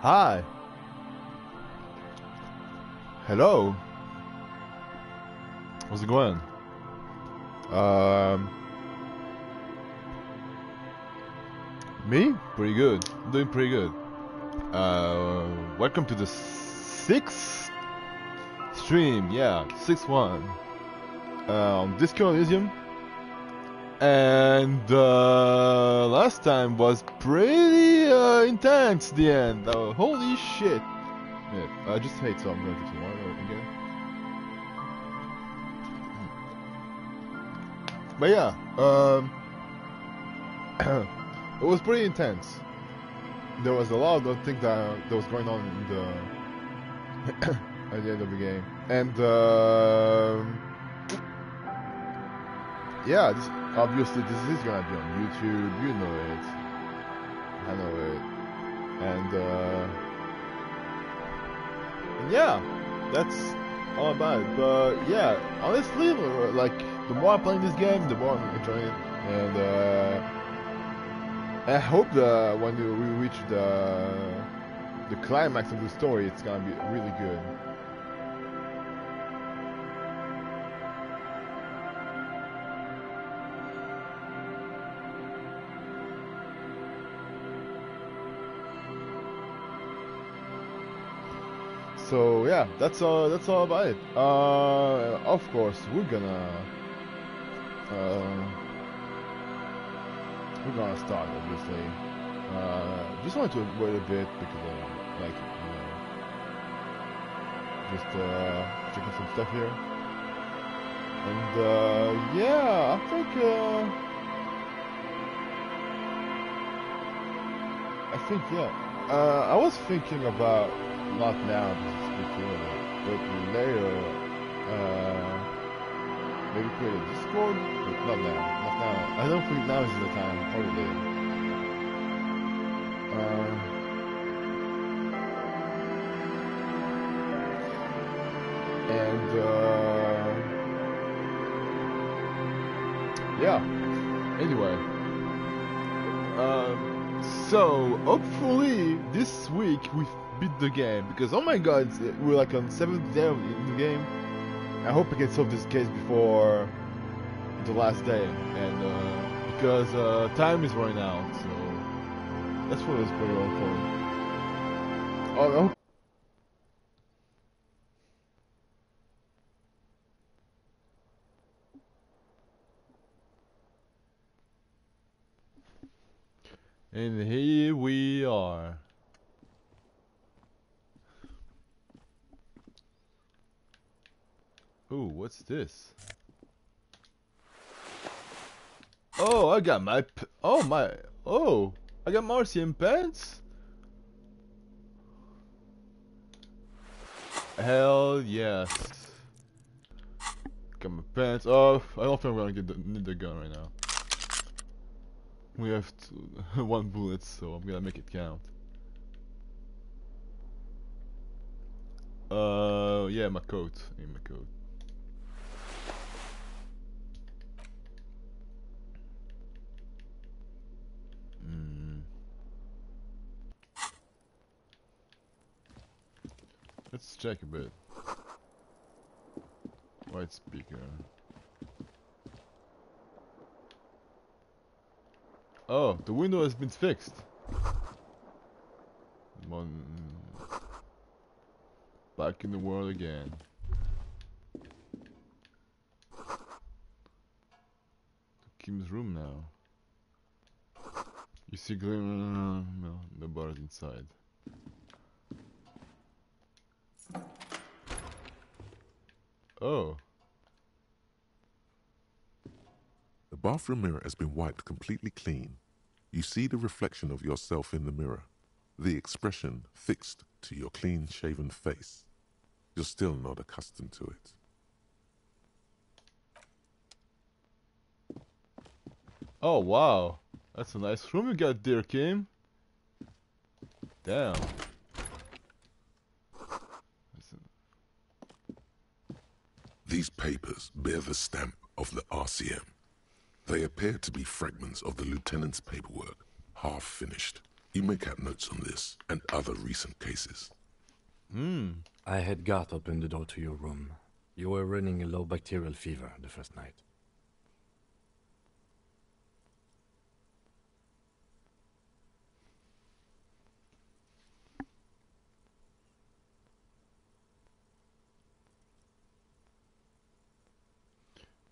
Hi. Hello. How's it going? Me? Pretty good. I'm doing pretty good. Welcome to the sixth stream. Yeah, sixth one. On Disco Elysium. And last time was pretty intense. The end. Holy shit. Yeah, I just hate, so I'm going to take some water again. But yeah, it was pretty intense. There was a lot of things that was going on in the at the end of the game, and yeah, obviously this is gonna be on YouTube. You know it, I know it, and yeah, that's all about it. But yeah, honestly, like the more I'm playing this game, the more I'm enjoying it, and I hope when we reach the climax of the story, it's gonna be really good. So yeah, that's all about it. Of course, we're gonna start, obviously. Just wanted to wait a bit because like, you know, just checking some stuff here. And yeah, I think yeah. I was thinking about, not now because it's too early, but later maybe create a Discord, but not now. Not now. I don't think now is the time. Probably later. And yeah. Anyway. So hopefully this week we beat the game, because oh my god, we're like on 7th day in the game. I hope we can solve this case before the last day, and because time is running out, so that's what it's going on for. Oh, and here we are. Ooh, what's this? Oh, I got my I got Martian pants? Hell yes. Got my pants. Oh, I don't think I'm gonna need the gun right now. We have one bullet, so I'm gonna make it count. Yeah, my coat. In my coat. Let's check a bit. White speaker. Oh, the window has been fixed. Back in the world again. Kim's room now. You see glimmer? No, the bar is inside. Oh. The bathroom mirror has been wiped completely clean. You see the reflection of yourself in the mirror, the expression fixed to your clean-shaven face. You're still not accustomed to it. Oh wow, that's a nice room you got there, Kim. Damn. These papers bear the stamp of the RCM. They appear to be fragments of the lieutenant's paperwork, half finished. You make out notes on this and other recent cases. I had Garth open the door to your room. You were running a low bacterial fever the first night.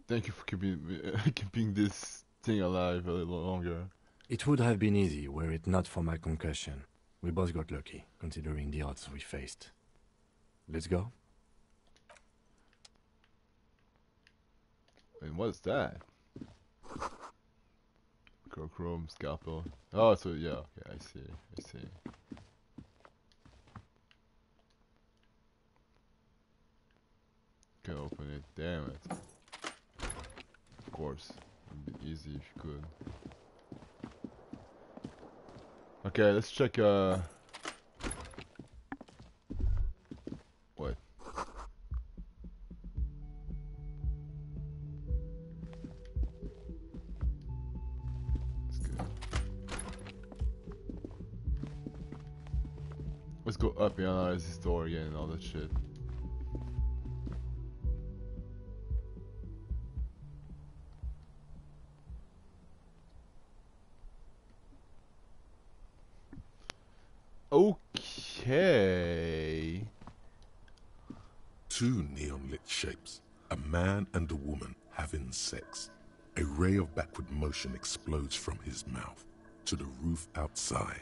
Thank you for keeping this thing alive a little longer. It would have been easy were it not for my concussion. We both got lucky, considering the odds we faced. Let's go? And what's that? Chrome scalpel. Oh, so yeah, okay, I see. Can open it, damn it. Of course, it'd be easy if you could. Okay, let's check, what? That's good. Let's go up and analyze this door again and all that shit. Okay. Two neon-lit shapes, a man and a woman having sex. A ray of backward motion explodes from his mouth to the roof outside,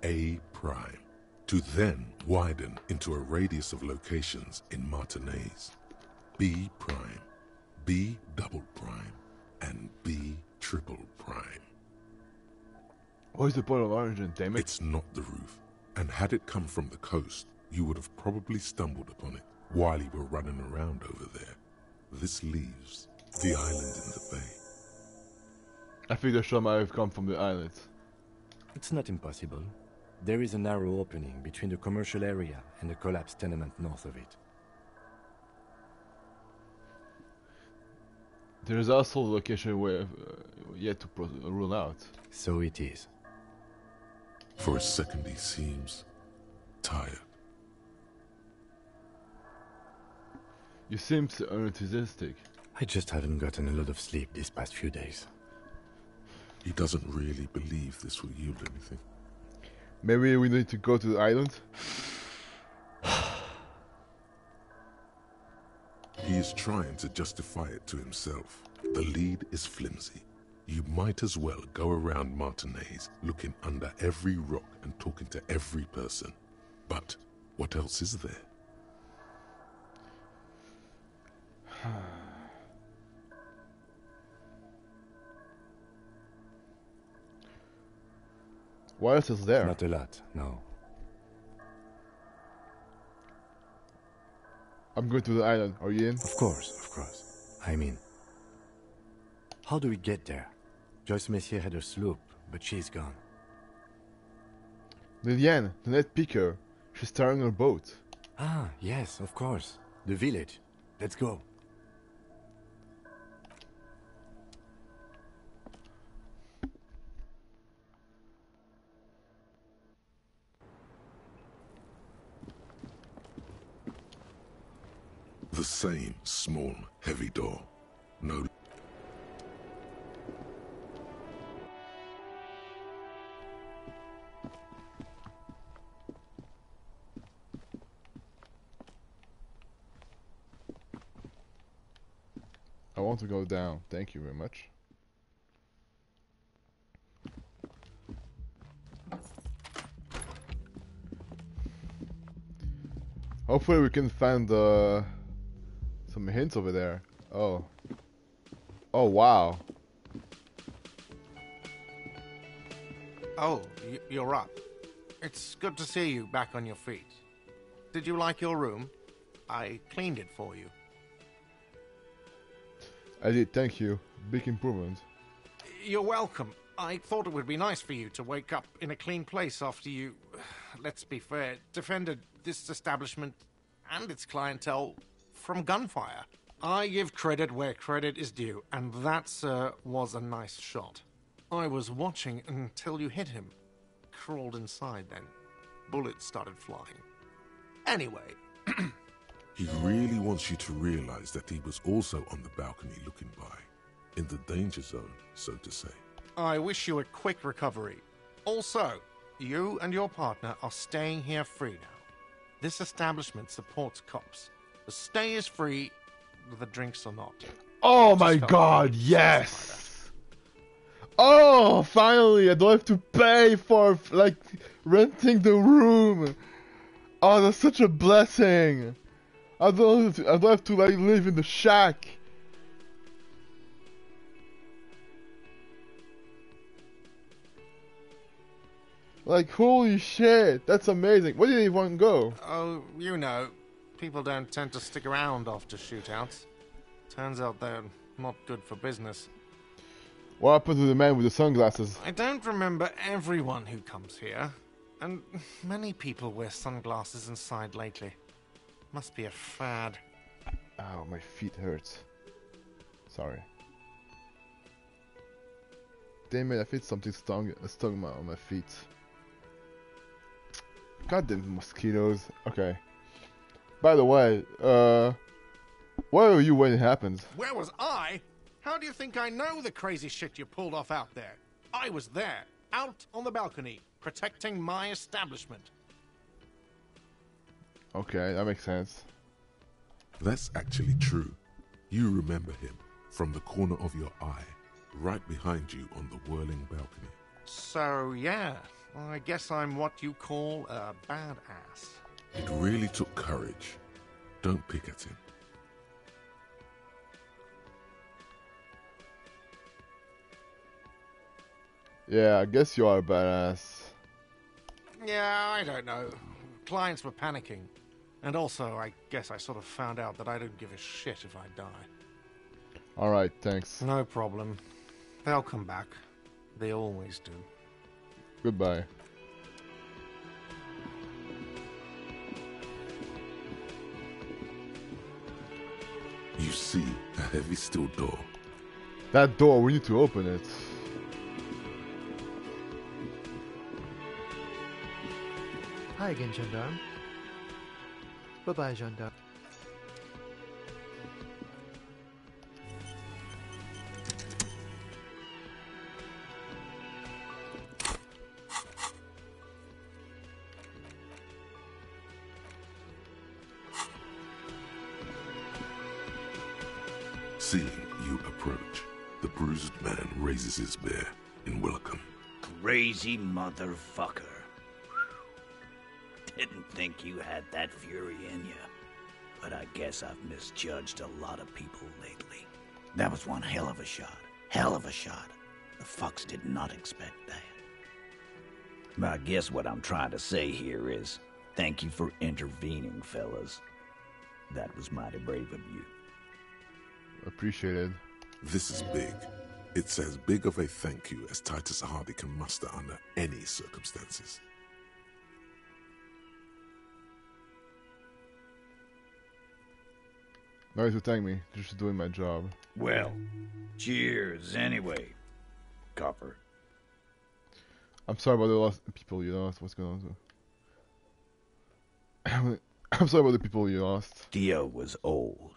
A prime, to then widen into a radius of locations in Martinez, B prime, B double prime, and B triple prime. What is the point of origin, damn it? It's not the roof, and had it come from the coast, you would have probably stumbled upon it while you were running around over there. This leaves the island in the bay. I think the shot might have come from the island. It's not impossible. There is a narrow opening between the commercial area and the collapsed tenement north of it. There is also a location where yet to rule out. So it is. For a second he seems tired. You seem unenthusiastic. I just haven't gotten a lot of sleep these past few days. He doesn't really believe this will yield anything. Maybe we need to go to the island? He is trying to justify it to himself. The lead is flimsy. You might as well go around Martinez looking under every rock and talking to every person. But what else is there? What else is there? Not a lot, no. I'm going to the island. Are you in? Of course. I'm in. How do we get there? Joyce Messier had a sloop, but she's gone. Liliane, the net picker. She's starting her boat. Ah, yes, of course. The village. Let's go. The same small, heavy door. No. I want to go down. Thank you very much. Hopefully we can find some hints over there. Oh. Oh, wow. Oh, you're up. It's good to see you back on your feet. Did you like your room? I cleaned it for you. I did, thank you. Big improvement. You're welcome. I thought it would be nice for you to wake up in a clean place after you, let's be fair, defended this establishment and its clientele from gunfire. I give credit where credit is due, and that, sir, was a nice shot. I was watching until you hit him. crawled inside then. Bullets started flying. Anyway, He really wants you to realize that he was also on the balcony looking by, in the danger zone, so to say. I wish you a quick recovery. Also, you and your partner are staying here free now. This establishment supports cops. The stay is free, the drinks are not. Oh my felt god, really yes! Oh, finally, I don't have to pay for, like, renting the room. Oh, that's such a blessing. I don't have to like, live in the shack. Like, holy shit, that's amazing. Where did everyone go? Oh, you know, people don't tend to stick around after shootouts. Turns out they're not good for business. What happened to the man with the sunglasses? I don't remember everyone who comes here, and many people wear sunglasses inside lately. Must be a fad. Ow, my feet hurt. Sorry. Damn it, I feel something stung on my feet. Goddamn mosquitoes. Okay. By the way, where were you when it happened? Where was I? How do you think I know the crazy shit you pulled off out there? I was there, out on the balcony, protecting my establishment. Okay, that makes sense. That's actually true. You remember him from the corner of your eye, right behind you on the whirling balcony. So, yeah, I guess I'm what you call a badass. It really took courage. Don't pick at him. Yeah, I guess you are a badass. Yeah, I don't know. Clients were panicking. And also, I guess I sort of found out that I don't give a shit if I die. Alright, thanks. No problem. They'll come back. They always do. Goodbye. You see a heavy steel door. That door, we need to open it. Hi again, gendarme. Bye-bye, gendarme. Seeing you approach, the bruised man raises his spear in welcome. Crazy motherfucker. Didn't think you had that fury in you. But I guess I've misjudged a lot of people lately. That was one hell of a shot. Hell of a shot. The fucks did not expect that. But I guess what I'm trying to say here is, thank you for intervening, fellas. That was mighty brave of you. Appreciated. This is big. It's as big of a thank you as Titus Hardy can muster under any circumstances. No need to thank me, just doing my job. Well, cheers anyway, copper. I'm sorry about the lost people you lost. What's going on? I'm sorry about the people you lost. Dio was old.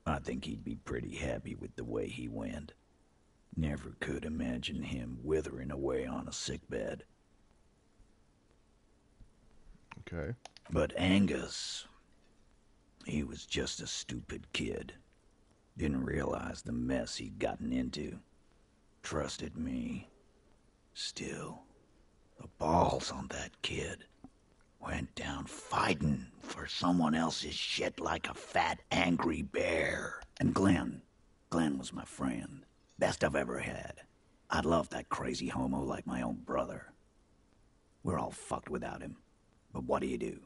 I think he'd be pretty happy with the way he went. Never could imagine him withering away on a sickbed. Okay. But Angus, he was just a stupid kid. Didn't realize the mess he'd gotten into. Trusted me. Still, the balls on that kid. Went down fighting for someone else's shit like a fat, angry bear. And Glenn was my friend. Best I've ever had. I loved that crazy homo like my own brother. We're all fucked without him. But what do you do?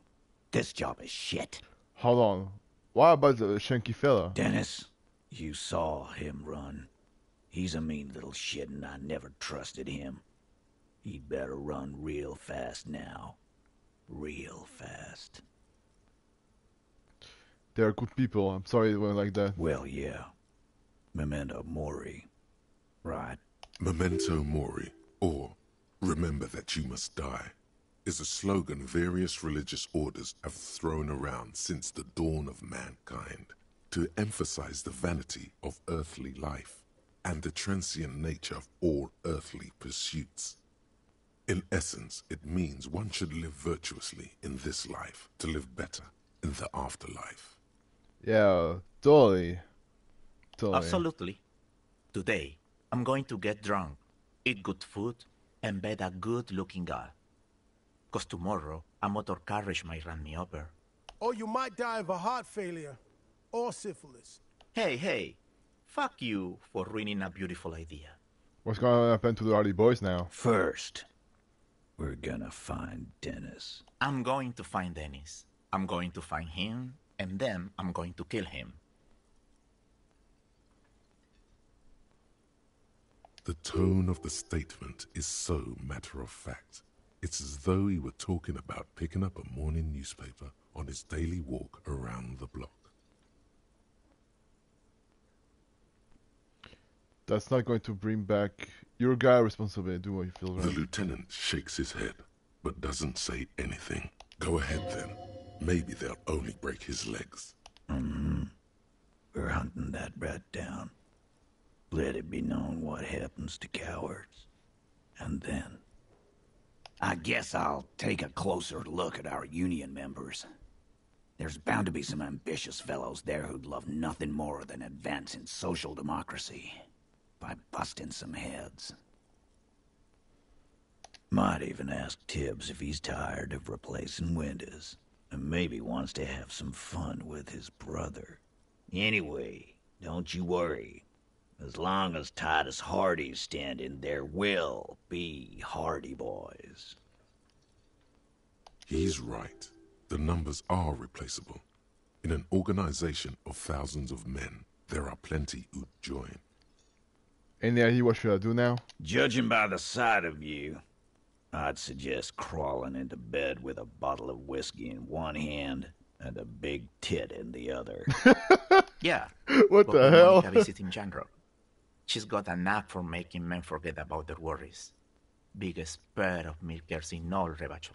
This job is shit. Hold on. What about the shanky fella? Dennis, you saw him run. He's a mean little shit and I never trusted him. He'd better run real fast now. Real fast. They're good people. I'm sorry it went like that. Well, yeah. Memento Mori. Right. Memento Mori, or Remember that you must die is a slogan various religious orders have thrown around since the dawn of mankind to emphasize the vanity of earthly life and the transient nature of all earthly pursuits. In essence, it means one should live virtuously in this life to live better in the afterlife. Yeah, totally. Totally. Absolutely. Today, I'm going to get drunk, eat good food, and bed a good-looking girl. 'Cause tomorrow, a motor carriage might run me over. Or you might die of a heart failure. Or syphilis. Hey, fuck you for ruining a beautiful idea. What's going to happen to the Hardy Boys now? First, we're gonna find Dennis. I'm going to find Dennis. I'm going to find him, and then I'm going to kill him. The tone of the statement is so matter-of-fact. It's as though he were talking about picking up a morning newspaper on his daily walk around the block. That's not going to bring back your guy responsibility. Do what you feel The right. lieutenant shakes his head, but doesn't say anything. Go ahead then. Maybe they'll only break his legs. We're hunting that rat down. Let it be known what happens to cowards. And then, I guess I'll take a closer look at our union members. There's bound to be some ambitious fellows there who'd love nothing more than advancing social democracy by busting some heads. Might even ask Tibbs if he's tired of replacing windows, and maybe wants to have some fun with his brother. Anyway, don't you worry. As long as Titus Hardy's standing, there will be Hardy Boys. He's right. The numbers are replaceable. In an organization of thousands of men, there are plenty who'd join. Any idea what should I do now? Judging by the sight of you, I'd suggest crawling into bed with a bottle of whiskey in one hand and a big tit in the other. Yeah. What but the with hell? Monica visiting Jandro. She's got a knack for making men forget about their worries. Biggest pair of milkers in all Rebacho.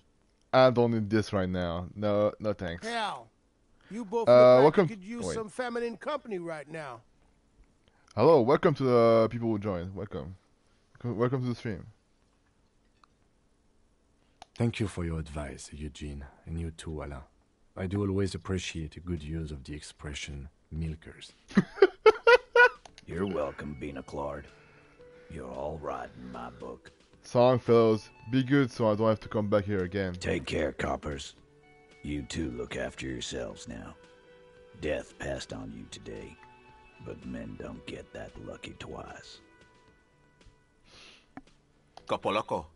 I don't need this right now. No thanks. Hell, you both look like welcome- you could use wait. some feminine company right now. Hello, welcome to the people who joined. Welcome. Welcome to the stream. Thank you for your advice, Eugene, and you too, Alain. I do always appreciate a good use of the expression milkers. You're welcome, Bina Claude. You're all right in my book. Song, fellows. Be good so I don't have to come back here again. Take care, coppers. You two look after yourselves now. Death passed on you today, but men don't get that lucky twice. Copo Loco.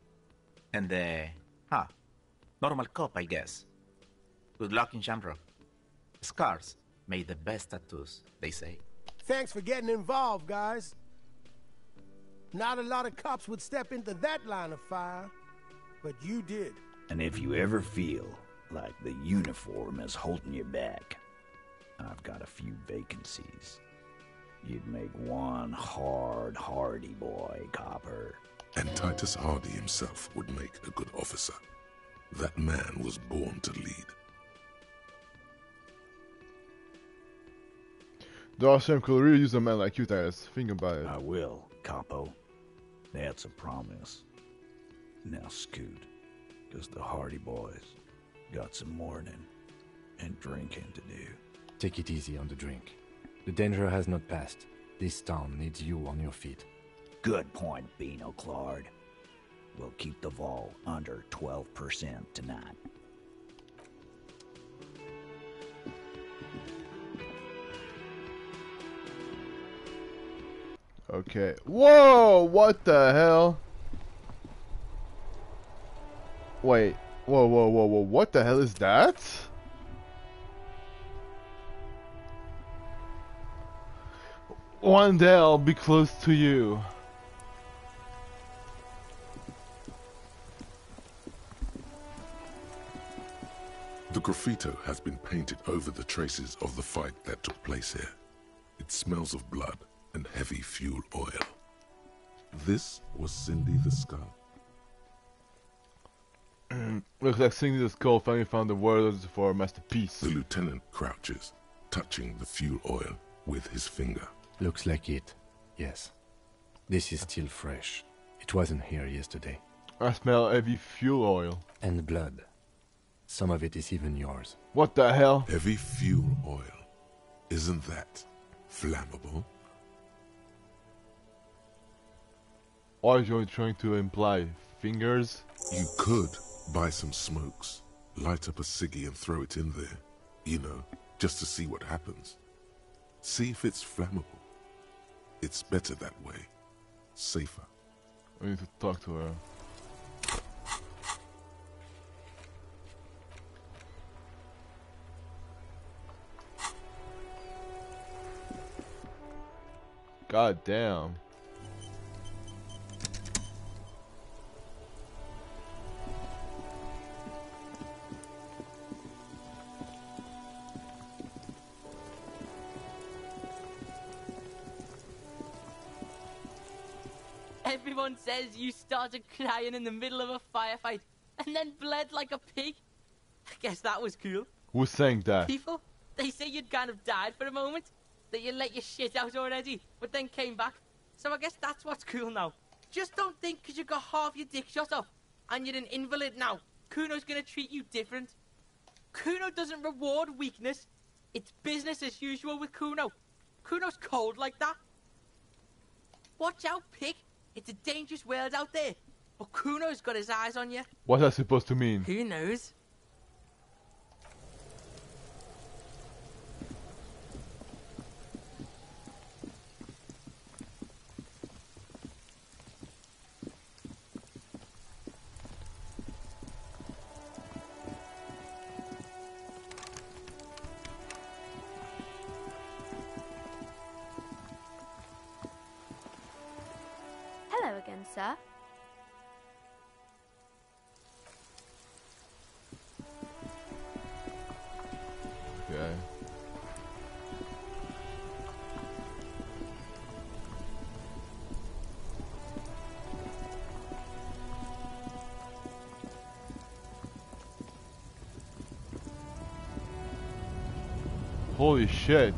And normal cop, I guess. Good luck in Shamrock. Scars made the best tattoos, they say. Thanks for getting involved, guys. Not a lot of cops would step into that line of fire, but you did. And if you ever feel like the uniform is holding you back, I've got a few vacancies. You'd make one hardy boy, copper. And Titus Hardy himself would make a good officer. That man was born to lead. Darshan could really use a man like you, Titus. Think about it. I will, capo. That's a promise. Now scoot, because the Hardy Boys got some mourning and drinking to do. Take it easy on the drink. The danger has not passed. This town needs you on your feet. Good point, Bino Claude. We'll keep the vol under 12% tonight. Okay. Whoa! What the hell? Wait. Whoa. What the hell is that? One day I'll be close to you. The graffito has been painted over the traces of the fight that took place here. It smells of blood and heavy fuel oil. This was Cindy the Skull. Looks like Cindy the Skull finally found the words for masterpiece. The lieutenant crouches, touching the fuel oil with his finger. Looks like it. Yes. This is still fresh. It wasn't here yesterday. I smell heavy fuel oil. And blood. Some of it is even yours. What the hell? Heavy fuel oil. Isn't that flammable? What are you trying to imply? Fingers? You could buy some smokes, light up a ciggy and throw it in there. You know, just to see what happens. See if it's flammable. It's better that way. Safer. I need to talk to her. God damn. Everyone says you started crying in the middle of a firefight and then bled like a pig. I guess that was cool. Who's saying that? People, they say you'd kind of died for a moment, that you let your shit out already, but then came back. So I guess that's what's cool now. Just don't think because you got half your dick shot off and you're an invalid now, Kuno's gonna treat you different. Kuno doesn't reward weakness. It's business as usual with Kuno. Kuno's cold like that. Watch out, pig. It's a dangerous world out there, but Kuno's got his eyes on you. What's that supposed to mean? Who knows? Hello again, sir. Okay. Holy shit.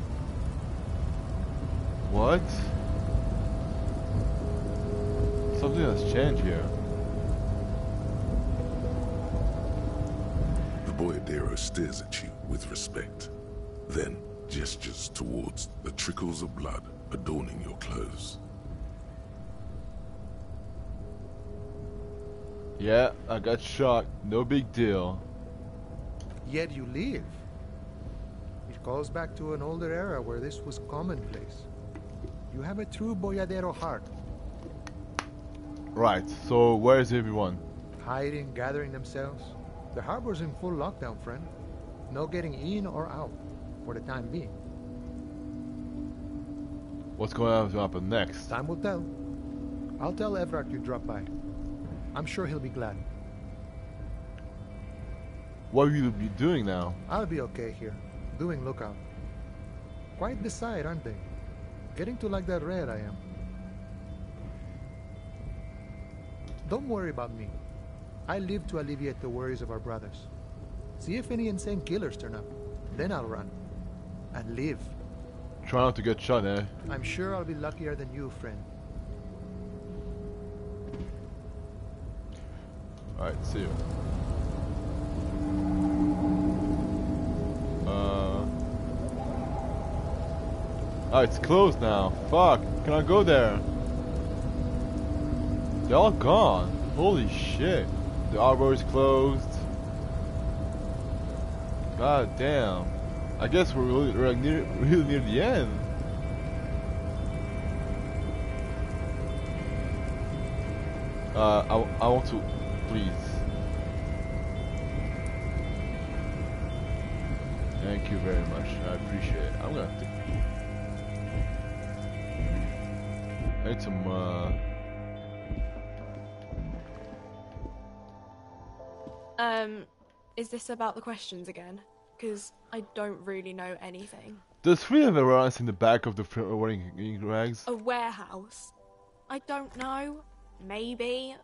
What? Something has changed here. The boyadero stares at you with respect, then gestures towards the trickles of blood adorning your clothes. Yeah, I got shot. No big deal. Yet you live. It goes back to an older era where this was commonplace. You have a true boyadero heart. Right, so where is everyone? Hiding, gathering themselves. The harbor's in full lockdown, friend. No getting in or out, for the time being. What's going to happen next? Time will tell. I'll tell Everard you dropped by. I'm sure he'll be glad. What will you be doing now? I'll be okay here, doing lookout. Quite the sight, aren't they? Getting to like that red I am. Don't worry about me. I live to alleviate the worries of our brothers. See if any insane killers turn up. Then I'll run. And live. Try not to get shot, eh? I'm sure I'll be luckier than you, friend. Alright, see you. Oh, it's closed now. Fuck. Can I go there? They're all gone. Holy shit. The arbor is closed. God damn. I guess we're really near the end. I want to, please. Thank you very much. I appreciate it. I'm gonna have to. I need some. Is this about the questions again? Because I don't really know anything. Does Free have a runs in the back of the wearing rags? A warehouse? I don't know. Maybe.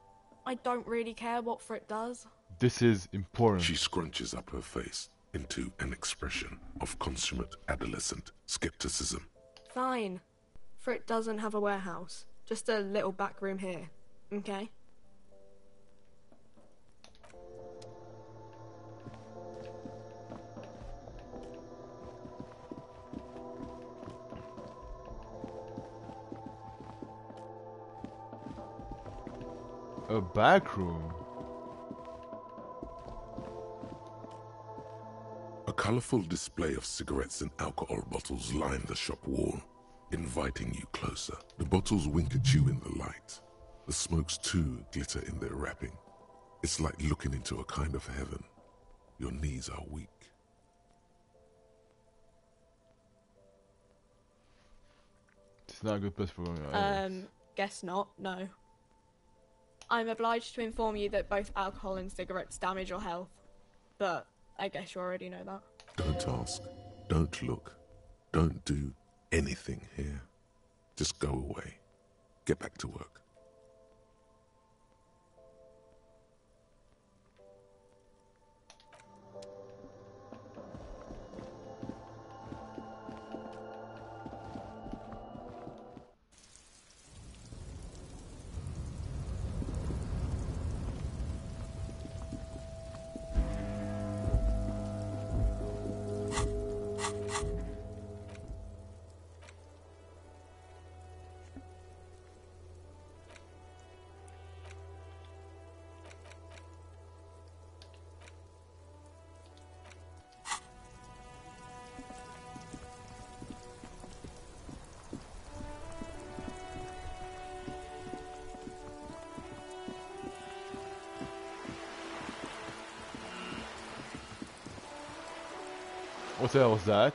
I don't really care what Frit does. This is important. She scrunches up her face into an expression of consummate adolescent skepticism. Fine. Frit doesn't have a warehouse. Just a little back room here. Okay? A back room? A colourful display of cigarettes and alcohol bottles line the shop wall, inviting you closer. The bottles wink at you in the light. The smokes too glitter in their wrapping. It's like looking into a kind of heaven. Your knees are weak. It's not a good place for me. Guess not, no. I'm obliged to inform you that both alcohol and cigarettes damage your health. But I guess you already know that. Don't ask. Don't look. Don't do anything here. Just go away. Get back to work. What the hell was that?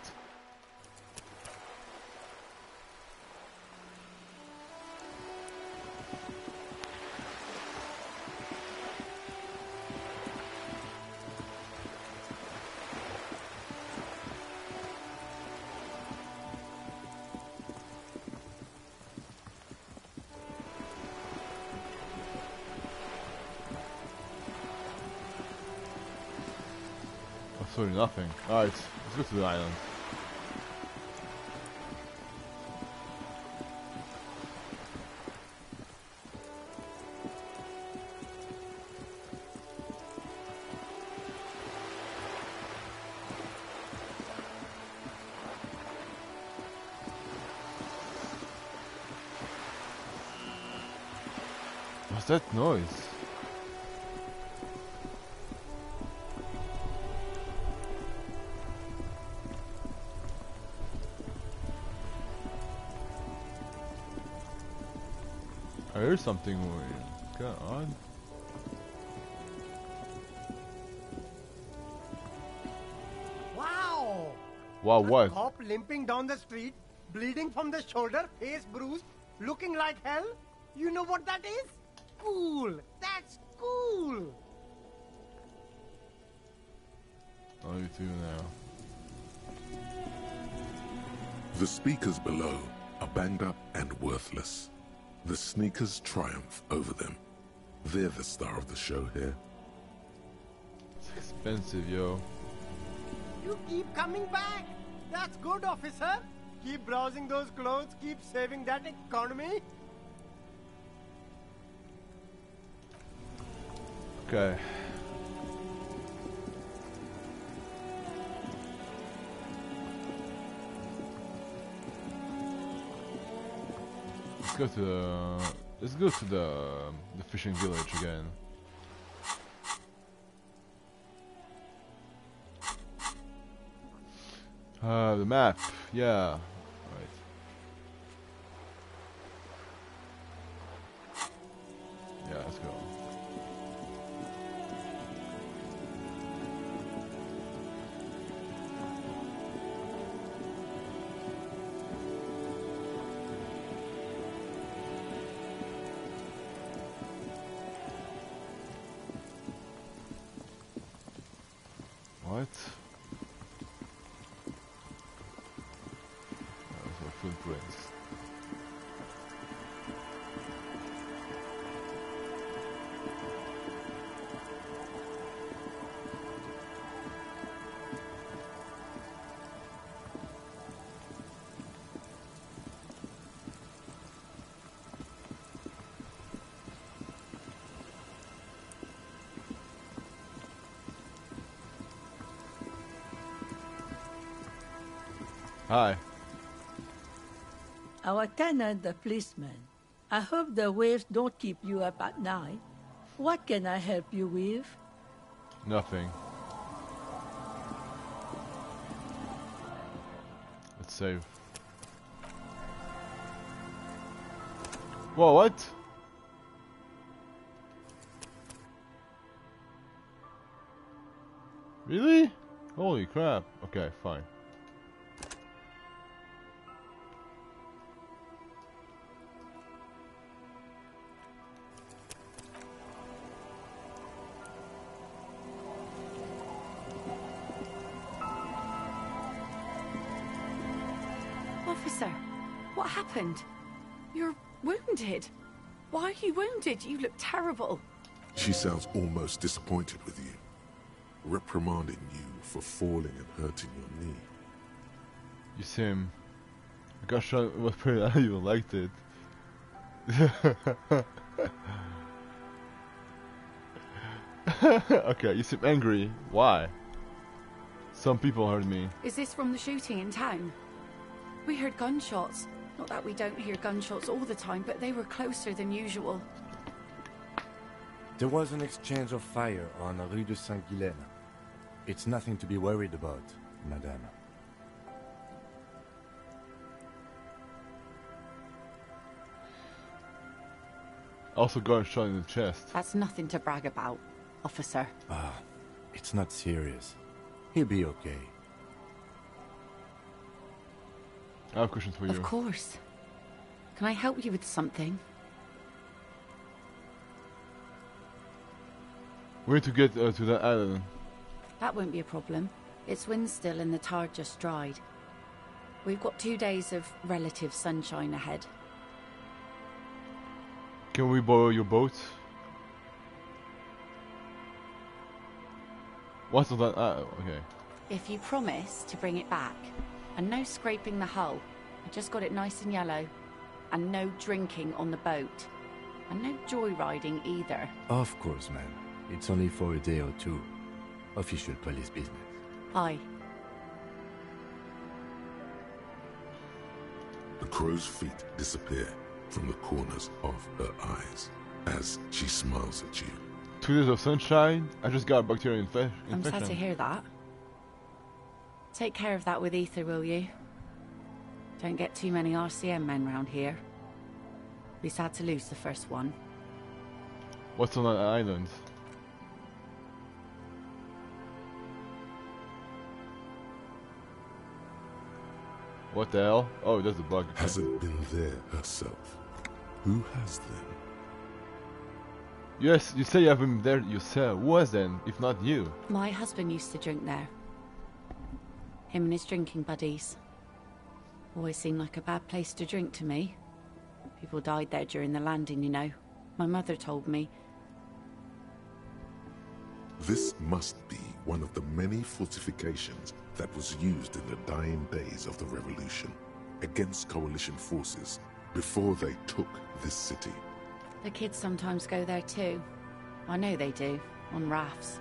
Absolutely nothing. Alright, let's go to the island. What's that noise? I heard something weird. Go on. Wow! Wow, A what? cop limping down the street, bleeding from the shoulder, face bruised, looking like hell? You know what that is? Cool! That's cool! I'll leave it to you now. The speakers below are banged up and worthless. The sneakers triumph over them. They're the star of the show here. It's expensive, yo. You keep coming back! That's good, officer! Keep browsing those clothes, keep saving that economy. Okay. Let's go to the fishing village again. The map, yeah. Right. Yeah, let's go. What? Those are footprints. Hi. Our tenant, the policeman. I hope the waves don't keep you up at night. What can I help you with? Nothing. Let's save. Whoa, what? Really? Holy crap. Okay, fine. Officer, what happened? You're wounded. Why are you wounded? You look terrible. She sounds almost disappointed with you, reprimanding you for falling and hurting your knee. You seem... Gosh, I was pretty I even liked it. Okay, you seem angry. Why? Some people heard me. Is this from the shooting in town? We heard gunshots. Not that we don't hear gunshots all the time, but they were closer than usual. There was an exchange of fire on Rue de Saint-Guylaine. It's nothing to be worried about, madame. Also got shot in the chest. That's nothing to brag about, officer. Ah, it's not serious. He'll be okay. I have questions for you. Of course. Can I help you with something? We need to get to that island. That won't be a problem. It's wind still and the tar just dried. We've got 2 days of relative sunshine ahead. Can we borrow your boat? What's on that? Okay. If you promise to bring it back, and no scraping the hull, I just got it nice and yellow, and no drinking on the boat, and no joyriding either. Of course, ma'am. It's only for a day or two. Official police business. Aye. The crow's feet disappear from the corners of her eyes as she smiles at you. 2 days of sunshine? I just got a bacterial infection. I'm sad to hear that. Take care of that with Ether, will you? Don't get too many RCM men round here. Be sad to lose the first one. What's on that island? What the hell? Oh, there's a bug. Hasn't been there herself. Who has then? Yes, you say you haven't been there yourself. Who was then, if not you? My husband used to drink there. Him and his drinking buddies. Always seemed like a bad place to drink to me. People died there during the landing, you know. My mother told me. This must be one of the many fortifications that was used in the dying days of the revolution against coalition forces before they took this city. The kids sometimes go there too. I know they do, on rafts.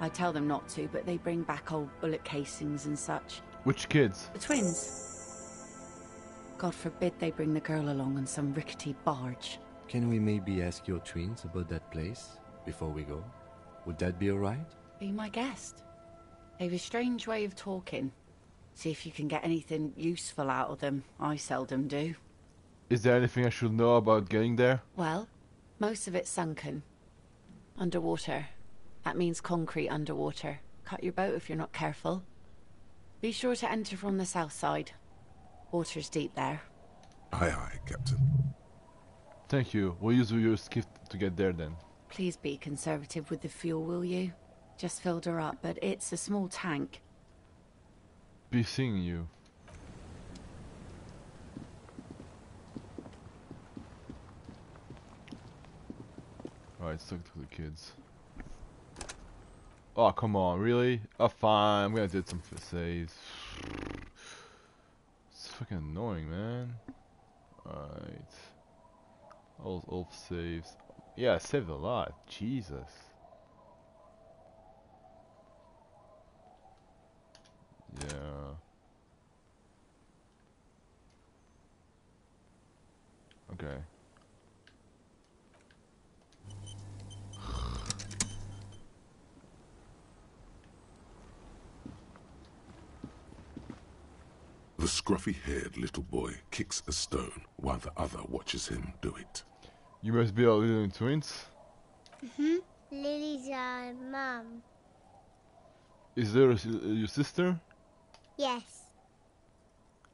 I tell them not to, but they bring back old bullet casings and such. Which kids? The twins. God forbid they bring the girl along on some rickety barge. Can we maybe ask your twins about that place before we go? Would that be alright? Be my guest. They've a strange way of talking. See if you can get anything useful out of them. I seldom do. Is there anything I should know about getting there? Well, most of it's sunken. Underwater. That means concrete underwater. Cut your boat if you're not careful. Be sure to enter from the south side. Water's deep there. Aye, aye, Captain. Thank you. We'll use your skiff to get there then. Please be conservative with the fuel, will you? Just filled her up, but it's a small tank. Be seeing you. Alright, let's talk to the kids. Oh, come on, really? Oh, fine, I'm gonna do some saves. It's fucking annoying, man. Alright. All saves. Yeah, I saved a lot. Jesus. Yeah. Okay. The scruffy-haired little boy kicks a stone while the other watches him do it. You must be our little twins. Lily's mum. Is there your sister? Yes.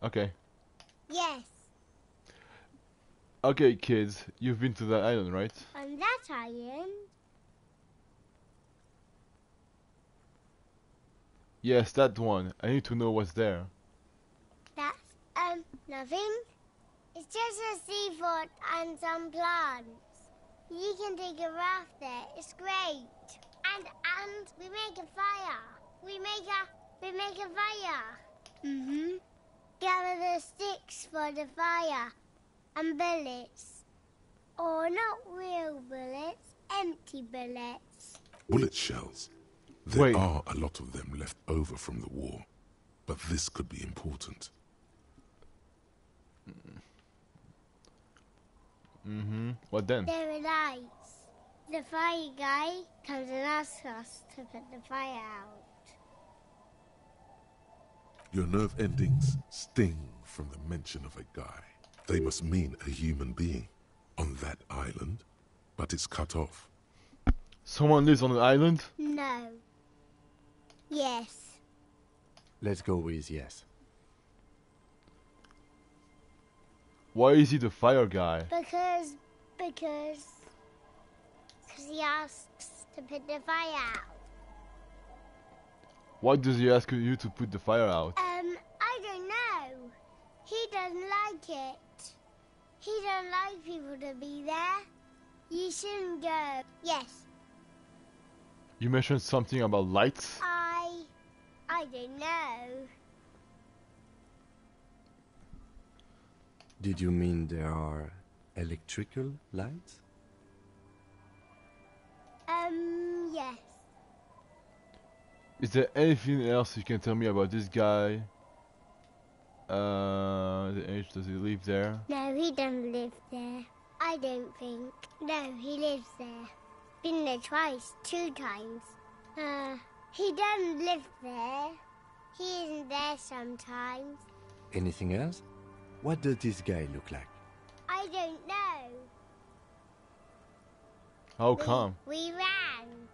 Okay. Yes. Okay, kids, you've been to that island, right? On that island? Yes, that one. I need to know what's there. That's, nothing. It's just a seafort and some plants. You can take a raft there. It's great. And we make a fire. We make a fire. Gather the sticks for the fire. And bullets. Or not real bullets, empty bullets. Bullet shells. There are a lot of them left over from the war, but this could be important. What then? There are lights. The fire guy comes and asks us to put the fire out. Your nerve endings sting from the mention of a guy. They must mean a human being on that island, but it's cut off. Someone lives on an island? No. Yes. Let's go with yes. Why is he the fire guy? Because he asks to put the fire out. Why does he ask you to put the fire out? I don't know. He doesn't like it. He don't like people to be there. You shouldn't go. Yes. You mentioned something about lights? I don't know. Did you mean there are electrical lights? Yes. Is there anything else you can tell me about this guy? The age, does he live there? No, he doesn't live there. I don't think. No, he lives there. Been there twice, 2 times. He doesn't live there. He isn't there sometimes. Anything else? What does this guy look like? I don't know. How come? We ran.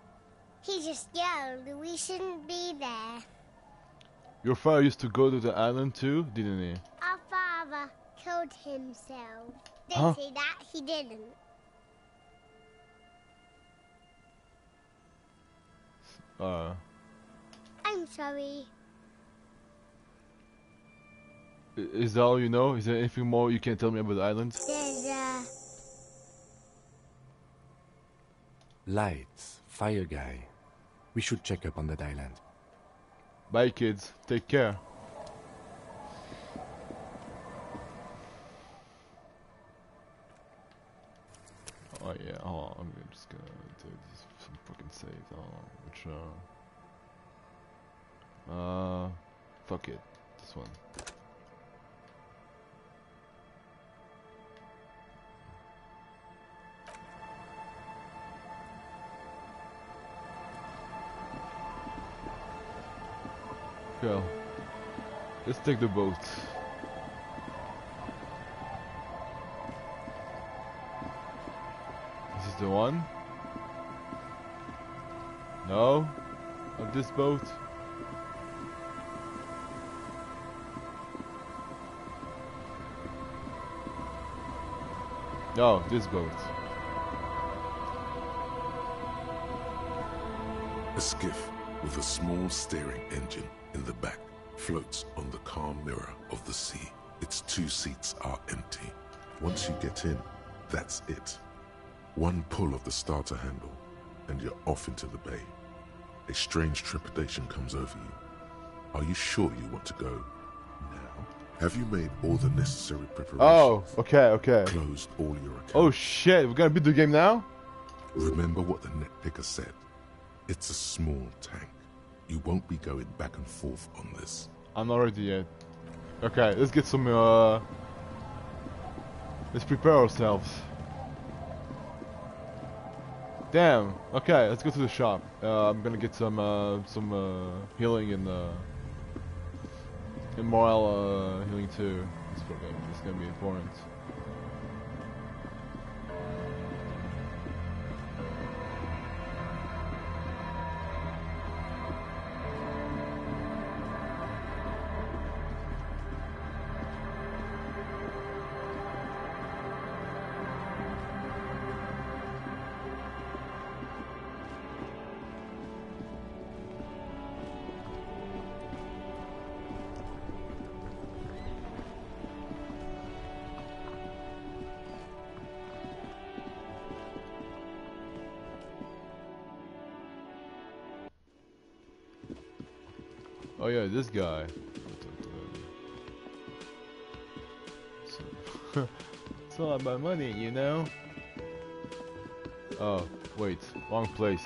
He just yelled we shouldn't be there. Your father used to go to the island too, didn't he? Our father killed himself. Huh? Didn't say that, he didn't. I'm sorry. Is that all you know? Is there anything more you can tell me about the island? There's Lights, fire guy. We should check up on that island. Bye kids, take care. Oh yeah, hold on, I'm just gonna do this some fucking saves. Hold on, which fuck it, this one. Go. Let's take the boat. This is the one? No? Not this boat? No, this boat. A skiff with a small steering engine in the back floats on the calm mirror of the sea. Its 2 seats are empty. Once you get in, that's it. One pull of the starter handle, and you're off into the bay. A strange trepidation comes over you. Are you sure you want to go now? Have you made all the necessary preparations? Oh, okay. Closed all your accounts? Oh shit, we're gonna beat the game now? Remember what the netpicker said. It's a small tank. You won't be going back and forth on this. I'm not ready yet. Okay, let's get some Let's prepare ourselves. Damn. Okay, let's go to the shop. I'm gonna get some healing and morale healing too. It's gonna be important. Oh yeah, this guy. It's all about money, you know? Oh, wait, wrong place.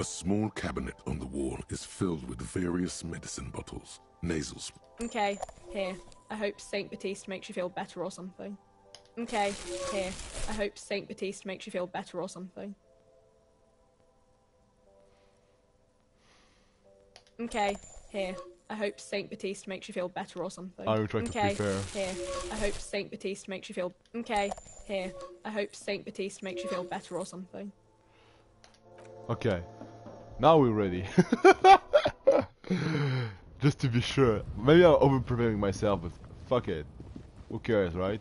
A small cabinet on the wall is filled with various medicine bottles, nasal sprays. Okay, here. I hope Saint Baptiste makes you feel better or something. Okay, here. I hope Saint Baptiste makes you feel better or something. Okay, here. I hope Saint Baptiste makes you feel better or something. I will try to prepare. Here. I hope Saint Baptiste makes you feel. Okay, here. I hope Saint Baptiste makes you feel better or something. Okay, now we're ready. Just to be sure. Maybe I'm over preparing myself, but fuck it. Who cares, right?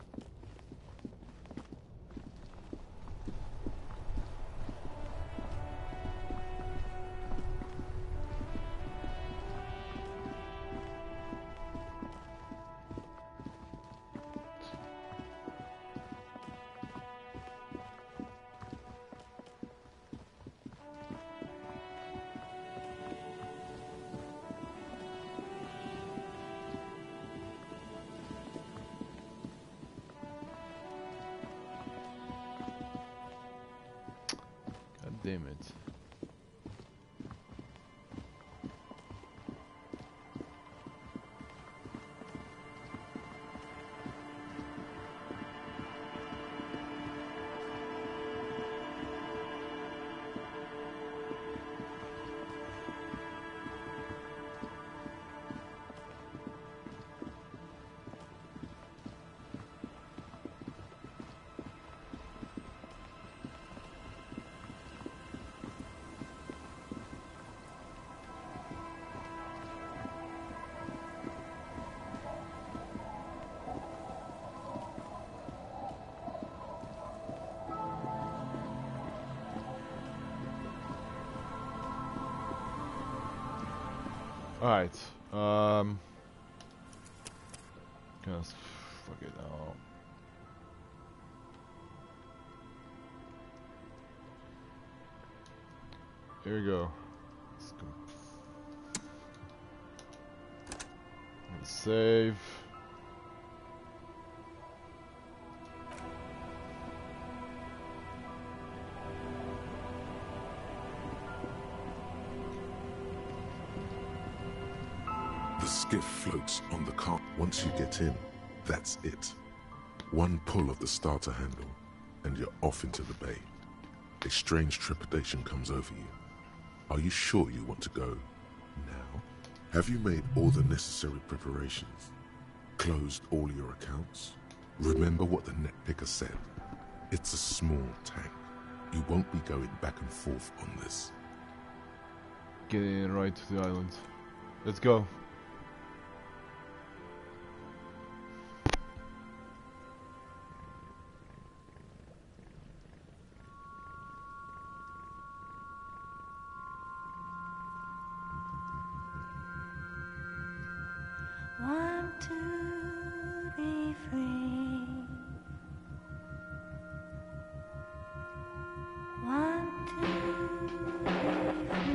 Damn it. Alright, just fuck it now. Here we go. Let's go. Let's save. The skiff floats on the car. Once you get in, that's it. One pull of the starter handle, and you're off into the bay. A strange trepidation comes over you. Are you sure you want to go now? Have you made all the necessary preparations? Closed all your accounts? Remember what the net picker said. It's a small tank. You won't be going back and forth on this. Getting right to the island. Let's go. Want to be free. Want to be free.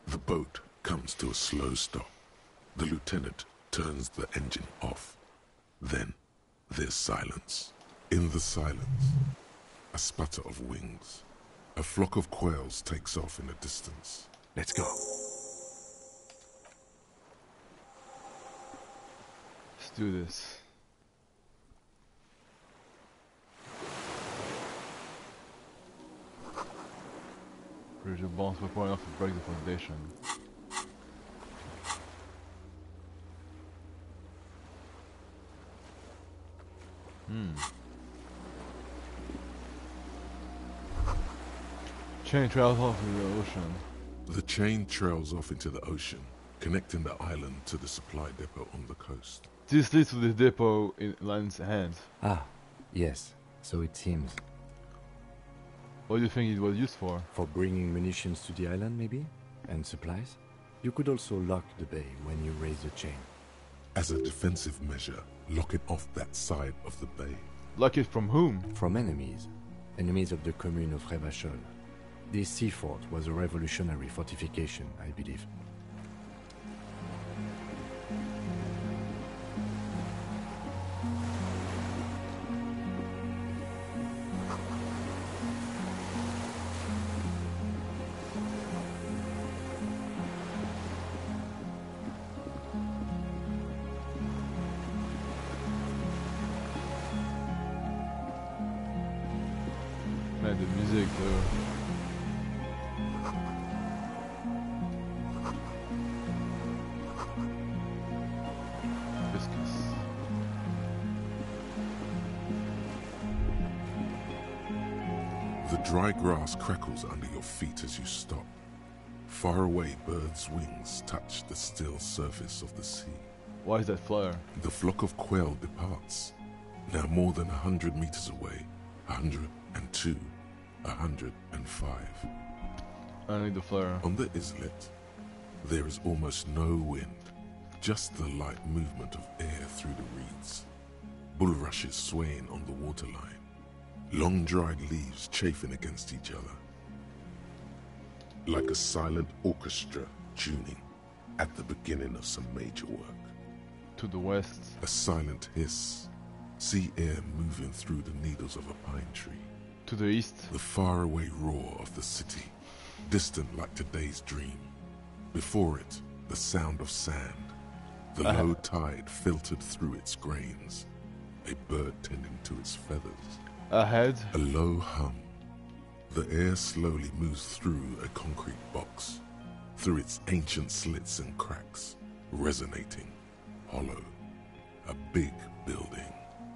The boat comes to a slow stop. The lieutenant turns the engine off. Then there's silence. In the silence, a sputter of wings. A flock of quails takes off in the distance. Let's go. Let's do this. Bridge of bonds before enough to break the foundation. Chain trails off into the ocean. The chain trails off into the ocean, connecting the island to the supply depot on the coast. This leads to the depot in Land's hand. Ah, yes, so it seems. What do you think it was used for? For bringing munitions to the island, maybe? And supplies? You could also lock the bay when you raise the chain. As a defensive measure, lock it off that side of the bay. Lock it from whom? From enemies. Enemies of the commune of Revachol. This sea fort was a revolutionary fortification, I believe. Man, the music though. The dry grass crackles under your feet as you stop. Far away, birds' wings touch the still surface of the sea. Why is that flare? The flock of quail departs. Now more than 100 meters away. 102, 105. I need the flare. On the islet, there is almost no wind, just the light movement of air through the reeds. Bulrushes swaying on the waterline. Long dried leaves chafing against each other. Like a silent orchestra tuning at the beginning of some major work. To the west. A silent hiss. Sea air moving through the needles of a pine tree. To the east. The faraway roar of the city, distant like today's dream. Before it, the sound of sand. The low tide filtered through its grains. A bird tending to its feathers. Ahead. A low hum. The air slowly moves through a concrete box, through its ancient slits and cracks, resonating, hollow. A big building.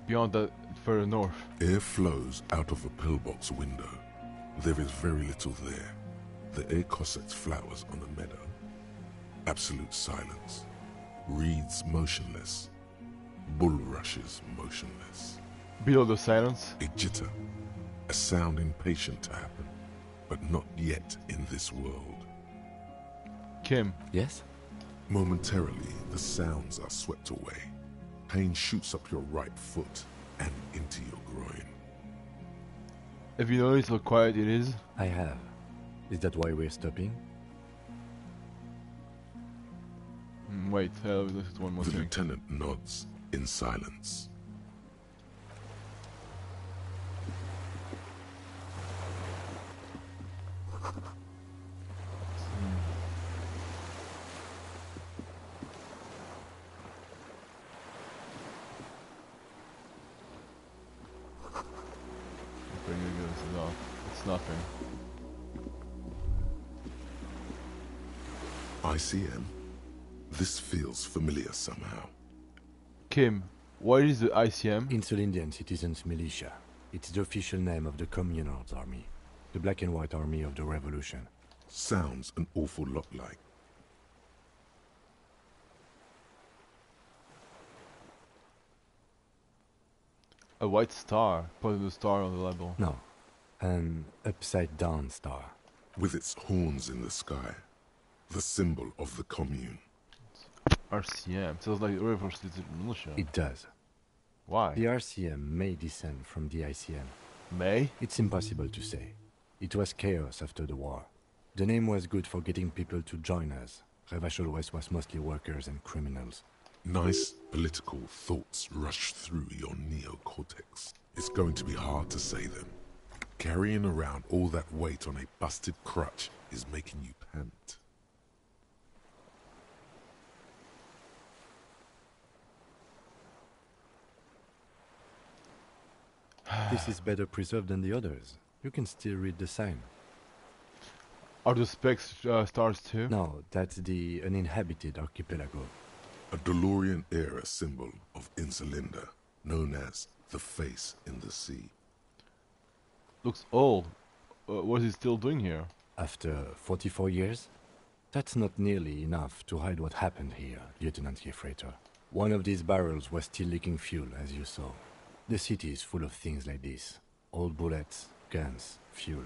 Beyond that, further north. Air flows out of a pillbox window. There is very little there. The air cossets flowers on a meadow. Absolute silence. Reeds motionless. Bulrushes motionless. Below the silence. A jitter, a sound impatient to happen, but not yet in this world. Kim. Yes? Momentarily, the sounds are swept away. Pain shoots up your right foot and into your groin. Have you noticed how quiet it is? I have. Is that why we're stopping? Wait, there's one more The thing. lieutenant nods in silence. It's nothing. ICM? This feels familiar somehow. Kim, what is the ICM? Insulindian Citizens Militia. It's the official name of the Communards Army. The black and white army of the revolution. Sounds an awful lot like. A white star. Put the star on the label. No. An upside-down star. With its horns in the sky. The symbol of the commune. RCM. Sounds like reverse militia. It does. Why? The RCM may descend from the ICM. May? It's impossible to say. It was chaos after the war. The name was good for getting people to join us. Revachol West was mostly workers and criminals. Nice political thoughts rush through your neocortex. It's going to be hard to say them. Carrying around all that weight on a busted crutch is making you pant. This is better preserved than the others. You can still read the sign. Are the specks stars too? No, that's the uninhabited archipelago. A DeLorean-era symbol of Insulinda, known as the face in the sea. Looks old. What is he still doing here? After 44 years? That's not nearly enough to hide what happened here, Lieutenant Gefreiter. One of these barrels was still leaking fuel, as you saw. The city is full of things like this. Old bullets, guns, fuel.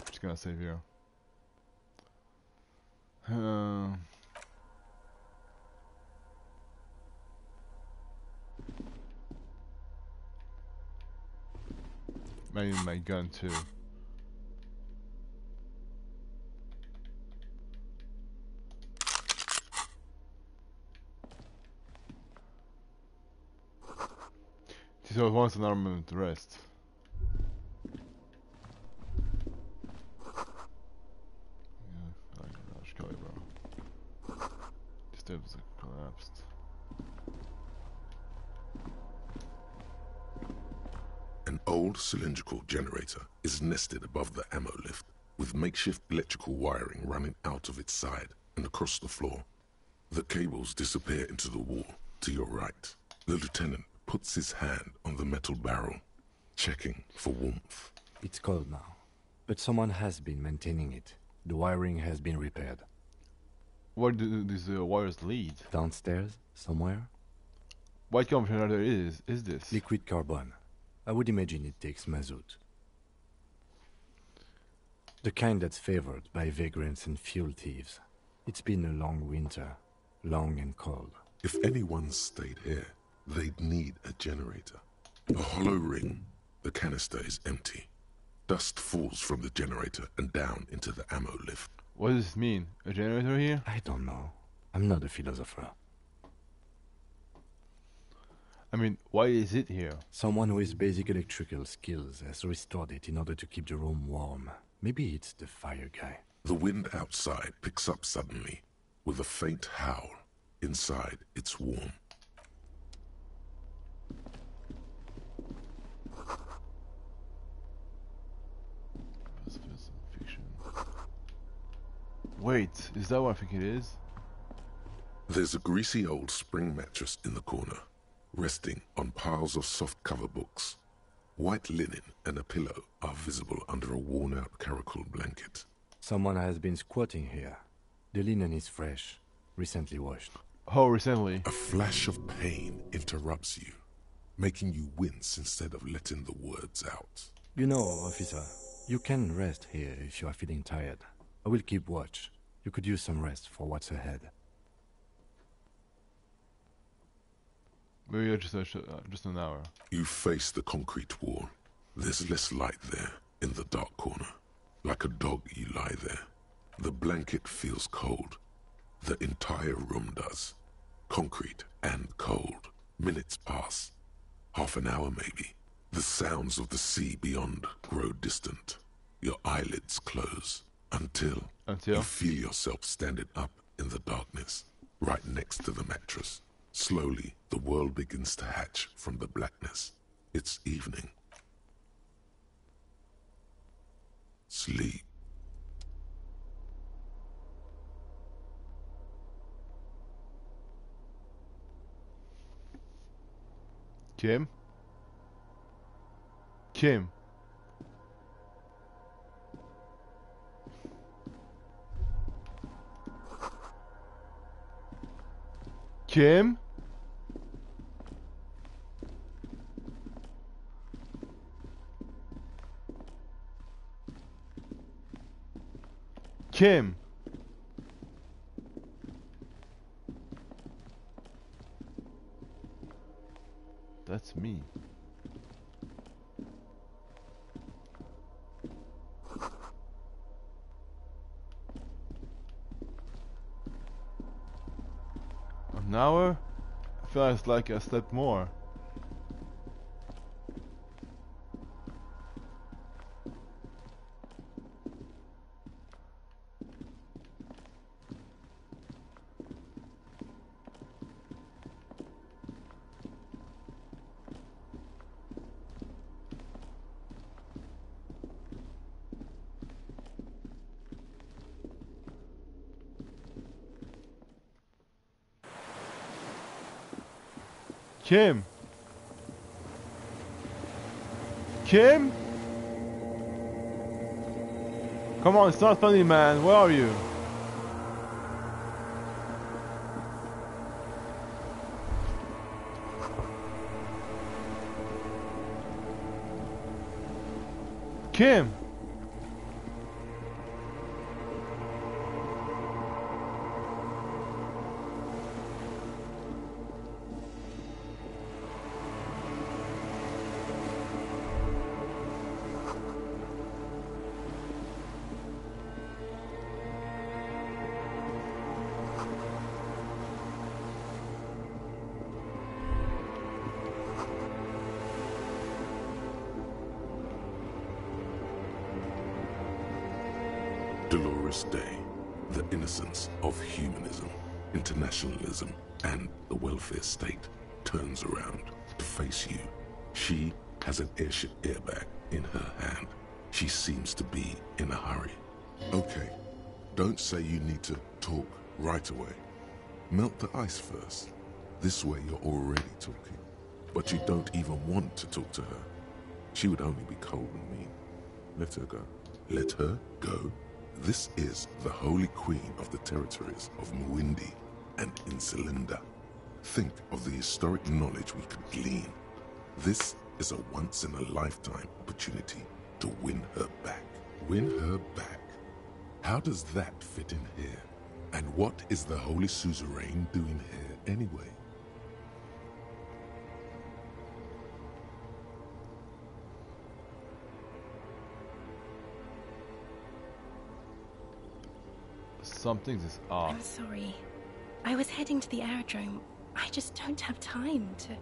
Just gonna save here. Maybe my gun too. So once an armament rest. Systems collapsed. An old cylindrical generator is nested above the ammo lift, with makeshift electrical wiring running out of its side and across the floor. The cables disappear into the wall to your right. The lieutenant puts his hand on the metal barrel, checking for warmth. It's cold now, but someone has been maintaining it. The wiring has been repaired. Where do these wires lead? Downstairs, somewhere? What kind of generator is this? Liquid carbon. I would imagine it takes mazout. The kind that's favored by vagrants and fuel thieves. It's been a long winter, long and cold. If anyone stayed here, they'd need a generator. A hollow ring, the canister is empty. Dust falls from the generator and down into the ammo lift. What does this mean? A generator here? I don't know. I'm not a philosopher. I mean, why is it here? Someone with basic electrical skills has restored it in order to keep the room warm. Maybe it's the fire guy. The wind outside picks up suddenly, with a faint howl. Inside, it's warm. Wait, is that what I think it is? There's a greasy old spring mattress in the corner, resting on piles of soft cover books. White linen and a pillow are visible under a worn-out caracal blanket. Someone has been squatting here. The linen is fresh, recently washed. Oh, recently. A flash of pain interrupts you, making you wince instead of letting the words out. You know, officer, you can rest here if you are feeling tired. I will keep watch. You could use some rest for what's ahead. Maybe just an hour. You face the concrete wall. There's less light there, in the dark corner. Like a dog, you lie there. The blanket feels cold. The entire room does. Concrete and cold. Minutes pass. Half an hour, maybe. The sounds of the sea beyond grow distant. Your eyelids close. Until you feel yourself standing up in the darkness, right next to the mattress. Slowly, the world begins to hatch from the blackness. It's evening. Sleep. Kim? Kim? Kim? Kim? That's me. An hour? I feel like I slept more. Kim? Kim? Come on, it's not funny, man. Where are you? Kim? Dolores Day, the innocence of humanism, internationalism, and the welfare state turns around to face you. She has an airship airbag in her hand. She seems to be in a hurry. Okay, don't say you need to talk right away. Melt the ice first. This way you're already talking. But you don't even want to talk to her. She would only be cold and mean. Let her go. Let her go? This is the Holy Queen of the territories of Muindi and Insulinda. Think of the historic knowledge we could glean. This is a once-in-a-lifetime opportunity to win her back. Win her back? How does that fit in here? And what is the Holy Suzerain doing here anyway? Something is off. I'm sorry. I was heading to the aerodrome. I just don't have time to...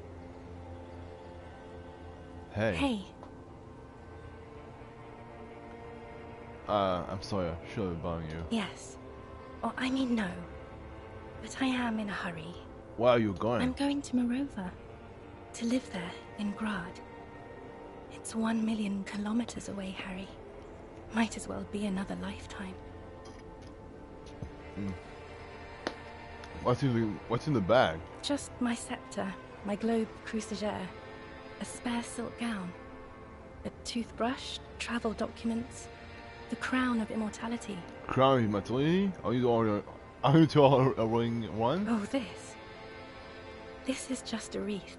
Hey. Hey. I'm sorry, I should have bothering you. Yes. Well, I mean, no. But I am in a hurry. Where are you going? I'm going to Morova. To live there, in Grad. It's 1 million kilometers away, Harry. Might as well be another lifetime. What's in the bag? Just my scepter, my globe cruciger, a spare silk gown, a toothbrush, travel documents, the crown of immortality. Crown of immortality? Are you wearing one? Oh, this. This is just a wreath.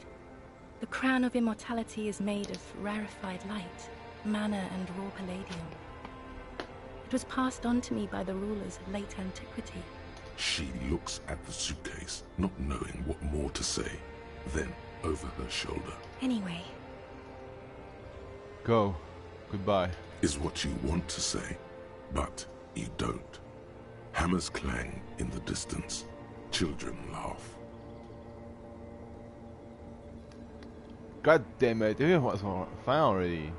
The crown of immortality is made of rarefied light, mana and raw palladium. It was passed on to me by the rulers of late antiquity. She looks at the suitcase, not knowing what more to say. Then, over her shoulder. Anyway. Go. Goodbye. Is what you want to say, but you don't. Hammers clang in the distance. Children laugh. God damn it, it was fine already.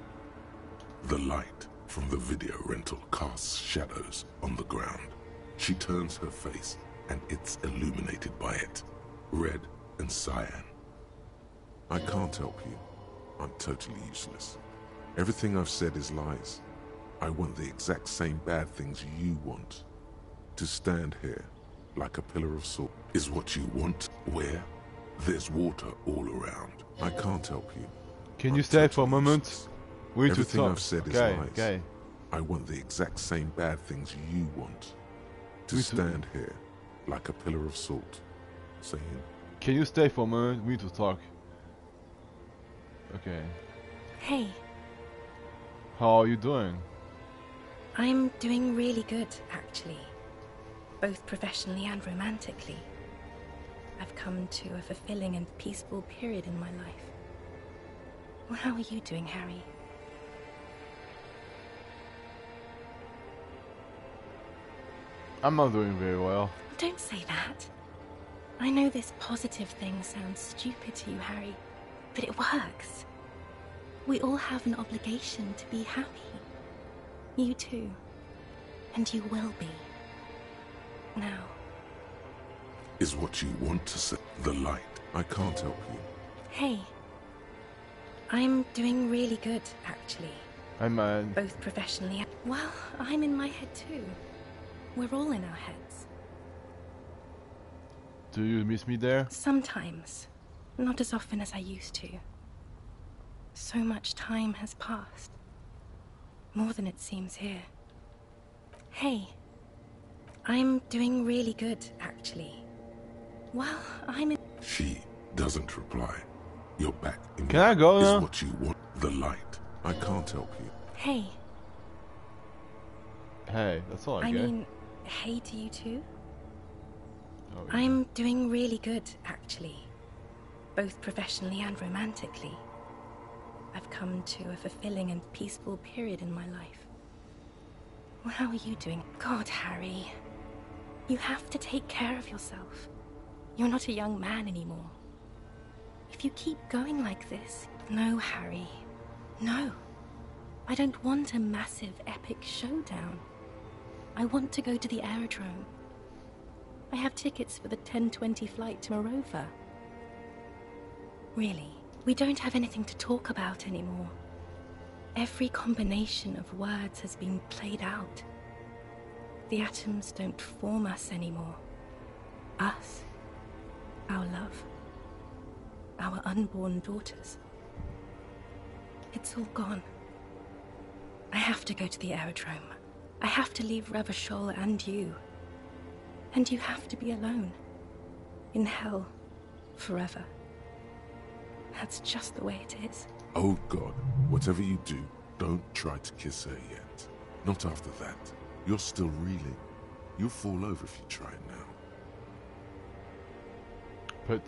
The light from the video rental casts shadows on the ground. She turns her face, and it's illuminated by it. Red and cyan. I can't help you. I'm totally useless. Everything I've said is lies. I want the exact same bad things you want. To stand here, like a pillar of salt, is what you want. Where? There's water all around. I can't help you. Can you stay for a moment? We need to Everything talk. I've said is Okay, lies. okay. I want the exact same bad things you want. To stand here, like a pillar of salt, saying... Can you stay for a moment? We need to talk. Okay. Hey. How are you doing? I'm doing really good, actually. Both professionally and romantically. I've come to a fulfilling and peaceful period in my life. Well, how are you doing, Harry? I'm not doing very well. Don't say that. I know this positive thing sounds stupid to you, Harry, but it works. We all have an obligation to be happy. You too. And you will be. Now. Is what you want to say. The light. I can't help you. Hey. I'm doing really good, actually. I'm both professionally and... Well, I'm in my head too. We're all in our heads. Do you miss me there? Sometimes. Not as often as I used to. So much time has passed. More than it seems here. Hey. I'm doing really good, actually. Well, I'm in... She doesn't reply. You're back in... Can I go now? Is what you want. The light. I can't help you. Hey. Hey, that's all I get. get. I mean, hey to you too? Oh, yeah. I'm doing really good, actually. Both professionally and romantically. I've come to a fulfilling and peaceful period in my life. Well, how are you doing? God, Harry. You have to take care of yourself. You're not a young man anymore. If you keep going like this... No, Harry. No. I don't want a massive, epic showdown. I want to go to the aerodrome. I have tickets for the 10:20 flight to Morova. Really, we don't have anything to talk about anymore. Every combination of words has been played out. The atoms don't form us anymore. Us. Our love. Our unborn daughters. It's all gone. I have to go to the aerodrome. I have to leave Ravachol and you. And you have to be alone. In hell. Forever. That's just the way it is. Oh God, whatever you do, don't try to kiss her yet. Not after that. You're still reeling. You'll fall over if you try it now. But...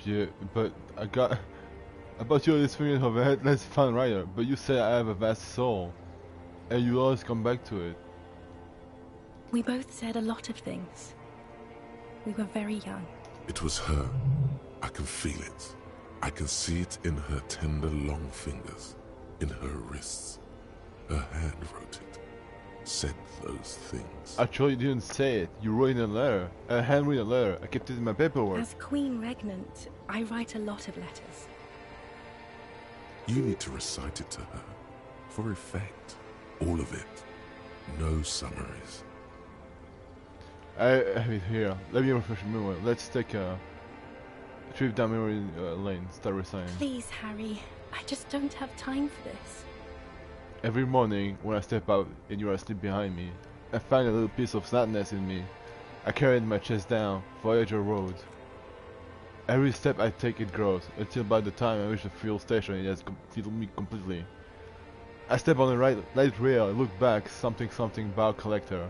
Yeah, but I bought you this thing of a headless fan rider, but you say I have a vast soul, and you always come back to it. We both said a lot of things. We were very young. It was her. I can feel it. I can see it in her tender, long fingers, in her wrists. Her hand wrote it. said those things. Actually, you didn't say it. You wrote in a letter. A handwritten letter. I kept it in my paperwork. As Queen Regnant, I write a lot of letters. You need to recite it to her. For effect. All of it. No summaries. I have it here. Let me refresh your memory. Let's take a trip down memory lane. Start reciting. Please, Harry. I just don't have time for this. Every morning, when I step out and you are asleep behind me, I find a little piece of sadness in me. I carry my chest down Voyager Road. Every step I take it grows, until by the time I reach the fuel station it has killed me completely. I step on the light rail, I look back, something bar collector.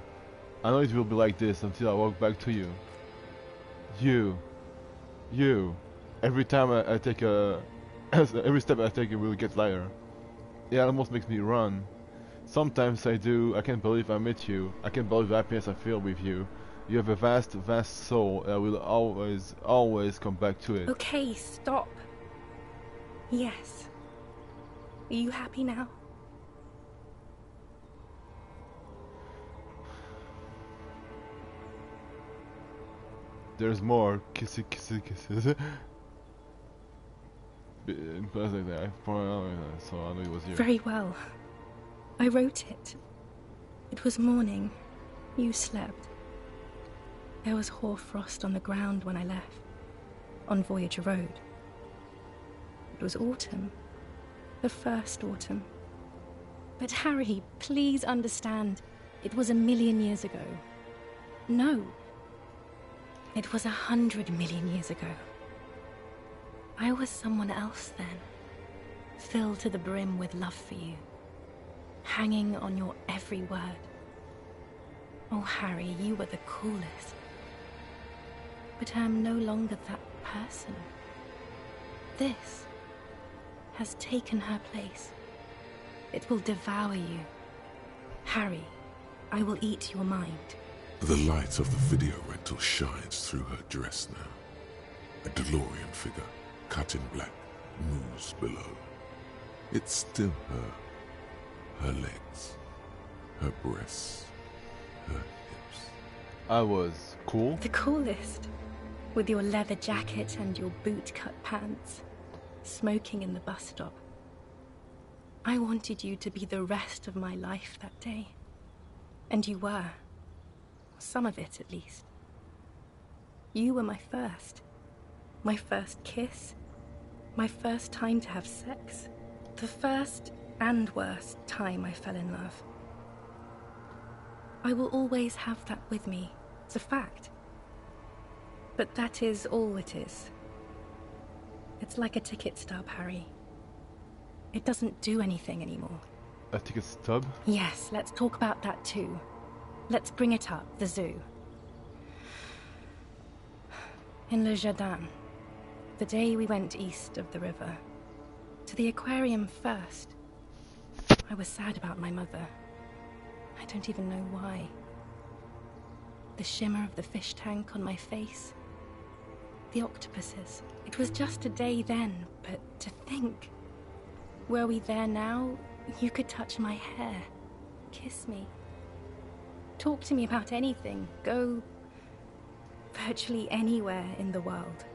I know it will be like this until I walk back to you. You. Every time I take every step I take it will get lighter. It almost makes me run. Sometimes I do. I can't believe I met you. I can't believe the happiness I feel with you. You have a vast soul. I will always come back to it. Okay, stop. Yes. Are you happy now? There's more. Kissy. So I knew it was you. Very well. I wrote it. It was morning. You slept. There was hoarfrost on the ground when I left, on Voyager Road. It was autumn. The first autumn. But Harry, please understand, it was 1,000,000 years ago. No. It was 100 million years ago. I was someone else then, filled to the brim with love for you, hanging on your every word. Oh, Harry, you were the coolest. But I am no longer that person. This has taken her place. It will devour you. Harry, I will eat your mind. The light of the video rental shines through her dress now. A DeLorean figure, cut in black, moves below. It's still her. Her legs, her breasts, her hips. I was cool? The coolest. With your leather jacket and your boot-cut pants, smoking in the bus stop. I wanted you to be the rest of my life that day. And you were. Some of it, at least. You were my first. My first kiss. My first time to have sex. The first and worst time I fell in love. I will always have that with me. It's a fact. But that is all it is. It's like a ticket stub, Harry. It doesn't do anything anymore. A ticket stub? Yes, let's talk about that too. Let's bring it up, the zoo. In Le Jardin, the day we went east of the river, to the aquarium first, I was sad about my mother. I don't even know why. The shimmer of the fish tank on my face. The octopuses. It was just a day then, but to think. Were we there now, you could touch my hair, kiss me. Talk to me about anything. Go virtually anywhere in the world.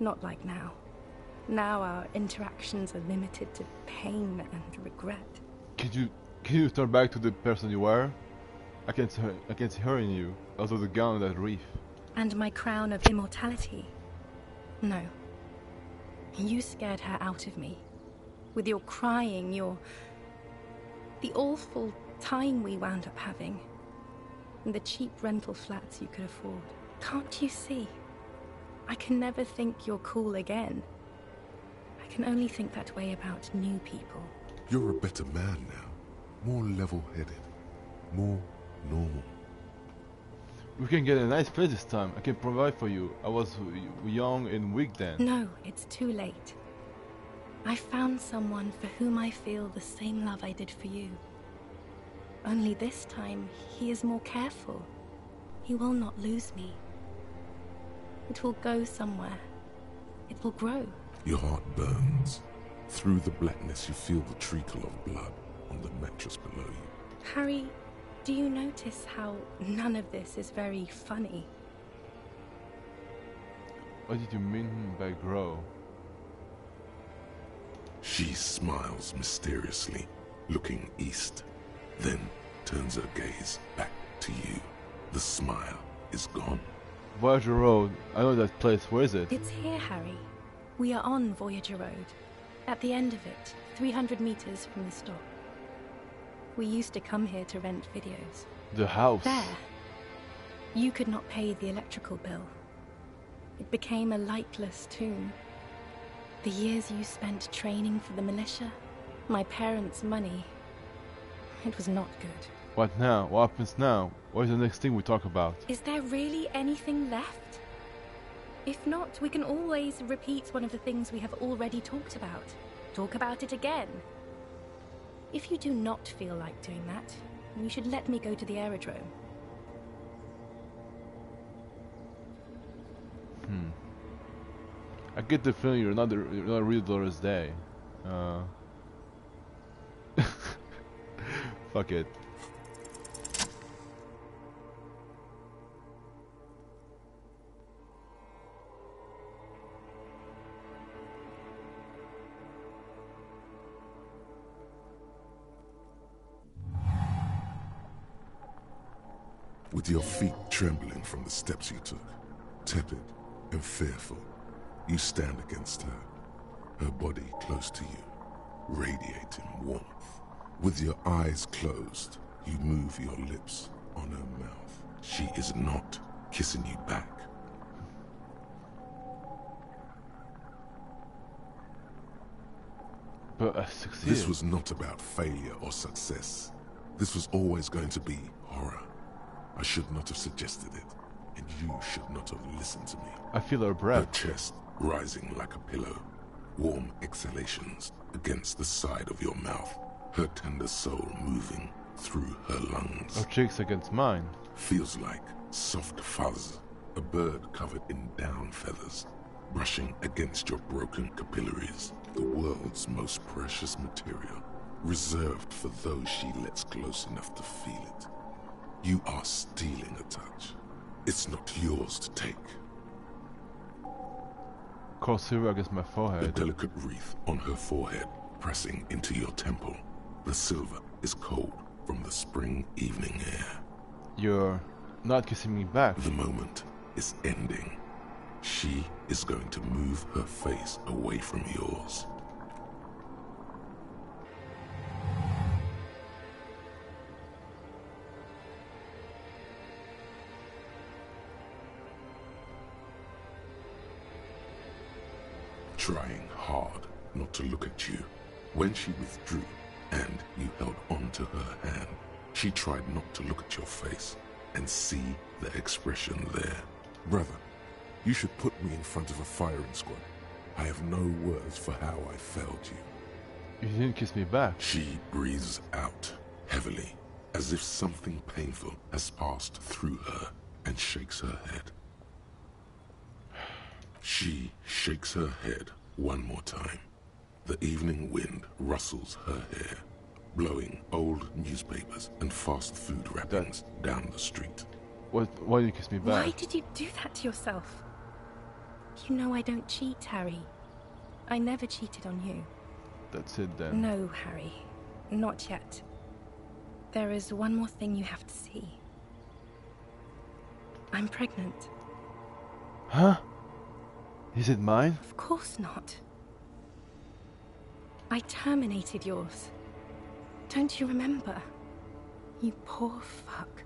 Not like now. Now our interactions are limited to pain and regret. Can you turn back to the person you were? I can see her in you, although the gown that reef. And my crown of immortality. No. You scared her out of me. With your crying, the awful time we wound up having. And the cheap rental flats you could afford. Can't you see? I can never think you're cool again. I can only think that way about new people. You're a better man now. More level-headed. More normal. We can get a nice place this time. I can provide for you. I was young and weak then. No, it's too late. I found someone for whom I feel the same love I did for you. Only this time, he is more careful. He will not lose me. It will go somewhere. It will grow. Your heart burns. Through the blackness, you feel the treacle of blood on the mattress below you. Harry, do you notice how none of this is very funny? What did you mean by grow? She smiles mysteriously, looking east, then turns her gaze back to you. The smile is gone. Voyager Road. I know that place. Where is it? It's here, Harry. We are on Voyager Road. At the end of it, 300 meters from the stop. We used to come here to rent videos. The house. There. You could not pay the electrical bill. It became a lightless tomb. The years you spent training for the militia, my parents' money, it was not good. What now? What happens now? What is the next thing we talk about? Is there really anything left? If not, we can always repeat one of the things we have already talked about. Talk about it again. If you do not feel like doing that, you should let me go to the aerodrome. I get the feeling you're not really Doris Day. Fuck it. With your feet trembling from the steps you took, tepid and fearful, you stand against her, her body close to you, radiating warmth. With your eyes closed, you move your lips on her mouth. She is not kissing you back. But I succeeded. This was not about failure or success. This was always going to be horror. I should not have suggested it, and you should not have listened to me. I feel her breath. Her chest rising like a pillow, warm exhalations against the side of your mouth, her tender soul moving through her lungs. Her cheeks against mine. Feels like soft fuzz, a bird covered in down feathers, brushing against your broken capillaries, the world's most precious material, reserved for those she lets close enough to feel it. You are stealing a touch. It's not yours to take. Cold silver against my The forehead. delicate wreath on her forehead pressing into your temple. The silver is cold from the spring evening air. You're not kissing me back. The moment is ending. She is going to move her face away from yours. Trying hard not to look at you. When she withdrew and you held on to her hand, she tried not to look at your face and see the expression there. Brother, you should put me in front of a firing squad. I have no words for how I failed you. You didn't kiss me back. She breathes out heavily, as if something painful has passed through her, and shakes her head. She shakes her head one more time. The evening wind rustles her hair, blowing old newspapers and fast food wrappings down the street. Why did you kiss me back? Why did you do that to yourself? You know I don't cheat, Harry. I never cheated on you. That's it then. No, Harry. Not yet. There is one more thing you have to see. I'm pregnant. Huh? Is it mine? Of course not. I terminated yours. Don't you remember? You poor fuck.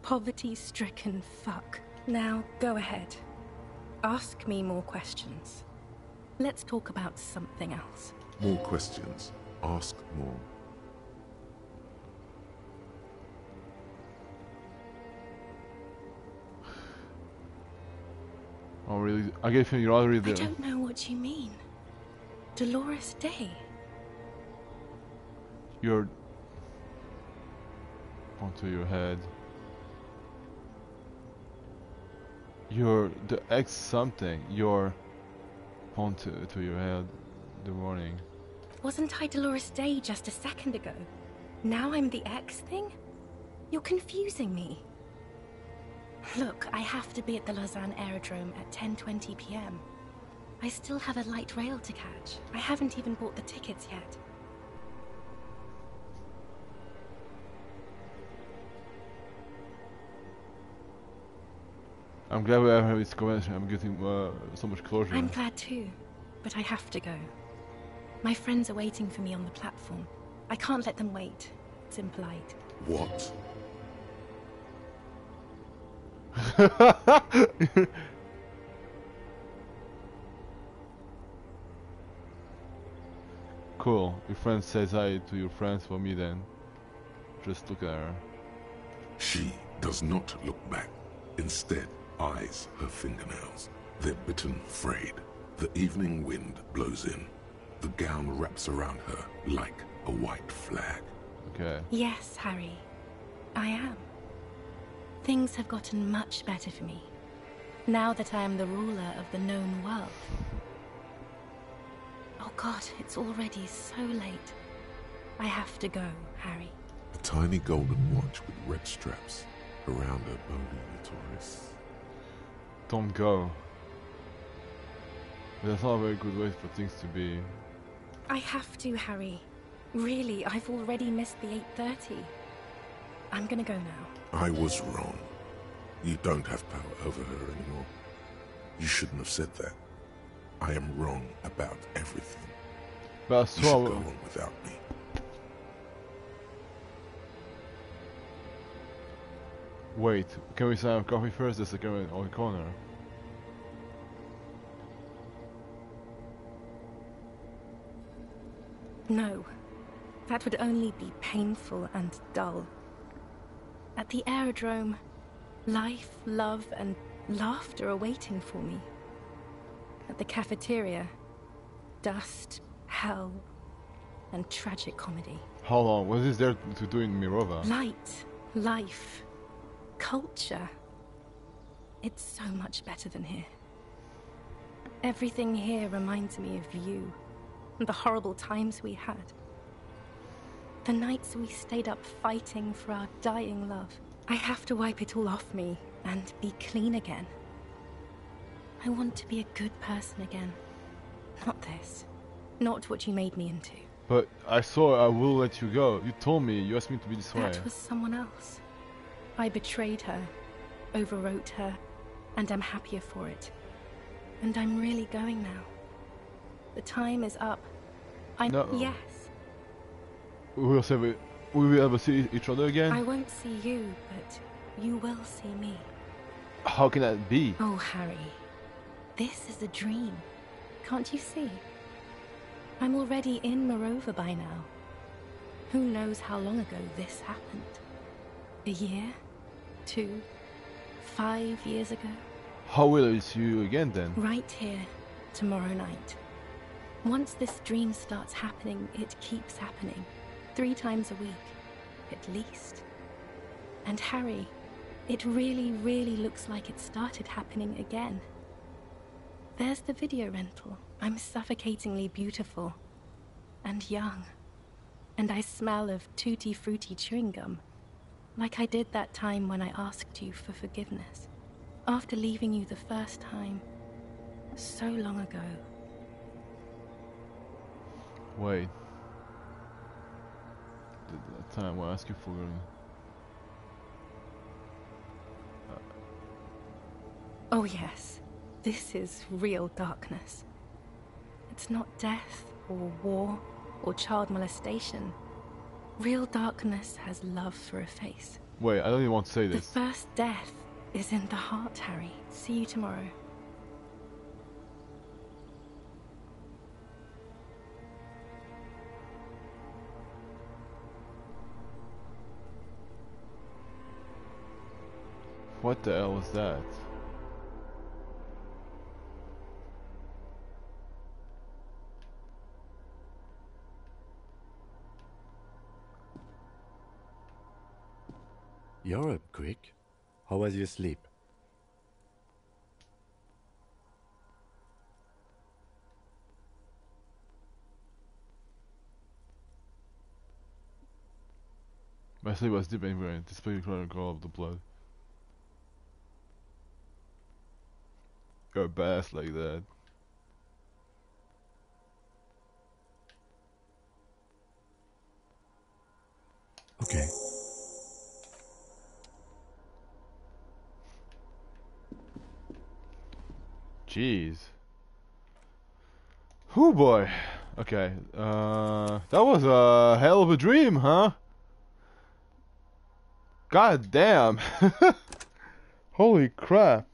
Poverty-stricken fuck. Now, go ahead. Ask me more questions. Let's talk about something else. More questions. Ask more. Oh really? I gave him you're already I there. don't know what you mean. Dolores Day. You're onto your head. You're the X something. You're onto to your head. The warning. Wasn't I Dolores Day just a second ago? Now I'm the X thing? You're confusing me. Look, I have to be at the Lausanne Aerodrome at 10:20 p.m. I still have a light rail to catch. I haven't even bought the tickets yet. I'm glad we have this convention. I'm getting so much closure. I'm glad too, but I have to go. My friends are waiting for me on the platform. I can't let them wait. It's impolite. What? Cool. Your friend says hi to your friends for me then. Just look at her. She does not look back. Instead, eyes her fingernails. They're bitten, frayed. The evening wind blows in. The gown wraps around her like a white flag. Okay. Yes, Harry. I am. Things have gotten much better for me, now that I am the ruler of the known world. Oh God, it's already so late. I have to go, Harry. A tiny golden watch with red straps around her bony clitoris. Don't go. That's not a very good way for things to be. I have to, Harry. Really, I've already missed the 8:30. I'm gonna go now. I was wrong. You don't have power over her anymore. You shouldn't have said that. I am wrong about everything. But you should go on without me. Wait, can we sign up coffee first? There's a camera on the corner. No. That would only be painful and dull. At the aerodrome, life, love, and laughter are waiting for me. At the cafeteria, dust, hell, and tragic comedy. How long? What is there to do in Mirova? Light, life, culture. It's so much better than here. Everything here reminds me of you, and the horrible times we had. The nights we stayed up fighting for our dying love. I have to wipe it all off me and be clean again. I want to be a good person again. Not this. Not what you made me into. But I saw I will let you go. You told me, you asked me to be this way. That was someone else. I betrayed her, overwrote her, and I'm happier for it. And I'm really going now. The time is up. No. Yes. We will ever see each other again? I won't see you, but you will see me. How can that be? Oh, Harry. This is a dream. Can't you see? I'm already in Mirova by now. Who knows how long ago this happened? A year? 2? 5 years ago? How will I see you again then? Right here, tomorrow night. Once this dream starts happening, it keeps happening. 3 times a week, at least. And Harry, it really, really looks like it started happening again. There's the video rental. I'm suffocatingly beautiful. And young. And I smell of tutti frutti chewing gum. Like I did that time when I asked you for forgiveness. After leaving you the first time. So long ago. Wait. The time I asked you for... Oh yes. This is real darkness. It's not death, or war, or child molestation. Real darkness has love for a face. Wait, I don't even want to say this. The first death is in the heart, Harry. See you tomorrow. What the hell was that? You're up quick. How was your sleep? My sleep was deep anyway, displaying the chronicle of the blood. You're a badass like that. Okay. Jeez. Whoo boy. Okay. That was a hell of a dream, huh? God damn. Holy crap.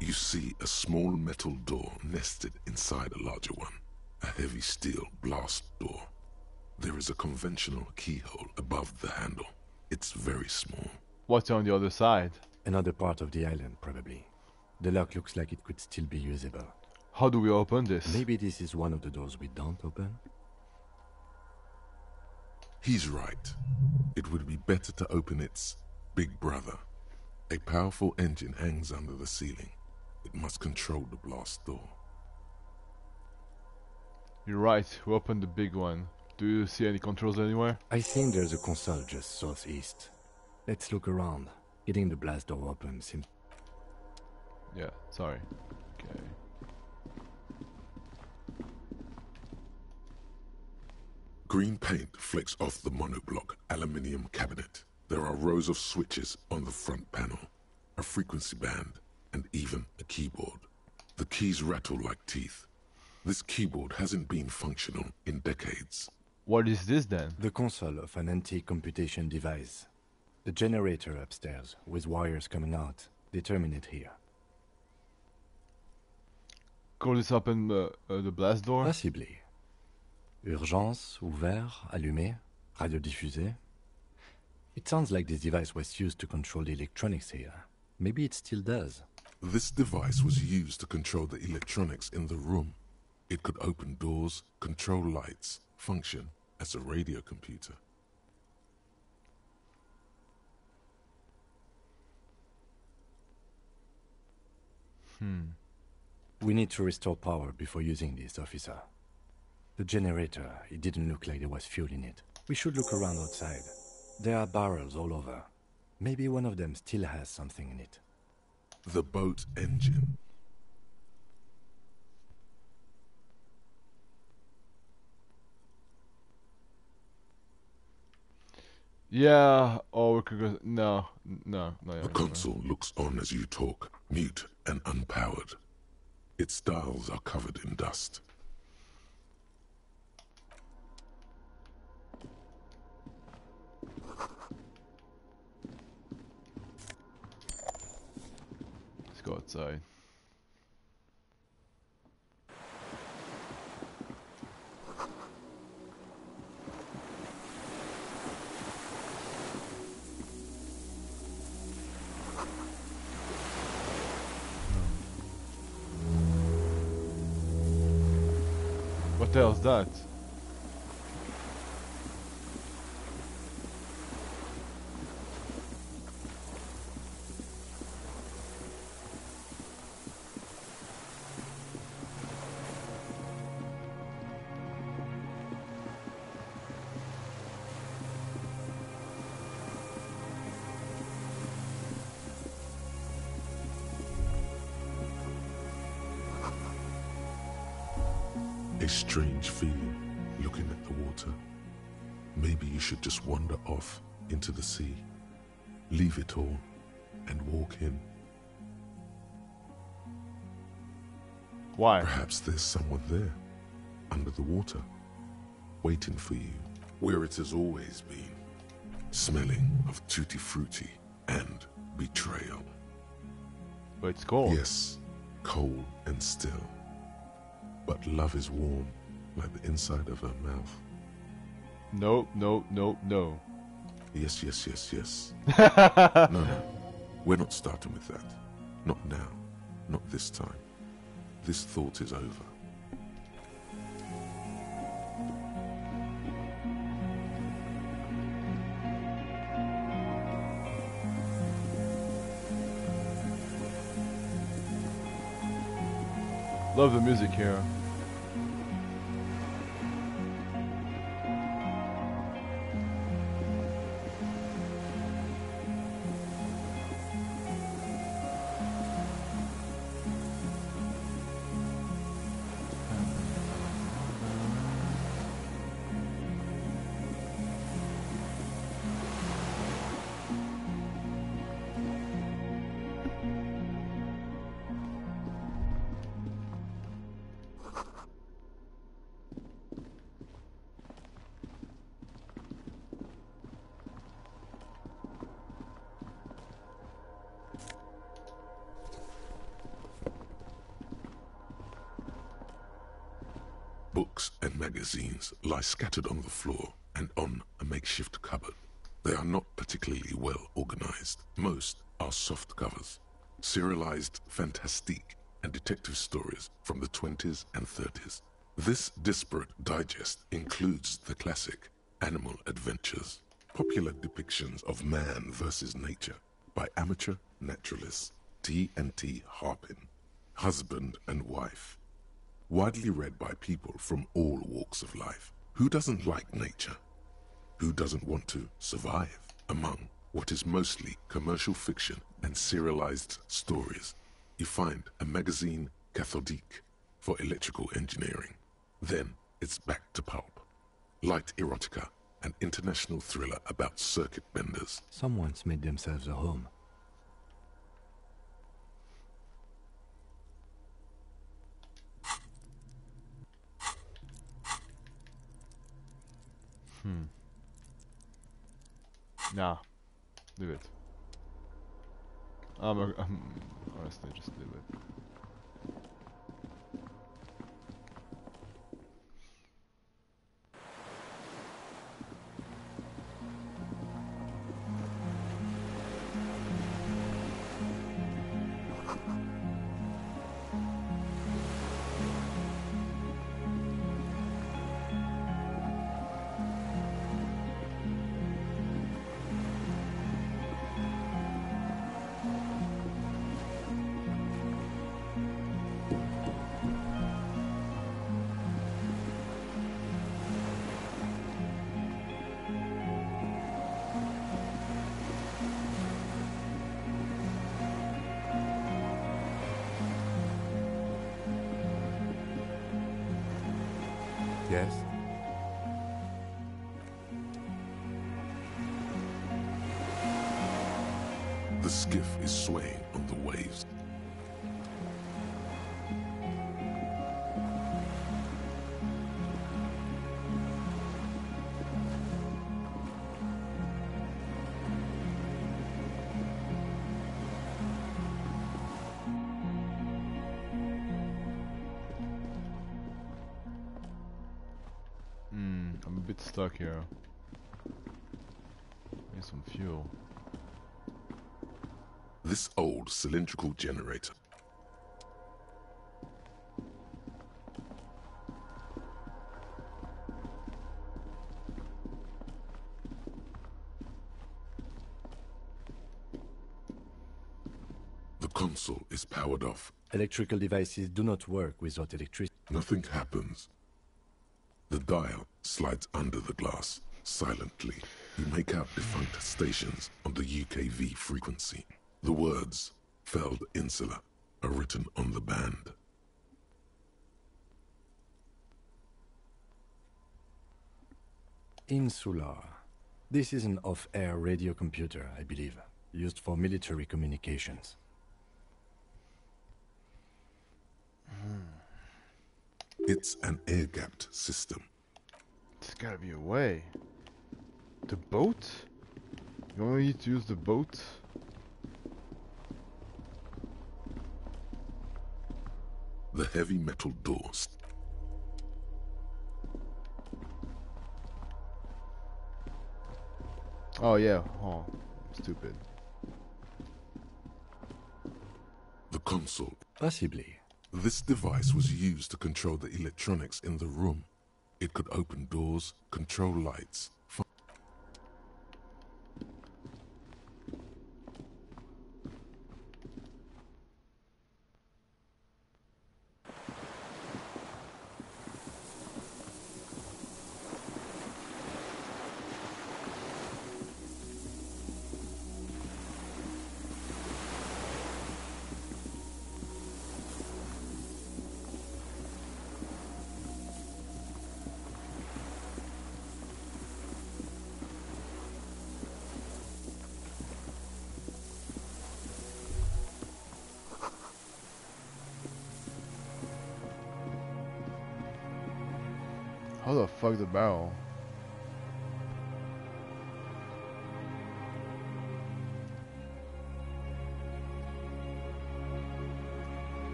You see a small metal door nested inside a larger one. A heavy steel blast door. There is a conventional keyhole above the handle. It's very small. What's on the other side? Another part of the island, probably. The lock looks like it could still be usable. How do we open this? Maybe this is one of the doors we don't open? He's right. It would be better to open its big brother. A powerful engine hangs under the ceiling. It must control the blast door. You're right, we opened the big one. Do you see any controls anywhere? I think there's a console just southeast. Let's look around. Getting the blast door open seems... Yeah, sorry. Okay. Green paint flecks off the monoblock aluminium cabinet. There are rows of switches on the front panel, a frequency band, and even a keyboard. The keys rattle like teeth. This keyboard hasn't been functional in decades. What is this then? The console of an antique computation device. The generator upstairs, with wires coming out. They terminate here. Could this open the blast door? Possibly. Urgence, ouvert, allumé, radiodiffusé. It sounds like this device was used to control the electronics here. Maybe it still does. This device was used to control the electronics in the room. It could open doors, control lights, function as a radio computer. We need to restore power before using this, officer. The generator, it didn't look like there was fuel in it. We should look around outside. There are barrels all over. Maybe one of them still has something in it. The boat engine. Yeah, or we could go... No. The console looks on as you talk, mute and unpowered. Its dials are covered in dust. Let's go outside. What the hell's that? A strange feeling, looking at the water. Maybe you should just wander off into the sea, leave it all, and walk in. Why? Perhaps there's someone there, under the water, waiting for you, where it has always been, smelling of tutti frutti and betrayal. But it's cold. Yes, cold and still. But love is warm, like the inside of her mouth. No, no, no, no. Yes, yes, yes, yes. No, no. We're not starting with that. Not now. Not this time. This thought is over. Love the music here. Books and magazines lie scattered on the floor and on a makeshift cupboard. They are not particularly well organized. Most are soft covers, serialized fantastique and detective stories from the 20s and 30s. This disparate digest includes the classic Animal Adventures, popular depictions of man versus nature by amateur naturalists T&T Harpin, husband and wife. Widely read by people from all walks of life. Who doesn't like nature? Who doesn't want to survive among what is mostly commercial fiction and serialized stories? You find a magazine cathodique for electrical engineering. Then it's back to pulp. Light erotica, an international thriller about circuit benders. Someone's made themselves a home. Nah, leave it. Honestly, just leave it. Yes? The skiff is swaying on the waves. I'm a bit stuck here. Need some fuel. This old cylindrical generator. The console is powered off. Electrical devices do not work without electricity. Nothing happens. The dial slides under the glass, silently. You make out defunct stations on the UKV frequency. The words, Feld Insula, are written on the band. Insula. This is an off-air radio computer, I believe, used for military communications. It's an air-gapped system. There's gotta be a way. The boat? You want me to use the boat? The heavy metal doors. Oh yeah, oh, stupid. The console. Possibly. This device was used to control the electronics in the room. It could open doors, control lights. How the fuck the barrel?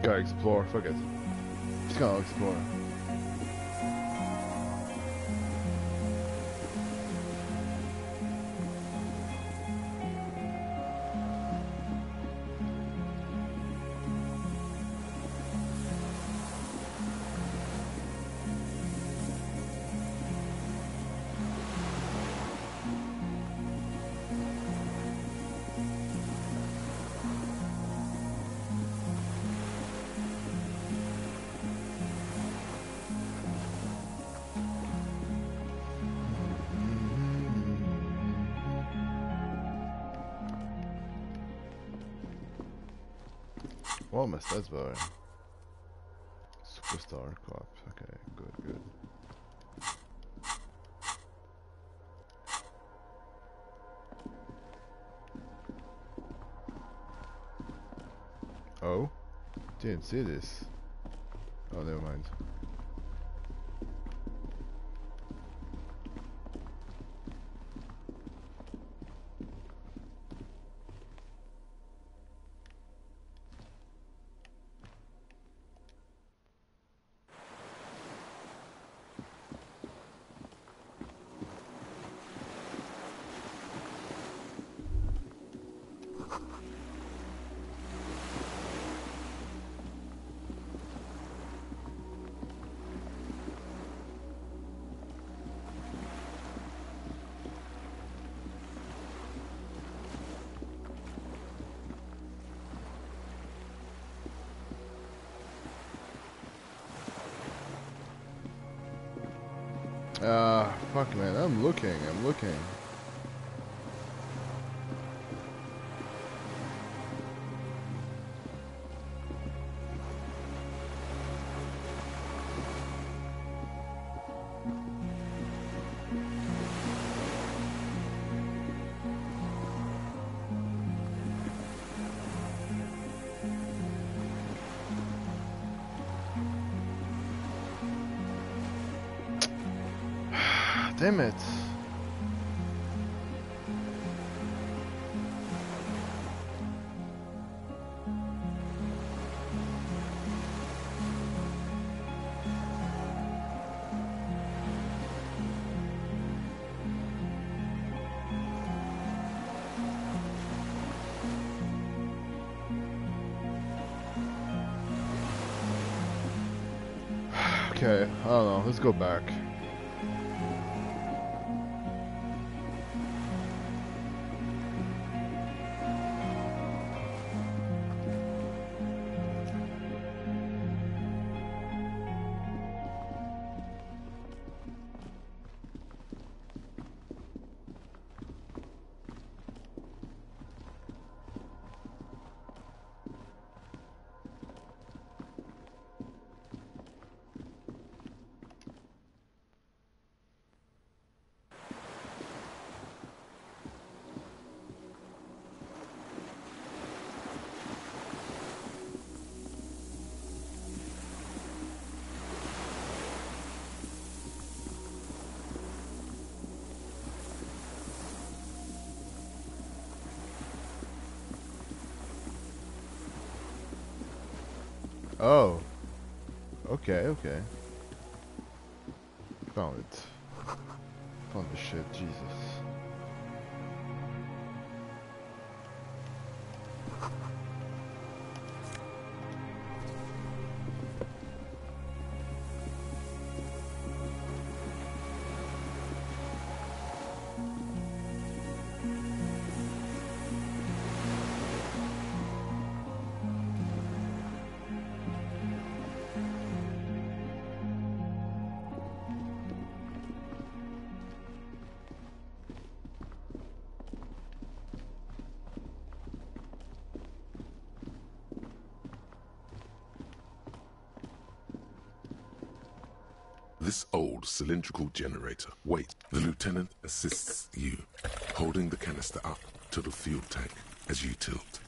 Gotta explore, fuck it. Just gonna explore. Well, my stats better. Superstar Corp. Okay, good, good. Oh? Didn't see this. Oh, never mind. Fuck man, I'm looking. Damn it. Okay, I don't know. Let's go back. Oh. Okay, okay. Found it. Found the shit, Jesus. This old cylindrical generator. Wait, the lieutenant assists you, holding the canister up to the fuel tank as you tilt.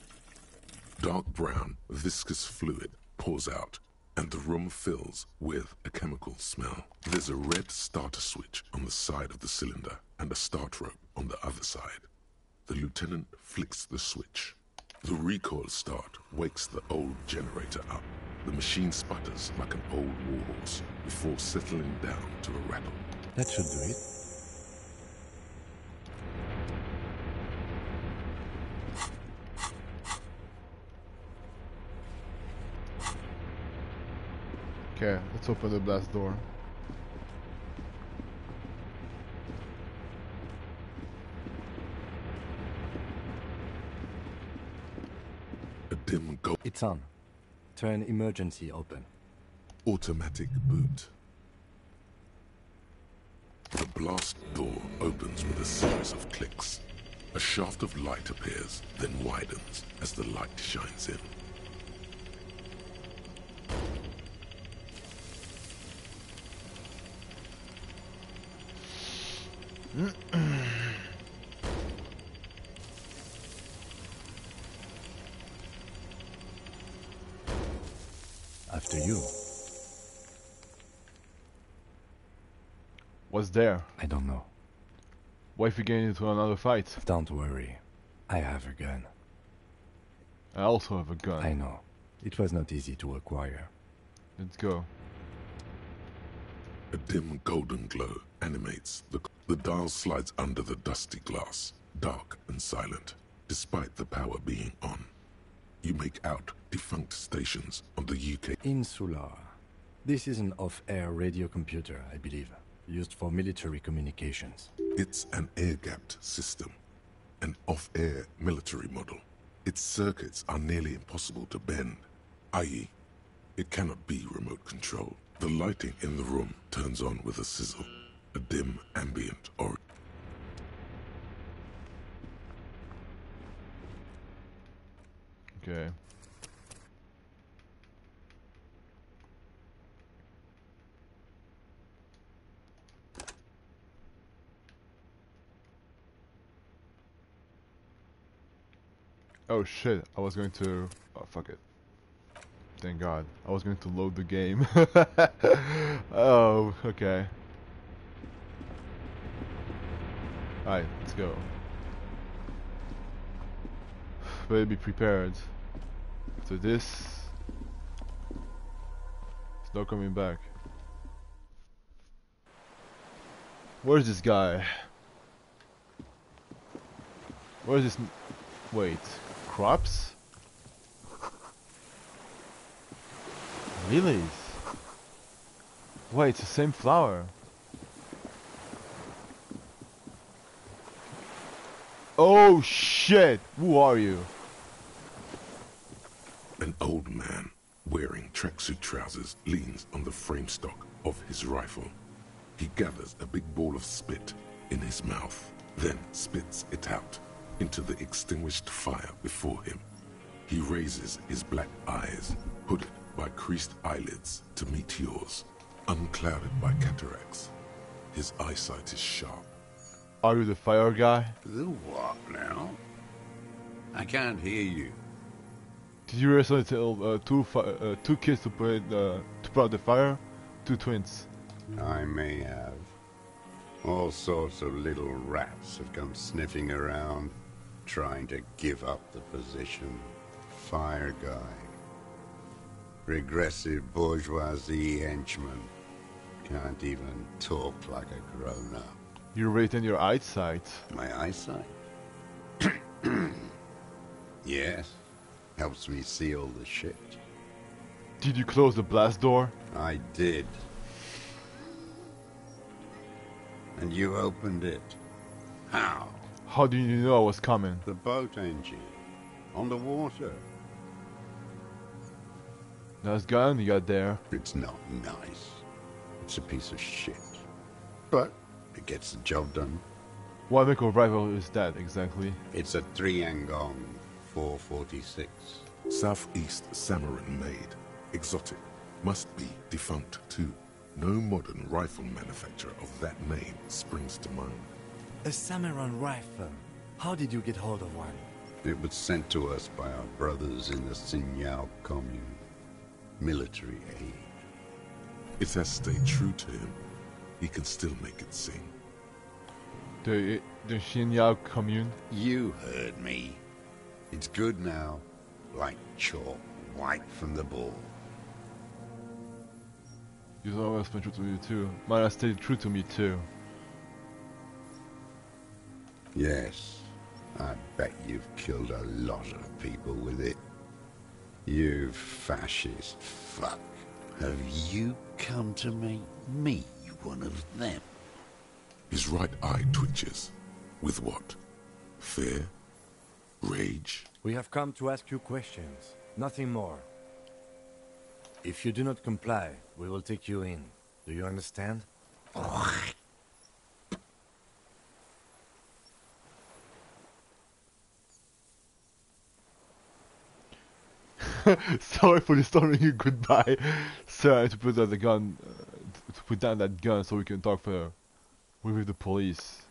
Dark brown, viscous fluid pours out, and the room fills with a chemical smell. There's a red starter switch on the side of the cylinder and a start rope on the other side. The lieutenant flicks the switch. The recoil start wakes the old generator up. The machine sputters like an old warhorse before settling down to a rattle. That should do it. Okay, let's open the blast door. A dim gold. It's on. Turn emergency open. Automatic boot. The blast door opens with a series of clicks. A shaft of light appears, then widens as the light shines in. After you. What's there? I don't know. What if we get into another fight? Don't worry. I have a gun. I also have a gun. I know. It was not easy to acquire. Let's go. A dim golden glow animates. The dial slides under the dusty glass, dark and silent, despite the power being on. You make out defunct stations on the UK. Insular. This is an off-air radio computer, I believe, used for military communications. It's an air-gapped system, an off-air military model. Its circuits are nearly impossible to bend, i.e., it cannot be remote controlled. The lighting in the room turns on with a sizzle, a dim ambient orange. Okay. Oh shit, I was going to... Oh, fuck it. Thank God. I was going to load the game. Oh, okay. Alright, let's go. Better be prepared. So this... It's not coming back. Where's this guy? Where's this... Wait. Crops? Lilies? Wait, it's the same flower. Oh shit! Who are you? An old man wearing tracksuit trousers leans on the frame stock of his rifle. He gathers a big ball of spit in his mouth, then spits it out into the extinguished fire before him. He raises his black eyes, hooded by creased eyelids, to meet yours, unclouded by cataracts. His eyesight is sharp. Are you the fire guy? The what now? I can't hear you. Did you recently tell two kids to put out the fire? Two twins. I may have. All sorts of little rats have come sniffing around, trying to give up the position. Fire guy. Regressive bourgeoisie henchman. Can't even talk like a grown-up. You retain your eyesight. My eyesight? Yes. Helps me see all the shit. Did you close the blast door? I did. And you opened it. How? How did you know I was coming? The boat engine. On the water. Nice gun you got there. It's not nice. It's a piece of shit. But it gets the job done. What make of rifle is that exactly? It's a 3-Angong 446. Southeast Samaran made. Exotic. Must be defunct too. No modern rifle manufacturer of that name springs to mind. A Samaran rifle. How did you get hold of one? It was sent to us by our brothers in the Sinyao commune. Military aid. It has stayed true to him. He can still make it sing. The Xinyao commune? You heard me. It's good now. Like chalk, white from the ball. You've always been true to you too. Mine has stayed true to me too. Yes. I bet you've killed a lot of people with it. You fascist fuck. Have you come to make me one of them? His right eye twitches. With what? Fear? Rage? We have come to ask you questions. Nothing more. If you do not comply, we will take you in. Do you understand? Sorry for disturbing you. Goodbye, sir. I had to put down the gun, to put down that gun, so we can talk further with the police.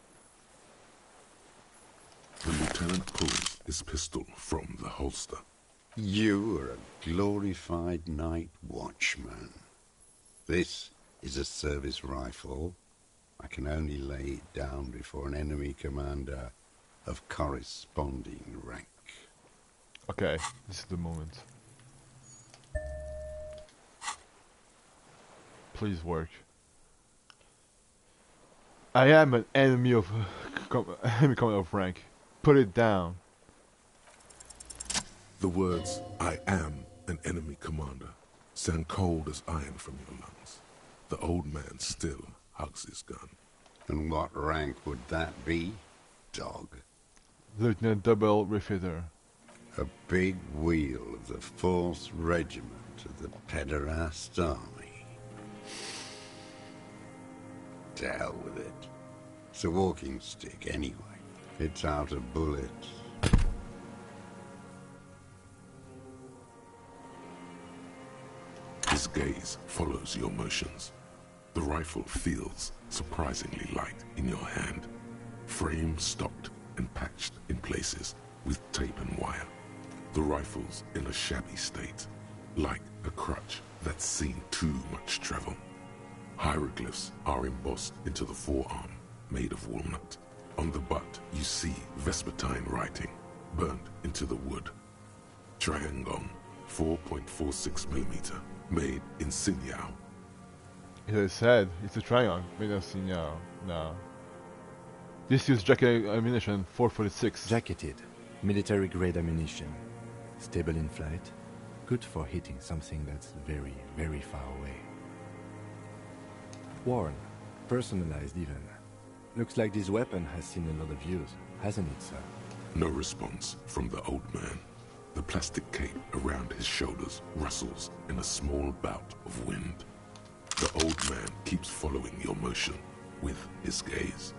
The lieutenant pulls his pistol from the holster. You are a glorified night watchman. This is a service rifle. I can only lay it down before an enemy commander of corresponding rank. Okay, this is the moment. Please work. I am an enemy of enemy commander of rank. Put it down. The words, "I am an enemy commander," sound cold as iron from your lungs. The old man still hugs his gun. And what rank would that be, dog? Lieutenant Double Refiter. A big wheel of the 4th Regiment of the Pederast Army. To hell with it. It's a walking stick anyway. It's out of bullets. His gaze follows your motions. The rifle feels surprisingly light in your hand. Frame stopped and patched in places with tape and wire. The rifle's in a shabby state, like a crutch that's seen too much travel. Hieroglyphs are embossed into the forearm, made of walnut. On the butt, you see Vespertine writing, burnt into the wood. Triangong, 4.46mm, made in Sinyao. It said it's a triangle made of Sinyao. No. This used jacket ammunition 446. Jacketed, military grade ammunition. Stable in flight. Good for hitting something that's very, very far away. Worn, personalized even. Looks like this weapon has seen a lot of use, hasn't it, sir? No response from the old man. The plastic cape around his shoulders rustles in a small bout of wind. The old man keeps following your motion with his gaze.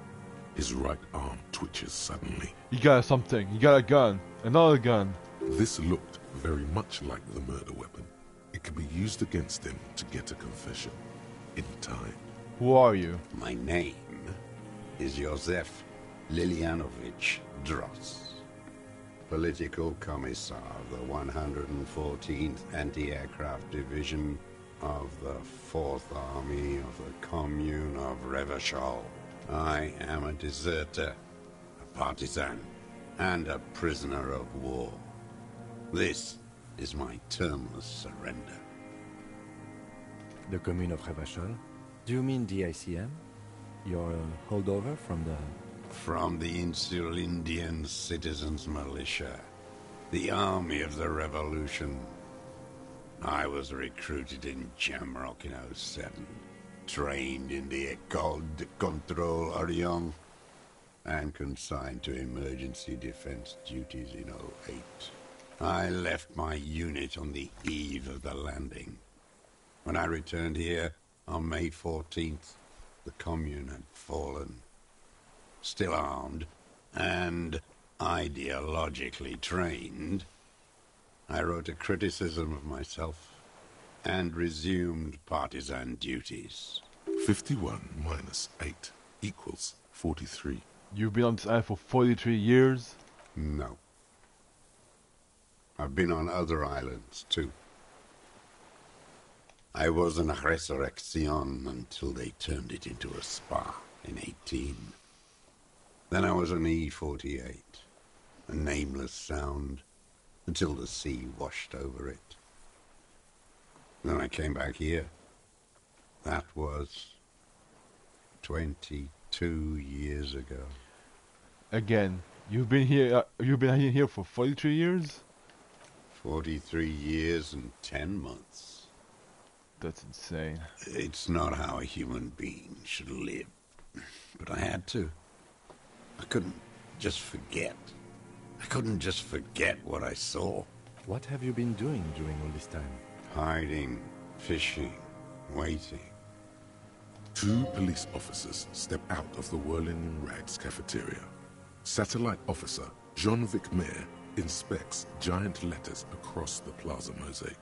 His right arm twitches suddenly. You got something. You got a gun. Another gun. This looked very much like the murder weapon. It could be used against him to get a confession. In time. Who are you? My name is Josef Lilianovich Dross, Political Commissar of the 114th Anti-Aircraft Division of the 4th Army of the Commune of Revachol. I am a deserter, a partisan, and a prisoner of war. This is my termless surrender. The Commune of Revachol? Do you mean the ICM? You're a holdover from the... From the Insular Indian Citizens Militia, the Army of the Revolution. I was recruited in Jamrock in 07, trained in the École de Contrôle Orient, and consigned to emergency defense duties in 08. I left my unit on the eve of the landing. When I returned here on May 14th, the Commune had fallen. Still armed and ideologically trained, I wrote a criticism of myself and resumed partisan duties. 51 minus 8 equals 43. You've been on this island for 43 years? No. I've been on other islands, too. I was in Resurrection until they turned it into a spa in 18. Then I was on E48, a nameless sound, until the sea washed over it. Then I came back here. That was 22 years ago. Again, you've been here for 43 years? 43 years and 10 months. That's insane. It's not how a human being should live. But I had to. I couldn't just forget. I couldn't just forget what I saw. What have you been doing during all this time? Hiding, fishing, waiting. 2 police officers step out of the Whirling in Rags cafeteria. Satellite officer Jean-Vic Mayer inspects giant letters across the plaza mosaic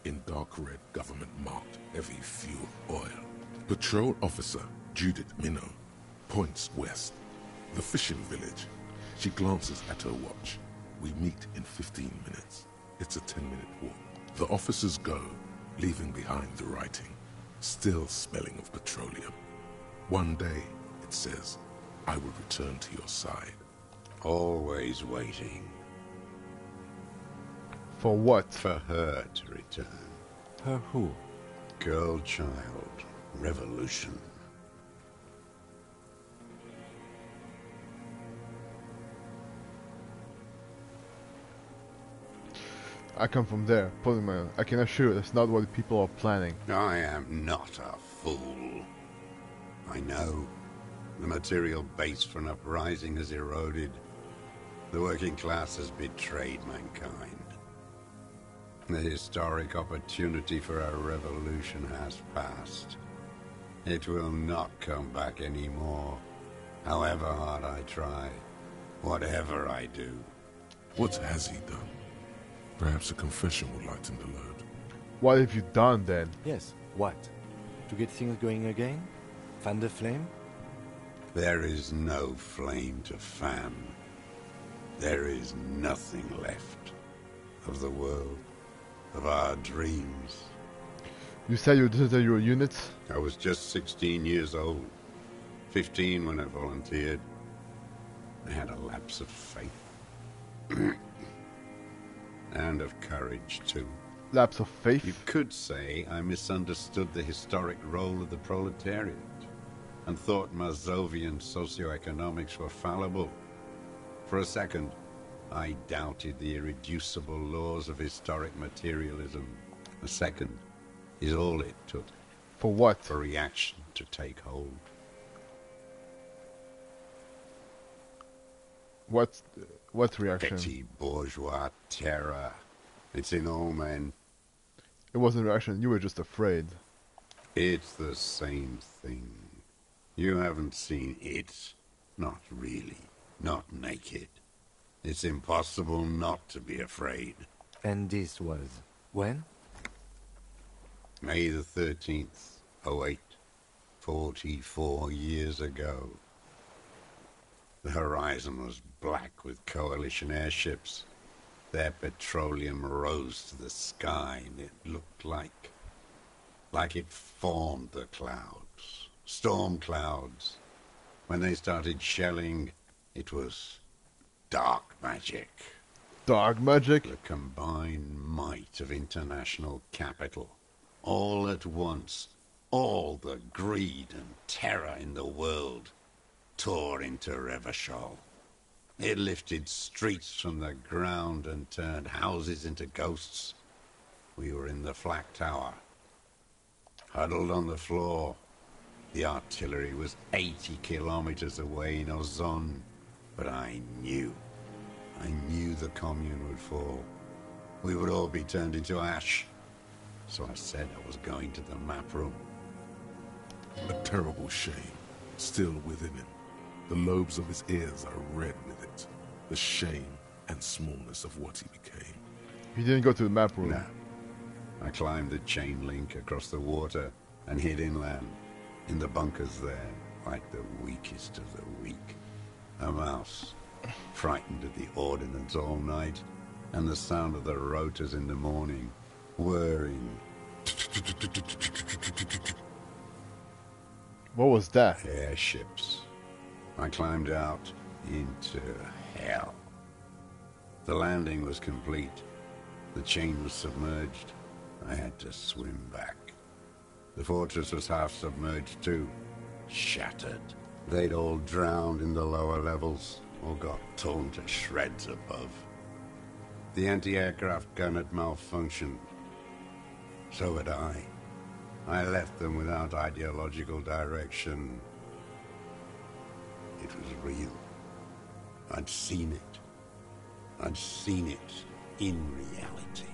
in dark red government-marked heavy fuel oil. Patrol officer Judith Minot points west. The fishing village. She glances at her watch. We meet in 15 minutes. It's a 10-minute walk. The officers go, leaving behind the writing, still smelling of petroleum. One day, it says, I will return to your side. Always waiting. For what? For her to return. Her who? Girl child. Revolution. I come from there, Polymer. I can assure you that's not what the people are planning. I am not a fool. I know. The material base for an uprising has eroded. The working class has betrayed mankind. The historic opportunity for a revolution has passed. It will not come back anymore, however hard I try, whatever I do. What has he done? Perhaps a confession will lighten the load. What have you done then? Yes, what? To get things going again? Fan the flame? There is no flame to fan. There is nothing left of the world, of our dreams. You said you deserted your unit? I was just 16 years old. 15 when I volunteered. I had a lapse of faith. And of courage, too. Lapse of faith? You could say I misunderstood the historic role of the proletariat and thought Mazovian socioeconomics were fallible. For a second, I doubted the irreducible laws of historic materialism. A second is all it took. For what? For reaction to take hold. What reaction? Petty bourgeois terror. It's in all men. It wasn't a reaction, you were just afraid. It's the same thing. You haven't seen it. Not really. Not naked. It's impossible not to be afraid. And this was when? May the 13th, 08. 44 years ago. The horizon was black with coalition airships. Their petroleum rose to the sky, and it looked like it formed the clouds. Storm clouds. When they started shelling, it was dark magic. Dark magic? The combined might of international capital. All at once, all the greed and terror in the world tore into Revachol. It lifted streets from the ground and turned houses into ghosts. We were in the flak tower, huddled on the floor. The artillery was 80 kilometers away in Ozon, but I knew the commune would fall. We would all be turned into ash. So I said I was going to the map room. A terrible shame, still within him. The lobes of his ears are red with it. The shame and smallness of what he became. He didn't go to the map room. No. I climbed the chain link across the water and hid inland, in the bunkers there, like the weakest of the weak. A mouse, frightened at the ordnance all night, and the sound of the rotors in the morning, whirring. What was that? Airships. I climbed out into hell. The landing was complete. The chain was submerged. I had to swim back. The fortress was half submerged too. Shattered. They'd all drowned in the lower levels, or got torn to shreds above. The anti-aircraft gun had malfunctioned. So had I. I left them without ideological direction. It was real. I'd seen it. I'd seen it in reality.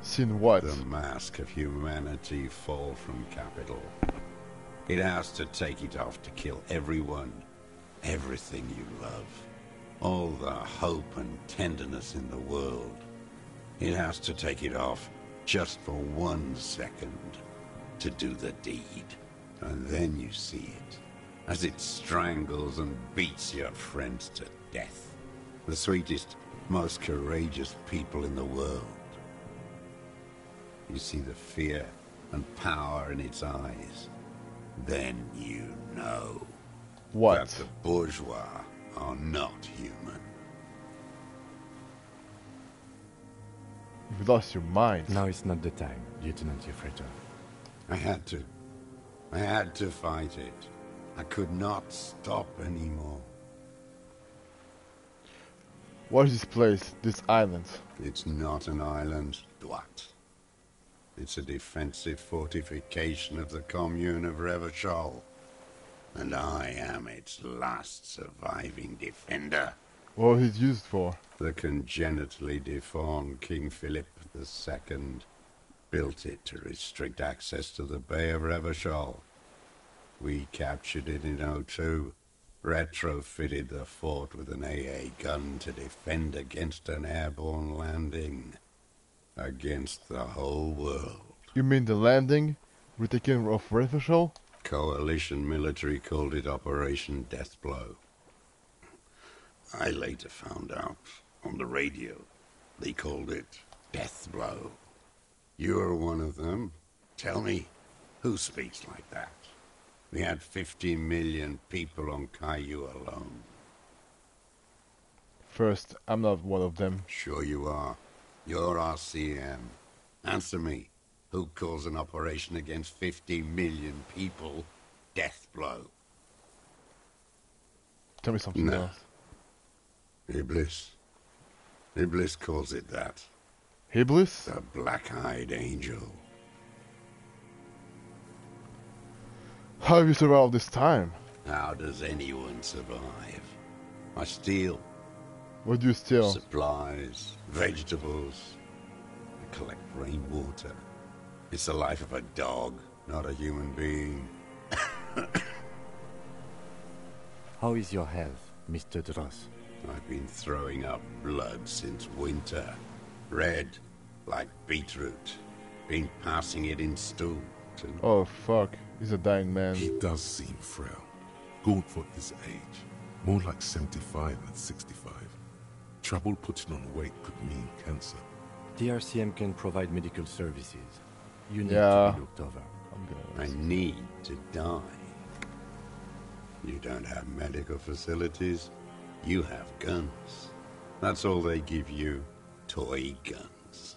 Seen what? The mask of humanity fall from capital. It has to take it off to kill everyone, everything you love. All the hope and tenderness in the world. It has to take it off just for 1 second to do the deed. And then you see it, as it strangles and beats your friends to death. The sweetest, most courageous people in the world. You see the fear and power in its eyes. Then you know what? That the bourgeois are not human. You've lost your mind. Now is not the time, Lieutenant Jeffreto. I had to fight it. I could not stop anymore. What is this place, this island? It's not an island, Dwight. It's a defensive fortification of the commune of Revachol. And I am its last surviving defender. What was it used for? The congenitally deformed King Philip II built it to restrict access to the Bay of Revachol. We captured it in '02, retrofitted the fort with an AA gun to defend against an airborne landing. Against the whole world. You mean the landing? Retaking of Revachol? Coalition military called it Operation Deathblow. I later found out on the radio they called it Deathblow. You're one of them. Tell me, who speaks like that? We had 50 million people on Caillou alone. First, I'm not one of them. Sure you are. You're RCM. Answer me. Who calls an operation against 50 million people Deathblow? Tell me something else. Iblis. Iblis calls it that. Iblis? The black-eyed angel. How have you survived all this time? How does anyone survive? I steal. What do you steal? Supplies, vegetables. I collect rainwater. It's the life of a dog, not a human being. How is your health, Mr. Dross? I've been throwing up blood since winter. Red, like beetroot. Been passing it in stool, too. Oh fuck, he's a dying man. He does seem frail. Gaunt for his age. More like 75 than 65. Trouble putting on weight could mean cancer. The RCM can provide medical services. You need Yeah. to be looked over. I need to die. You don't have medical facilities. You have guns. That's all they give you. Toy guns.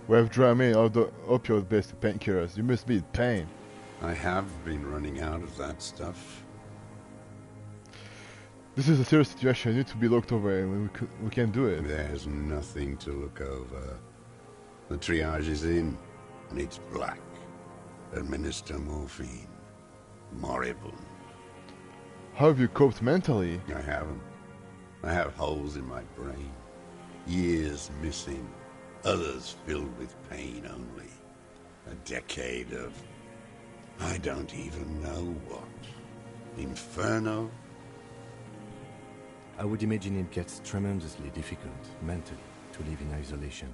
We have Dramamine, all the opioid-based painkillers. You must be in pain. I have been running out of that stuff. This is a serious situation. You need to be looked over, and we can do it. There's nothing to look over. The triage is in, and it's black. Administer morphine. Moribund. How have you coped mentally? I haven't. I have holes in my brain. Years missing. Others filled with pain only. A decade of... I don't even know what. Inferno? I would imagine it gets tremendously difficult, mentally, to live in isolation.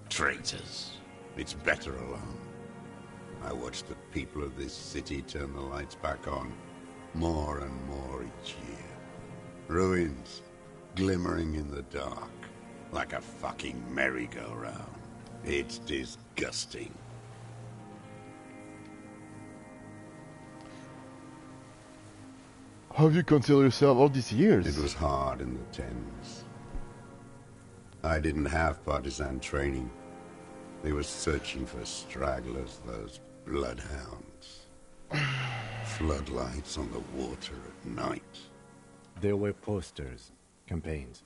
Traitors. It's better alone. I watch the people of this city turn the lights back on, more and more each year. Ruins, glimmering in the dark, like a fucking merry-go-round. It's disgusting. How have you concealed yourself all these years? It was hard in the Thames. I didn't have partisan training. They were searching for stragglers, those bloodhounds. Floodlights on the water at night. There were posters, campaigns.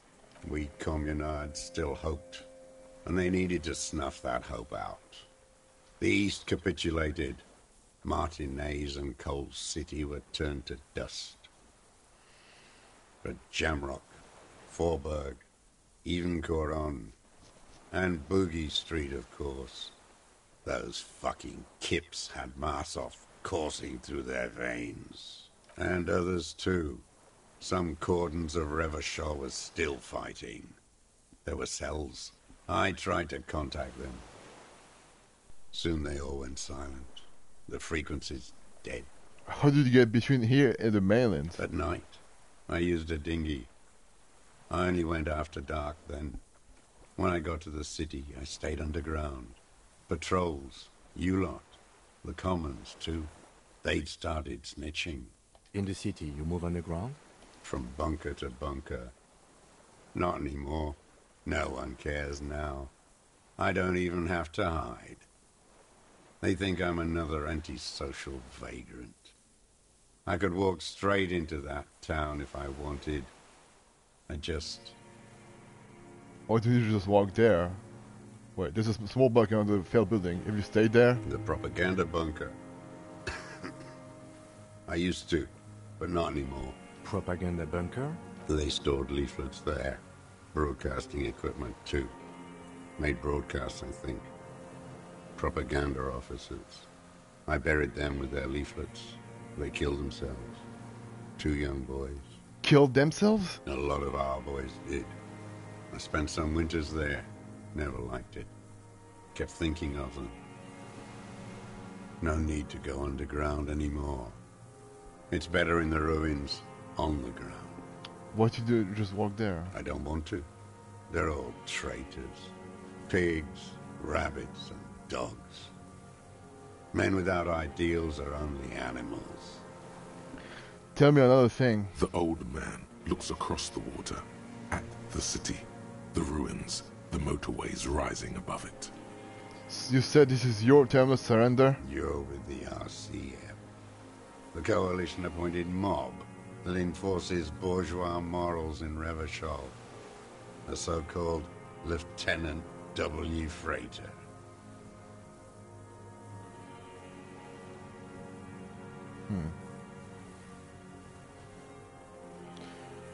We communards still hoped, and they needed to snuff that hope out. The East capitulated. Martinez and Coal City were turned to dust. But Jamrock, Forburg, even Coron, and Boogie Street, of course. Those fucking kips had Marsov coursing through their veins. And others too. Some cordons of Revachol was still fighting. There were cells. I tried to contact them. Soon they all went silent. The frequency's dead. How did you get between here and the mainland? At night, I used a dinghy. I only went after dark then. When I got to the city, I stayed underground. Patrols, you lot, the commons too. They'd started snitching. In the city, you move underground? From bunker to bunker. Not anymore. No one cares now. I don't even have to hide. They think I'm another antisocial vagrant. I could walk straight into that town if I wanted. Or did you just walk there? Wait, there's a small bunker on the failed building. If you stayed there? The propaganda bunker. I used to, but not anymore. Propaganda bunker? They stored leaflets there. Broadcasting equipment, too. Made broadcasts, I think. Propaganda officers. I buried them with their leaflets. They killed themselves. 2 young boys. Killed themselves? A lot of our boys did. I spent some winters there. Never liked it. Kept thinking of them. No need to go underground anymore. It's better in the ruins, on the ground. What did you do? Just walk there? I don't want to. They're all traitors. Pigs, rabbits, and dogs. Men without ideals are only animals. Tell me another thing. The old man looks across the water, at the city, the ruins, the motorways rising above it. You said this is your time of surrender? You're with the RCM. The coalition-appointed mob that enforces bourgeois morals in Revachol. The so-called Lieutenant W. Freighter.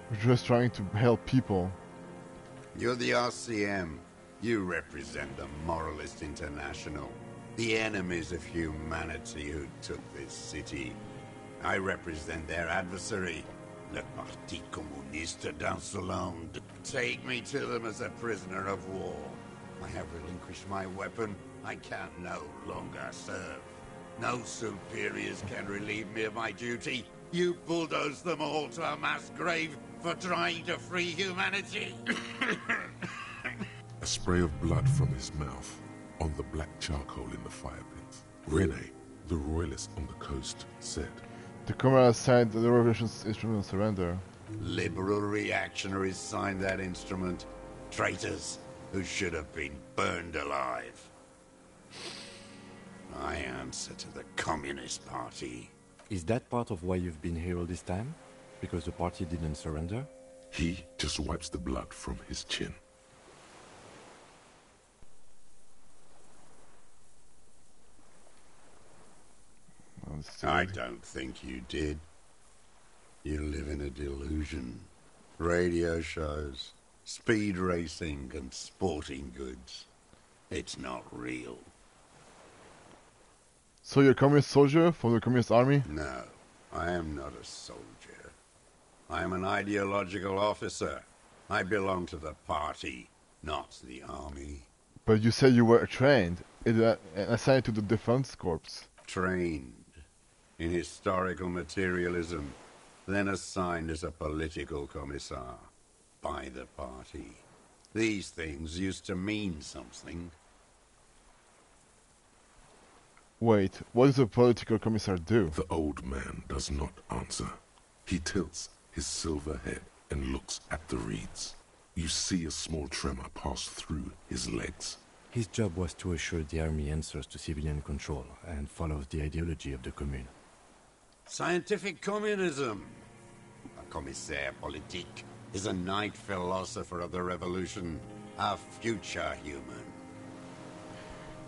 We're just trying to help people. You're the RCM. You represent the Moralist International, the enemies of humanity who took this city. I represent their adversary, Le Parti Communiste d'Insolande. Take me to them as a prisoner of war. I have relinquished my weapon. I can no longer serve. No superiors can relieve me of my duty. You bulldoze them all to a mass grave for trying to free humanity. A spray of blood from his mouth on the black charcoal in the fire pit. Rene, the royalist on the coast, said, The comrades signed the revolution's instrument of surrender. Liberal reactionaries signed that instrument. Traitors who should have been burned alive. I answer to the Communist Party. Is that part of why you've been here all this time? Because the party didn't surrender? He just wipes the blood from his chin. I don't think you did. You live in a delusion. Radio shows, speed racing and sporting goods. It's not real. So you're a communist soldier from the communist army? No, I am not a soldier. I am an ideological officer. I belong to the party, not the army. But you said you were trained, assigned to the defense corps. Trained in historical materialism, then assigned as a political commissar by the party. These things used to mean something. Wait, what does a political commissar do? The old man does not answer. He tilts his silver head and looks at the reeds. You see a small tremor pass through his legs. His job was to assure the army answers to civilian control and follows the ideology of the Commune. Scientific communism. A commissaire politique is a night philosopher of the revolution, a future human.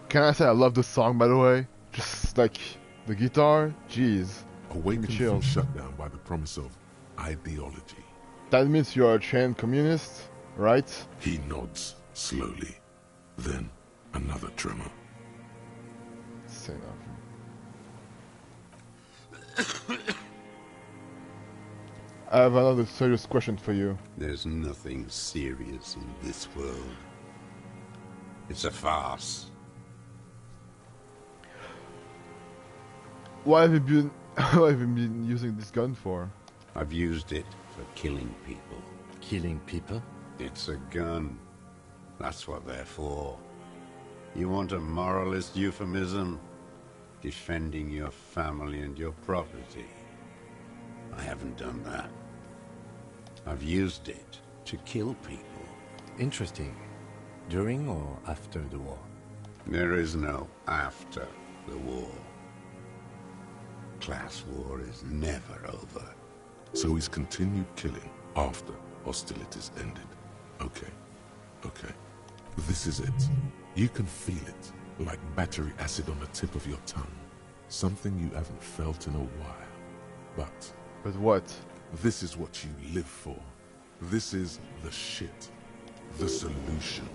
Can I say I love this song, by the way? Just like the guitar, jeez. Awakened from shutdown by the promise of ideology. That means you're a trained communist, right? He nods slowly. Then another tremor. Say nothing. I have another serious question for you. There's nothing serious in this world. It's a farce. What have you been using this gun for? I've used it for killing people. Killing people? It's a gun. That's what they're for. You want a moralist euphemism? Defending your family and your property. I haven't done that. I've used it to kill people. Interesting. During or after the war? There is no after the war. Class war is never over. So he's continued killing after hostilities ended. Okay. Okay. This is it. You can feel it, like battery acid on the tip of your tongue. Something you haven't felt in a while. But what? This is what you live for. This is the shit. The solution.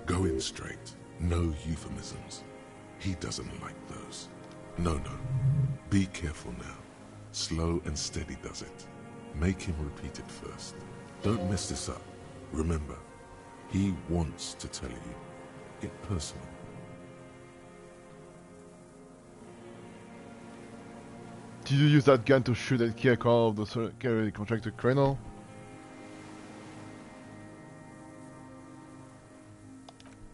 Go in straight. No euphemisms. He doesn't like those. No. Be careful now. Slow and steady does it. Make him repeat it first. Don't mess this up. Remember, he wants to tell you. Get personal. Did you use that gun to shoot at kill call of the security contractor colonel?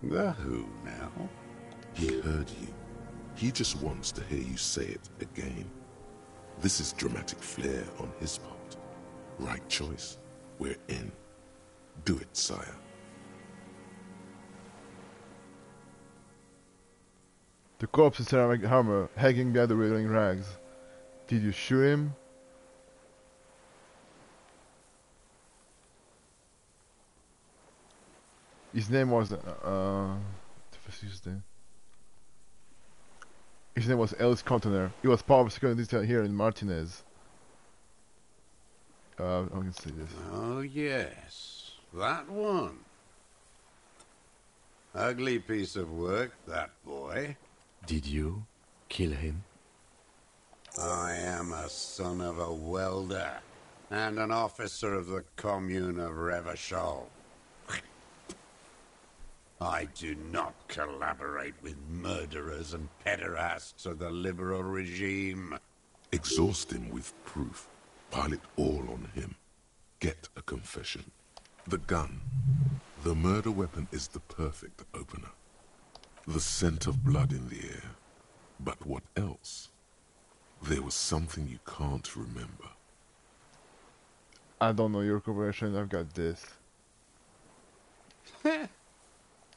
The who now? He heard you. He just wants to hear you say it again. This is dramatic flair on his part. Right choice. We're in. Do it, sire. The corpse is ceramic armor, hanging behind the wriggling rags. Did you shoot him? His name was His name was Ellis Container. He was part of security detail here in Martinez. I can see this. Oh, yes. That one. Ugly piece of work, that boy. Did you kill him? I am a son of a welder and an officer of the commune of Revachol. I do not collaborate with murderers and pederasts of the liberal regime. Exhaust him with proof. Pile it all on him. Get a confession. The gun. The murder weapon is the perfect opener. The scent of blood in the air. But what else? There was something you can't remember. I don't know your corporation, I've got this.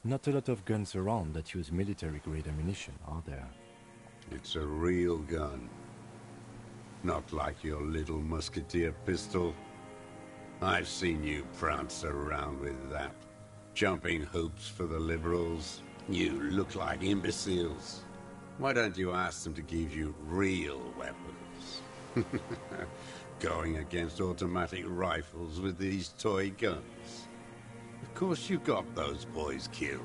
Not a lot of guns around that use military-grade ammunition, are there? It's a real gun. Not like your little musketeer pistol. I've seen you prance around with that. Jumping hoops for the liberals. You look like imbeciles. Why don't you ask them to give you real weapons? Going against automatic rifles with these toy guns. Of course you got those boys killed.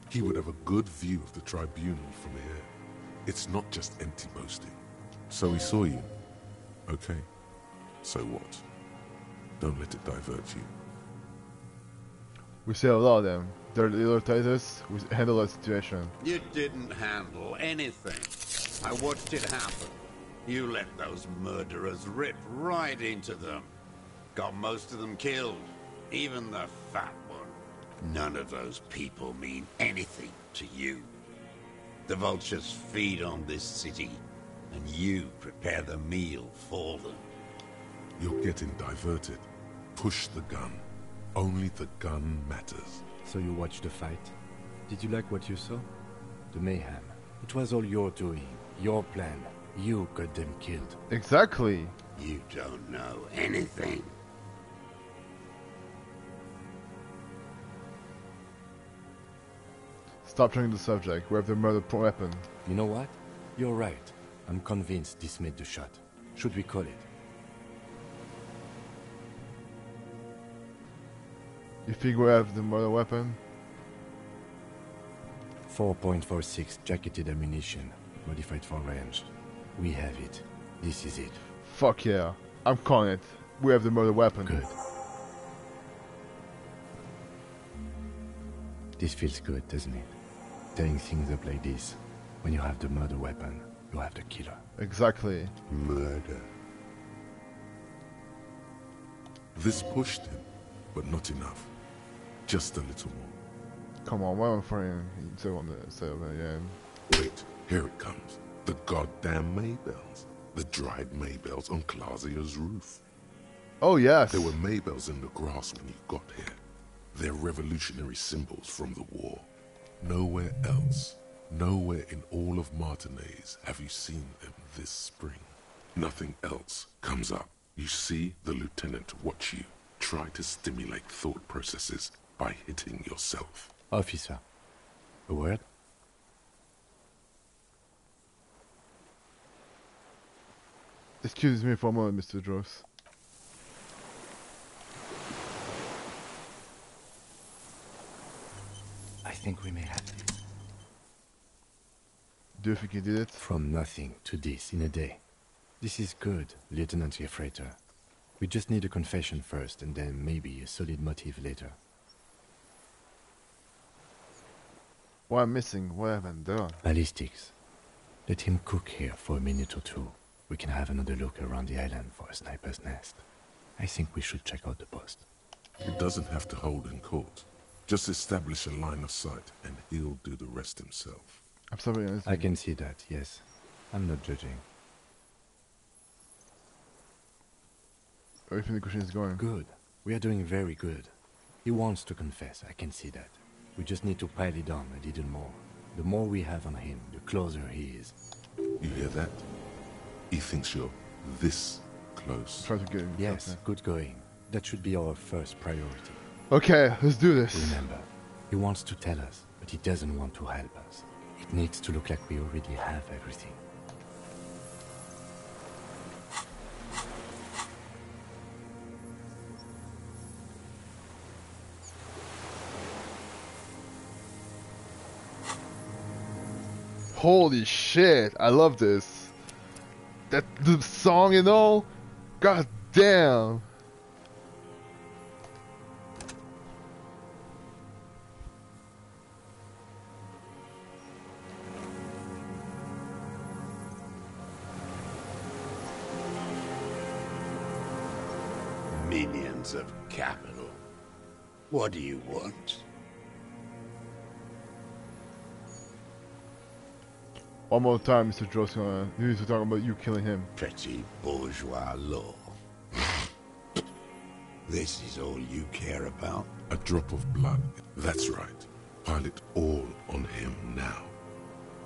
He would have a good view of the tribunal from here. It's not just empty boasting. So he saw you. Okay. So what? Don't let it divert you. We say a lot of them. They're the little titans. We handle that situation. You didn't handle anything. I watched it happen. You let those murderers rip right into them. Got most of them killed. Even the fat one. None of those people mean anything to you. The vultures feed on this city, and you prepare the meal for them. You're getting diverted. Push the gun. Only the gun matters. So you watched the fight? Did you like what you saw? The mayhem. It was all your doing. Your plan. You got them killed. Exactly. You don't know anything. Stop changing the subject. We have the murder weapon. You know what? You're right. I'm convinced this made the shot. Should we call it? You think we have the murder weapon? 4.46 jacketed ammunition, modified for range. We have it. This is it. Fuck yeah. I'm calling it. We have the murder weapon. Good. This feels good, doesn't it? Tearing things up like this. When you have the murder weapon, you have the killer. Exactly. Murder. This pushed him, but not enough. Just a little more. Come on, why am I firing? So on the so yeah. Wait, here it comes. The goddamn Maybells. The dried Maybells on Clausia's roof. Oh yes. There were Maybells in the grass when you got here. They're revolutionary symbols from the war. Nowhere else, nowhere in all of Martinez have you seen them this spring. Nothing else comes up. You see the lieutenant watch you try to stimulate thought processes by hitting yourself. Officer, a word? Excuse me for a moment, Mr. Dross. I think we may have this. Do you think he did it? From nothing to this in a day. This is good, Lieutenant Jeffreiter. We just need a confession first, and then maybe a solid motive later. What I'm missing? What I haven't done? Ballistics. Let him cook here for a minute or two. We can have another look around the island for a sniper's nest. I think we should check out the post. It doesn't have to hold in court. Just establish a line of sight, and he'll do the rest himself. I'm sorry. I can see that, yes. I'm not judging. How do you think the question is going? Good. We are doing very good. He wants to confess, I can see that. We just need to pile it on a little more. The more we have on him, the closer he is. You hear that? He thinks you're this close. Try to get him. Yes, okay. good going. That should be our first priority. Okay, let's do this. Remember, he wants to tell us, but he doesn't want to help us. It needs to look like we already have everything. Holy shit, I love this. That the song and all? God damn. Minions of capital. What do you want? One more time, Mr. Dross, you need to talk about you killing him. Petty bourgeois law. This is all you care about? A drop of blood. That's right. Pile it all on him now.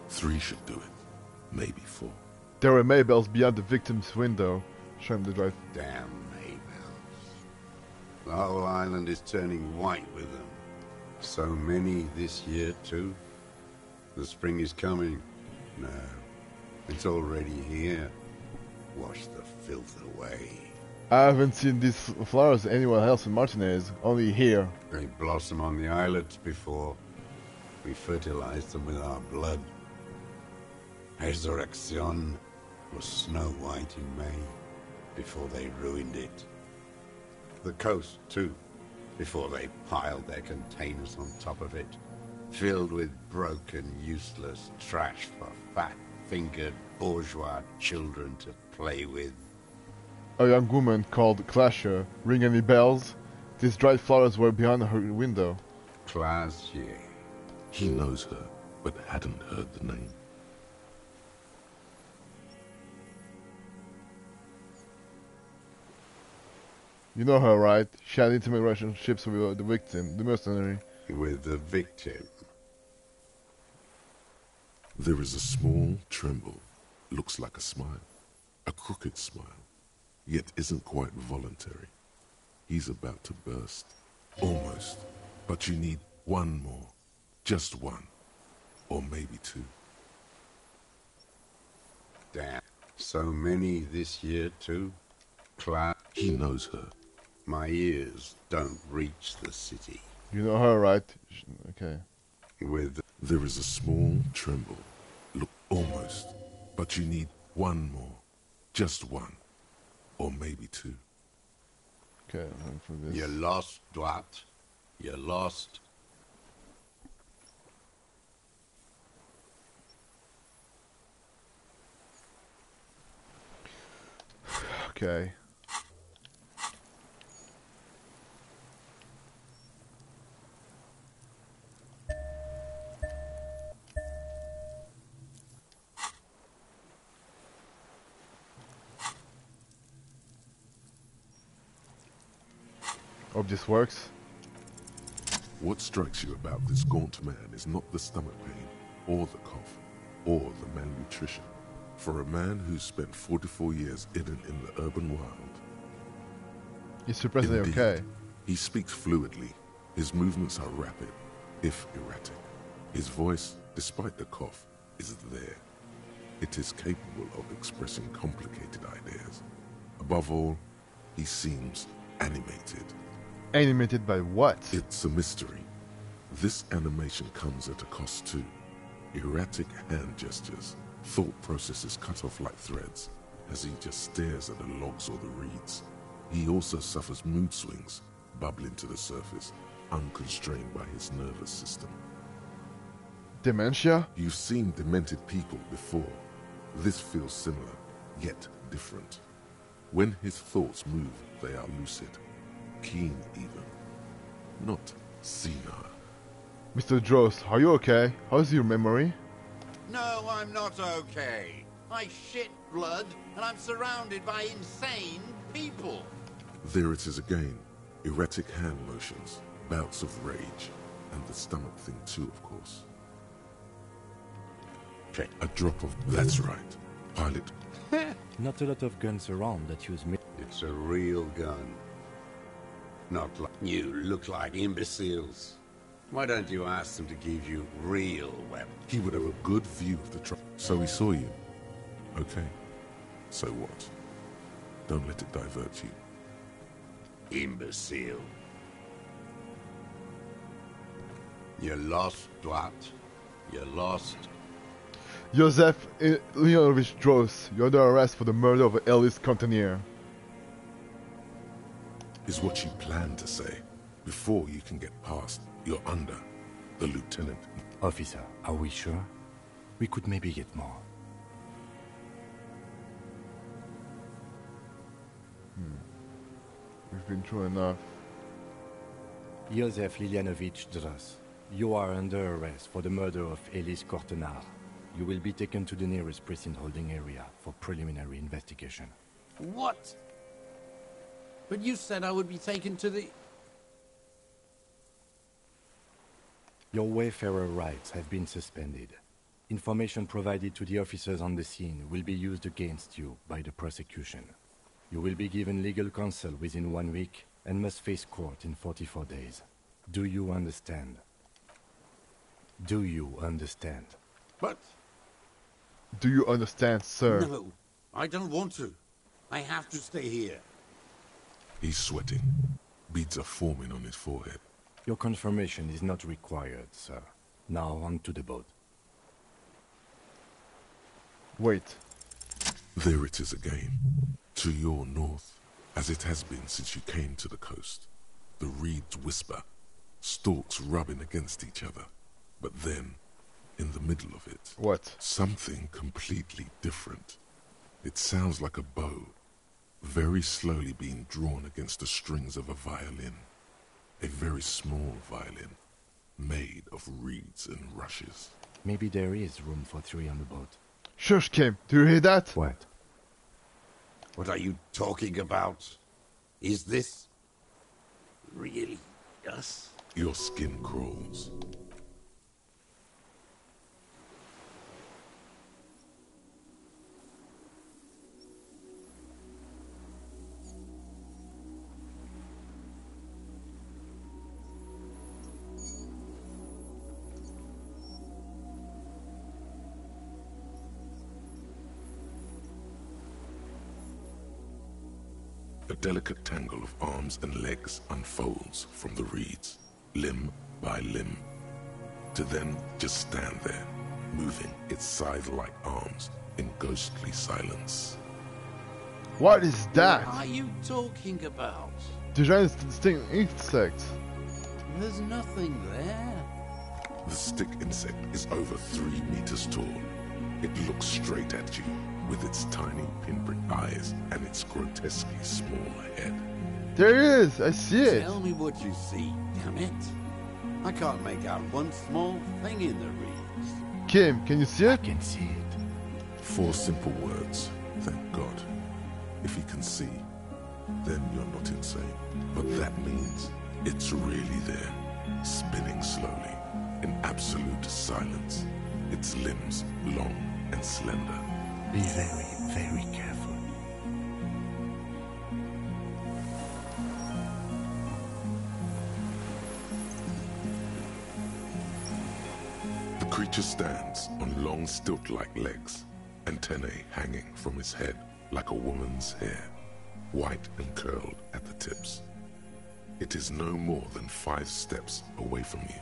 3 should do it. Maybe 4. There were Maybells beyond the victim's window. Show him the drive. Damn Maybells. The whole island is turning white with them. So many this year, too. The spring is coming. No, it's already here. Wash the filth away. I haven't seen these flowers anywhere else in Martinez, only here. They blossom on the islets before. We fertilize them with our blood. Resurrection was snow white in May, before they ruined it. The coast, too, before they piled their containers on top of it. Filled with broken, useless trash for fat-fingered bourgeois children to play with. A young woman called Clasher. Ring any bells? These dried flowers were behind her window. Clasher. He knows her, but hadn't heard the name. You know her, right? She had intimate relationships with the victim, the mercenary. With the victim? There is a small tremble. Looks like a smile. A crooked smile. Yet isn't quite voluntary. He's about to burst. Almost. But you need one more. Just one. Or maybe 2. Damn. So many this year, too? He knows her. My ears don't reach the city. You know her, right? Okay. With... There is a small tremble. Look, almost. But you need one more. Just one. Or maybe 2. Okay, I'm looking for this. You're lost, Dwight. You're lost. Okay. Hope this works. What strikes you about this gaunt man is not the stomach pain, or the cough, or the malnutrition. For a man who's spent 44 years hidden in the urban wild. He's surprisingly Indeed, okay. He speaks fluidly. His movements are rapid, if erratic. His voice, despite the cough, is there. It is capable of expressing complicated ideas. Above all, he seems animated. Animated by what? It's a mystery. This animation comes at a cost too. Erratic hand gestures, thought processes cut off like threads, as he just stares at the logs or the reeds. He also suffers mood swings, bubbling to the surface, unconstrained by his nervous system. Dementia? You've seen demented people before. This feels similar, yet different. When his thoughts move, they are lucid. Keen even. Not senile. Mr. Drost, are you okay? How's your memory? No, I'm not okay. I shit blood, and I'm surrounded by insane people. There it is again. Erratic hand motions, bouts of rage, and the stomach thing too, of course. A drop of... That's right. Pilot. Not a lot of guns around that use... It's a real gun. Not like you look like imbeciles. Why don't you ask them to give you real weapons? He would have a good view of the truck. So he saw you. Okay. So what? Don't let it divert you. Imbecile. You're lost, Dwat. You're lost. Joseph Leonovich Droz, you're under arrest for the murder of Ellis Container. Is what you plan to say. Before you can get past, you're under the lieutenant. Officer, are we sure? We could maybe get more. We've been through enough. Joseph Lilianovich Droz, you are under arrest for the murder of Elise Cortenard. You will be taken to the nearest precinct holding area for preliminary investigation. What? But you said I would be taken to the... Your wayfarer rights have been suspended. Information provided to the officers on the scene will be used against you by the prosecution. You will be given legal counsel within 1 week and must face court in 44 days. Do you understand? Do you understand? But... Do you understand, sir? No, I don't want to. I have to stay here. He's sweating. Beads are forming on his forehead. Your confirmation is not required, sir. Now on to the boat. Wait. There it is again. To your north, as it has been since you came to the coast. The reeds whisper, stalks rubbing against each other. But then, in the middle of it... What? Something completely different. It sounds like a bow, very slowly being drawn against the strings of a violin. A very small violin, made of reeds and rushes. Maybe there is room for 3 on the boat. Shush, Kim. Do you hear that? What? What are you talking about? Is this... really us? Your skin crawls. A delicate tangle of arms and legs unfolds from the reeds, limb by limb, to then just stand there, moving its scythe-like arms in ghostly silence. What is that? What are you talking about? The giant sting insect. There's nothing there. The stick insect is over 3 meters tall. It looks straight at you, with its tiny pinprick eyes and its grotesquely small head. There it is! I see it! Tell me what you see, damn it. I can't make out one small thing in the reeds. Kim, can you see it? I can see it. 4 simple words, thank God. If you can see, then you're not insane. But that means it's really there, spinning slowly, in absolute silence. Its limbs long and slender. Be very, very careful. The creature stands on long stilt-like legs, antennae hanging from its head like a woman's hair, white and curled at the tips. It is no more than 5 steps away from you.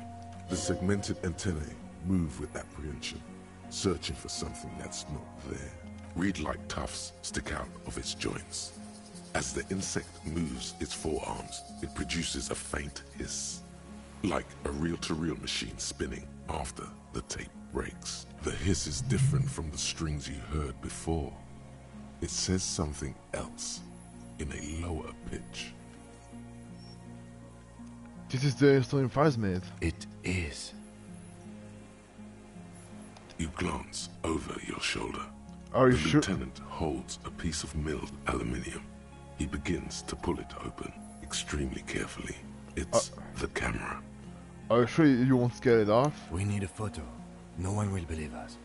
The segmented antennae move with apprehension, searching for something that's not there. Reed-like tufts stick out of its joints. As the insect moves its forearms, it produces a faint hiss, like a reel-to-reel machine spinning after the tape breaks. The hiss is different from the strings you heard before. It says something else, in a lower pitch. This is the Estonian Phasmid. It is. You glance over your shoulder. Are you the sure? lieutenant holds a piece of milled aluminium. He begins to pull it open, extremely carefully. It's the camera. Are you sure you won't scare it off? We need a photo. No one will believe us.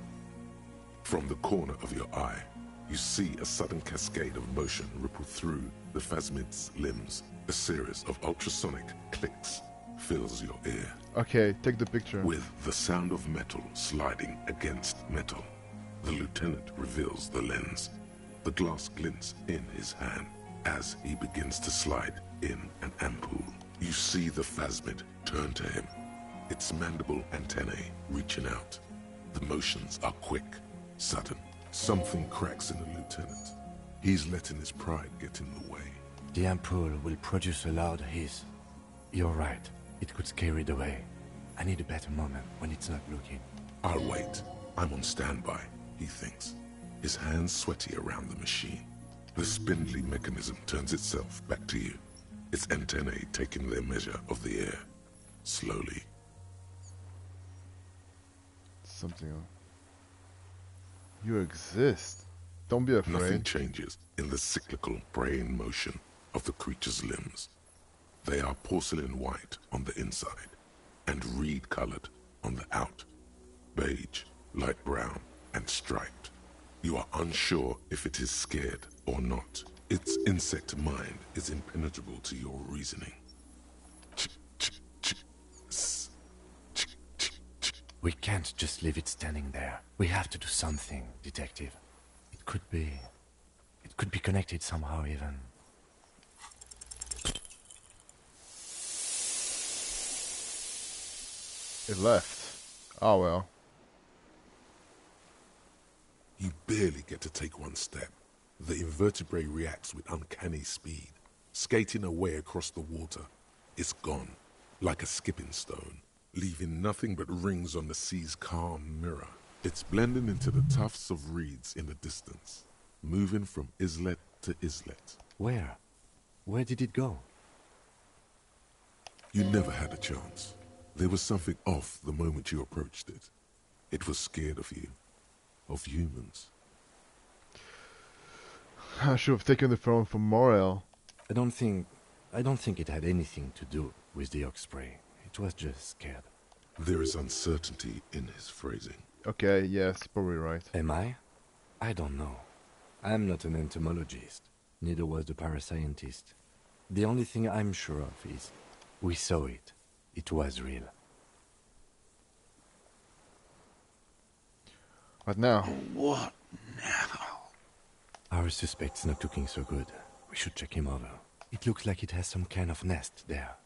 From the corner of your eye, you see a sudden cascade of motion ripple through the Phasmid's limbs. A series of ultrasonic clicks fills your ear. Okay, take the picture. With the sound of metal sliding against metal, the lieutenant reveals the lens. The glass glints in his hand as he begins to slide in an ampoule. You see the phasmid turn to him, its mandible antennae reaching out. The motions are quick, sudden. Something cracks in the lieutenant. He's letting his pride get in the way. The ampoule will produce a loud hiss. You're right. It could scare it away. I need a better moment when it's not looking. I'll wait. I'm on standby, he thinks. His hands sweaty around the machine. The spindly mechanism turns itself back to you, its antennae taking their measure of the air. Slowly. Something else. You exist. Don't be afraid. Nothing changes in the cyclical brain motion of the creature's limbs. They are porcelain white on the inside and reed-colored on the out. Beige, light brown, and striped. You are unsure if it is scared or not. Its insect mind is impenetrable to your reasoning. We can't just leave it standing there. We have to do something, Detective. It could be connected somehow even. It left. Oh well. You barely get to take one step. The invertebrate reacts with uncanny speed, skating away across the water. It's gone, like a skipping stone, leaving nothing but rings on the sea's calm mirror. It's blending into the tufts of reeds in the distance, moving from islet to islet. Where? Where did it go? You never had a chance. There was something off the moment you approached it. It was scared of you, of humans. I should have taken the phone from Morel. I don't think it had anything to do with the Osprey. It was just scared. There is uncertainty in his phrasing. Okay, yes, probably right. Am I? I don't know. I'm not an entomologist. Neither was the parascientist. The only thing I'm sure of is we saw it. It was real. What now? What now? Our suspect's not looking so good. We should check him over. It looks like it has some kind of nest there.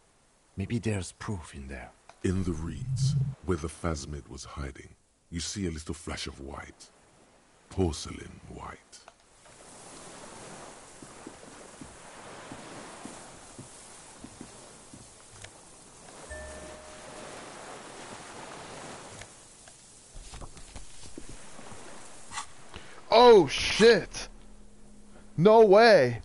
Maybe there's proof in there. In the reeds, where the phasmid was hiding, you see a little flash of white. Porcelain white. Oh shit! No way!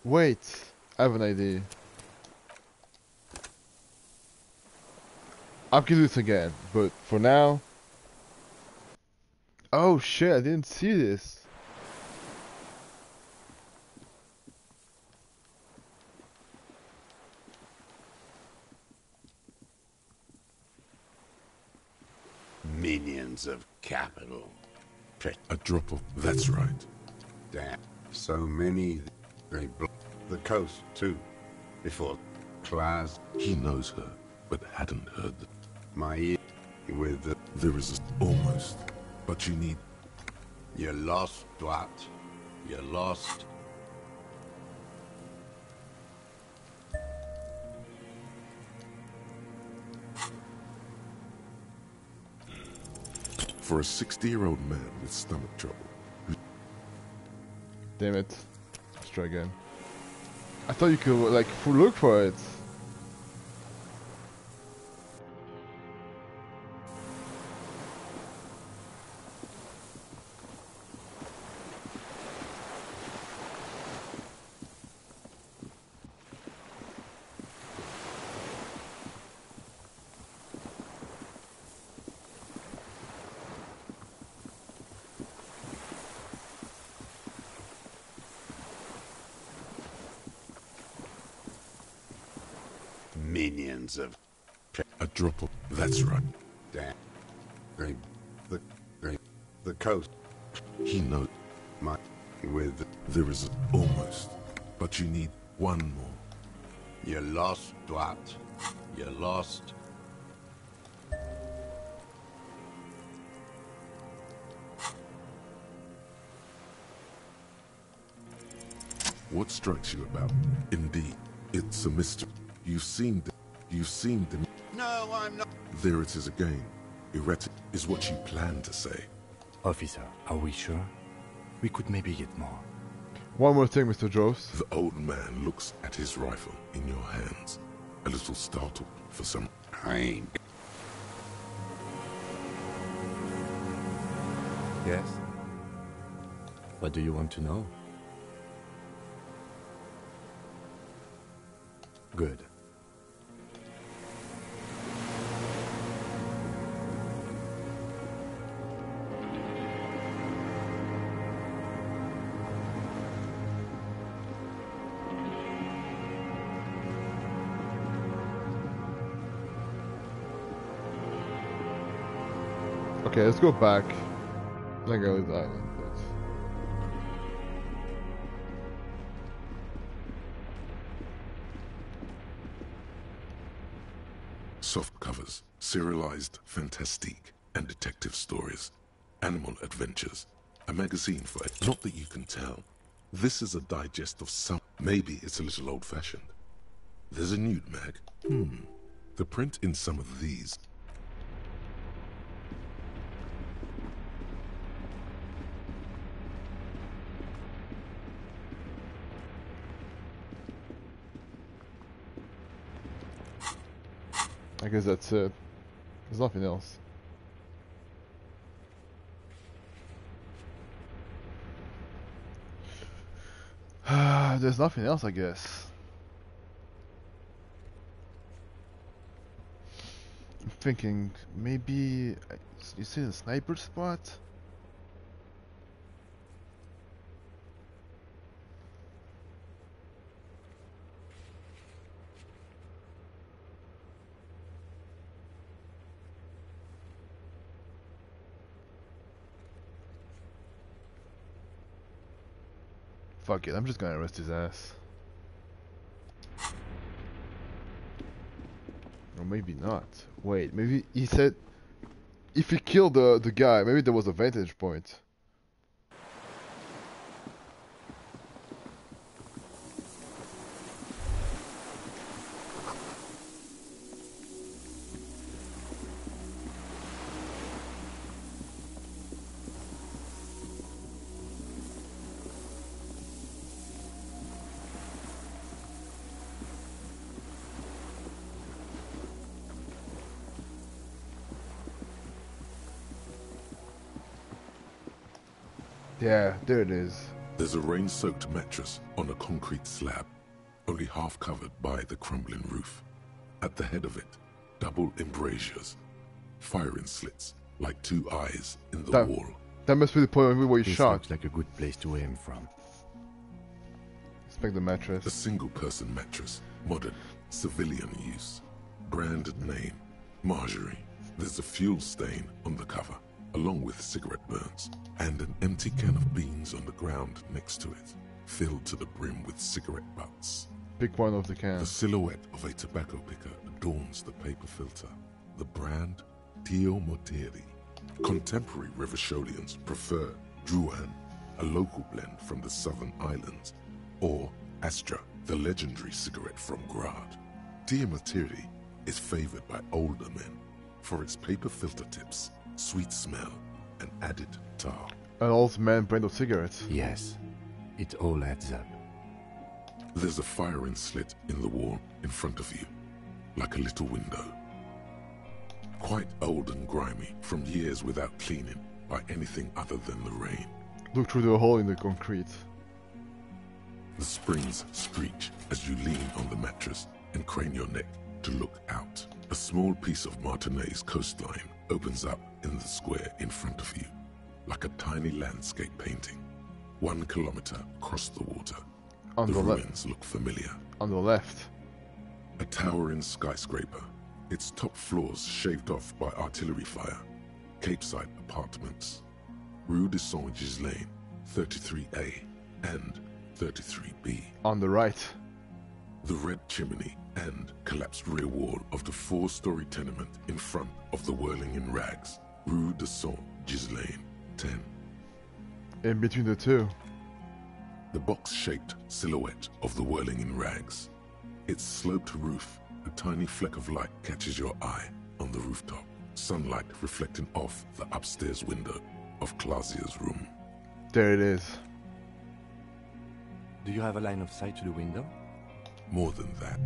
Wait, I have an idea. I can do this again, but for now... Oh shit, I didn't see this. Minions of capital. A drop of... That's right. Damn. So many... They block the coast, too. Before class. He knows her, but hadn't heard the... My ear with the... There is almost... But you need... You're lost, Dwight. You're lost. For a 60-year-old man with stomach trouble. Damn it. Let's try again. I thought you could, like, look for it. Minions of... A drop of... That's right. Damn. the coast. He knows. There is almost, but you need one more. You're lost, Dwat. You're lost. What strikes you about? Indeed, it's a mystery. You've seen them. No, I'm not. There it is again. Erratic is what you plan to say. Officer, are we sure? We could maybe get more. One more thing, Mr. Jost. The old man looks at his rifle in your hands, a little startled for some. I ain't. Yes? What do you want to know? Good. Okay, let's go back. Then go to the island. Soft covers, serialized fantastique and detective stories, animal adventures, a magazine for it. Not that you can tell. This is a digest of some. Maybe it's a little old-fashioned. There's a nude mag. The print in some of these. I guess that's it. There's nothing else. There's nothing else, I guess. I'm thinking maybe you see the sniper spot? Fuck it, I'm just gonna arrest his ass. Or maybe not. Wait, maybe he said if he killed the guy, maybe there was a vantage point. Yeah, there it is. There's a rain-soaked mattress on a concrete slab, only half covered by the crumbling roof. At the head of it, double embrasures, firing slits like two eyes in the wall. That must be the point where you shot. Looks like a good place to aim from. Inspect the mattress. A single-person mattress, modern, civilian use. Branded name, Marjorie. There's a fuel stain on the cover, along with cigarette burns, and an empty can of beans on the ground next to it, filled to the brim with cigarette butts. Big one of the can. The silhouette of a tobacco picker adorns the paper filter. The brand, Tio Moteri. Contemporary Revacholians prefer Druan, a local blend from the southern islands, or Astra, the legendary cigarette from Grad. Tio Moteri is favored by older men for its paper filter tips, sweet smell, and added tar. An old man brand of cigarettes. Yes, it all adds up. There's a firing slit in the wall in front of you, like a little window. Quite old and grimy from years without cleaning by anything other than the rain. Look through the hole in the concrete. The springs screech as you lean on the mattress and crane your neck to look out. A small piece of Martinez coastline opens up in the square in front of you, like a tiny landscape painting. 1 kilometer across the water. On the ruins look familiar. On the left. A towering skyscraper, its top floors shaved off by artillery fire, Capeside Apartments, Rue de Saint-Gislain, 33A and 33B. On the right. The red chimney and collapsed rear wall of the 4-story tenement in front of the Whirling in Rags, Rue de Saint-Gislain, 10. In between the two. The box-shaped silhouette of the Whirling in Rags. Its sloped roof, a tiny fleck of light catches your eye on the rooftop, sunlight reflecting off the upstairs window of Clausia's room. There it is. Do you have a line of sight to the window? More than that.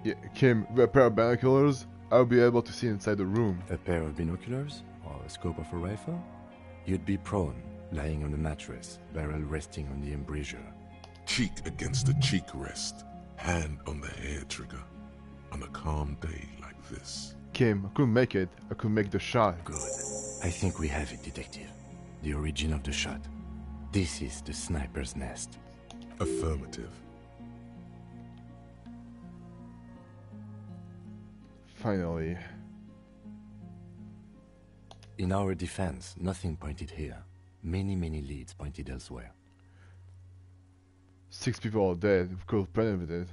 Yeah, Kim, with a pair of binoculars, I'll be able to see inside the room. A pair of binoculars? Or a scope of a rifle? You'd be prone, lying on the mattress, barrel resting on the embrasure. Cheek against the cheek rest, hand on the hair trigger, on a calm day like this. Kim, I couldn't make it. I could make the shot. Good. I think we have it, Detective. The origin of the shot. This is the sniper's nest. Affirmative. Finally. In our defense, nothing pointed here. Many leads pointed elsewhere. 6 people are dead. We could have prevented it.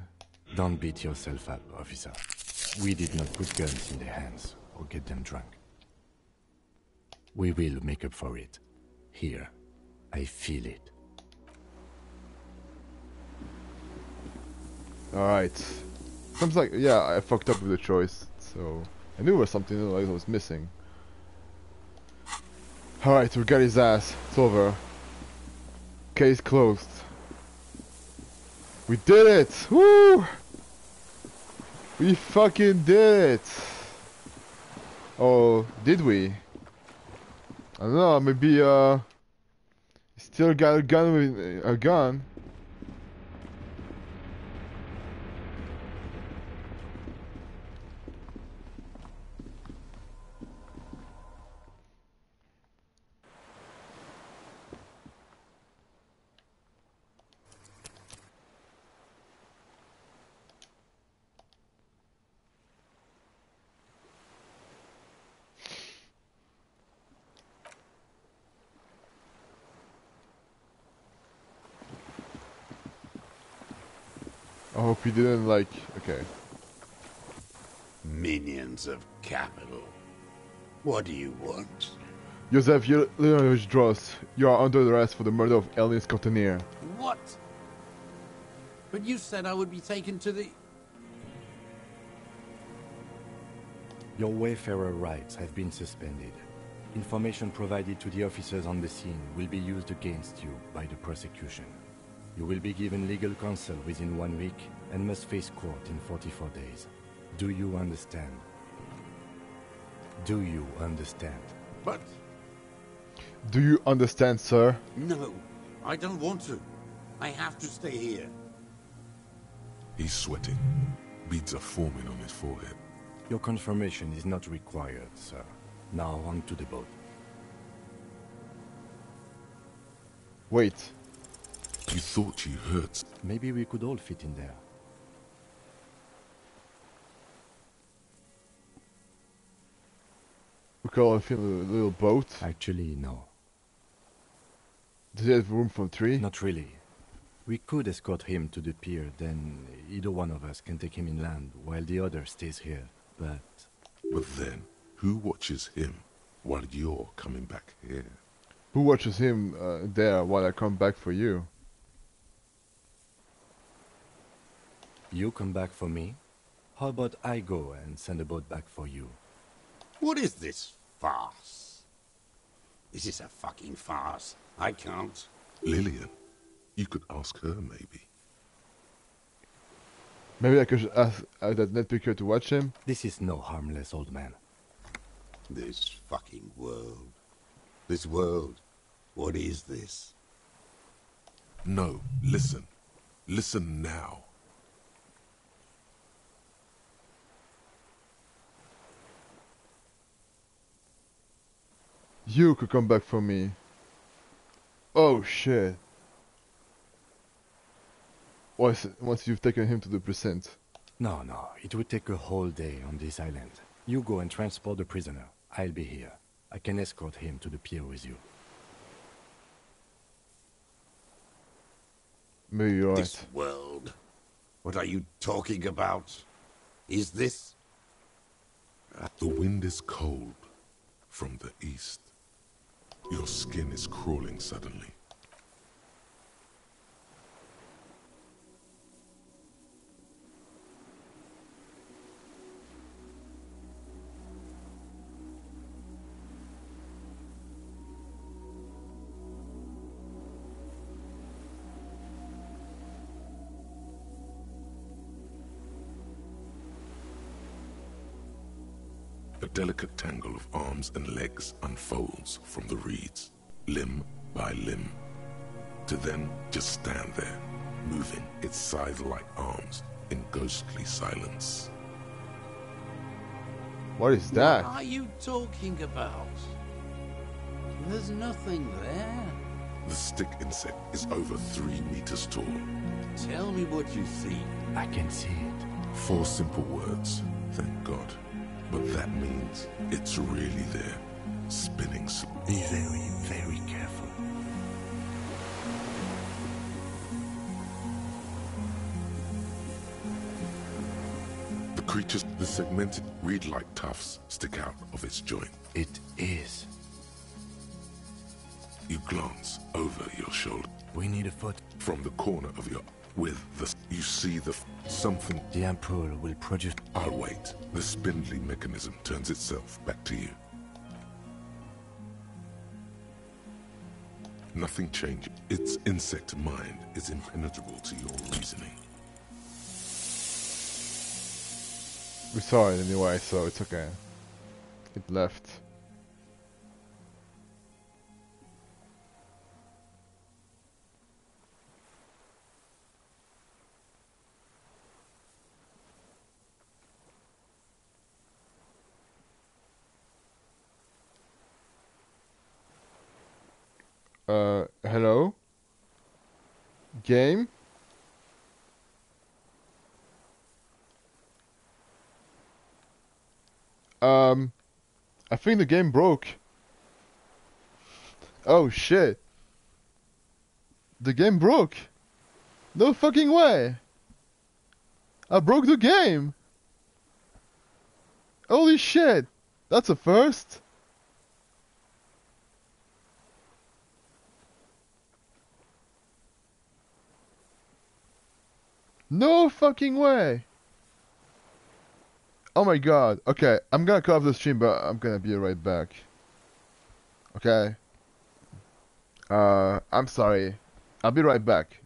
Don't beat yourself up, officer. We did not put guns in their hands or get them drunk. We will make up for it. Here. I feel it. Alright. Seems like, yeah, I fucked up with the choice. So, I knew there was something like I was missing. Alright, we got his ass. It's over. Case closed. We did it! Woo! We fucking did it! Oh, did we? I don't know, maybe, still got a gun with a gun. I hope he didn't like... Okay. Minions of capital. What do you want? Joseph Leonidovich Dross, you are under arrest for the murder of Ellis Contenier. What? But you said I would be taken to the... Your wayfarer rights have been suspended. Information provided to the officers on the scene will be used against you by the prosecution. You will be given legal counsel within 1 week and must face court in 44 days. Do you understand? Do you understand? But... Do you understand, sir? No, I don't want to. I have to stay here. He's sweating. Beads are forming on his forehead. Your confirmation is not required, sir. Now on to the boat. Wait. You thought you heard... Maybe we could all fit in there. We could all fit in a little boat. Actually, no. Does he have room for 3? Not really. We could escort him to the pier, then either one of us can take him inland while the other stays here, but... But then, who watches him while you're coming back here? Who watches him there while I come back for you? You come back for me? How about I go and send a boat back for you? What is this farce? This is a fucking farce. I can't. Lillian, you could ask her, maybe. Maybe I could ask that nitpicker to watch him? This is no harmless old man. This fucking world. This world. What is this? No, listen. Listen now. You could come back for me. Oh shit. Once you've taken him to the precinct. No, no. It would take a whole day on this island. You go and transport the prisoner. I'll be here. I can escort him to the pier with you. Maybe you're right. This world? What are you talking about? Is this? The wind is cold from the east. Your skin is crawling suddenly. A delicate tangle of arms and legs unfolds from the reeds, limb by limb, to then just stand there, moving its scythe-like arms in ghostly silence. What is that? What are you talking about? There's nothing there. The stick insect is over 3 meters tall. Tell me what you see. I can see it. 4 simple words, thank God. But that means it's really there, spinning. Be very, very careful. The creature's the segmented reed-like tufts stick out of its joint. It is. You glance over your shoulder. We need a foot. From the corner of your... With the... You see the... Something... The Emperor will produce... I'll wait. The spindly mechanism turns itself back to you. Nothing changes. Its insect mind is impenetrable to your reasoning. We saw it anyway, so it's okay. It left. Hello? Game? I think the game broke. Oh shit. The game broke. No fucking way. I broke the game. Holy shit. That's a first. No fucking way. Oh my god. Okay, I'm gonna cut off the stream, but I'm gonna be right back. Okay. I'm sorry. I'll be right back.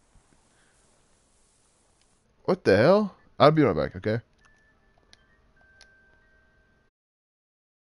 What the hell? I'll be right back, okay?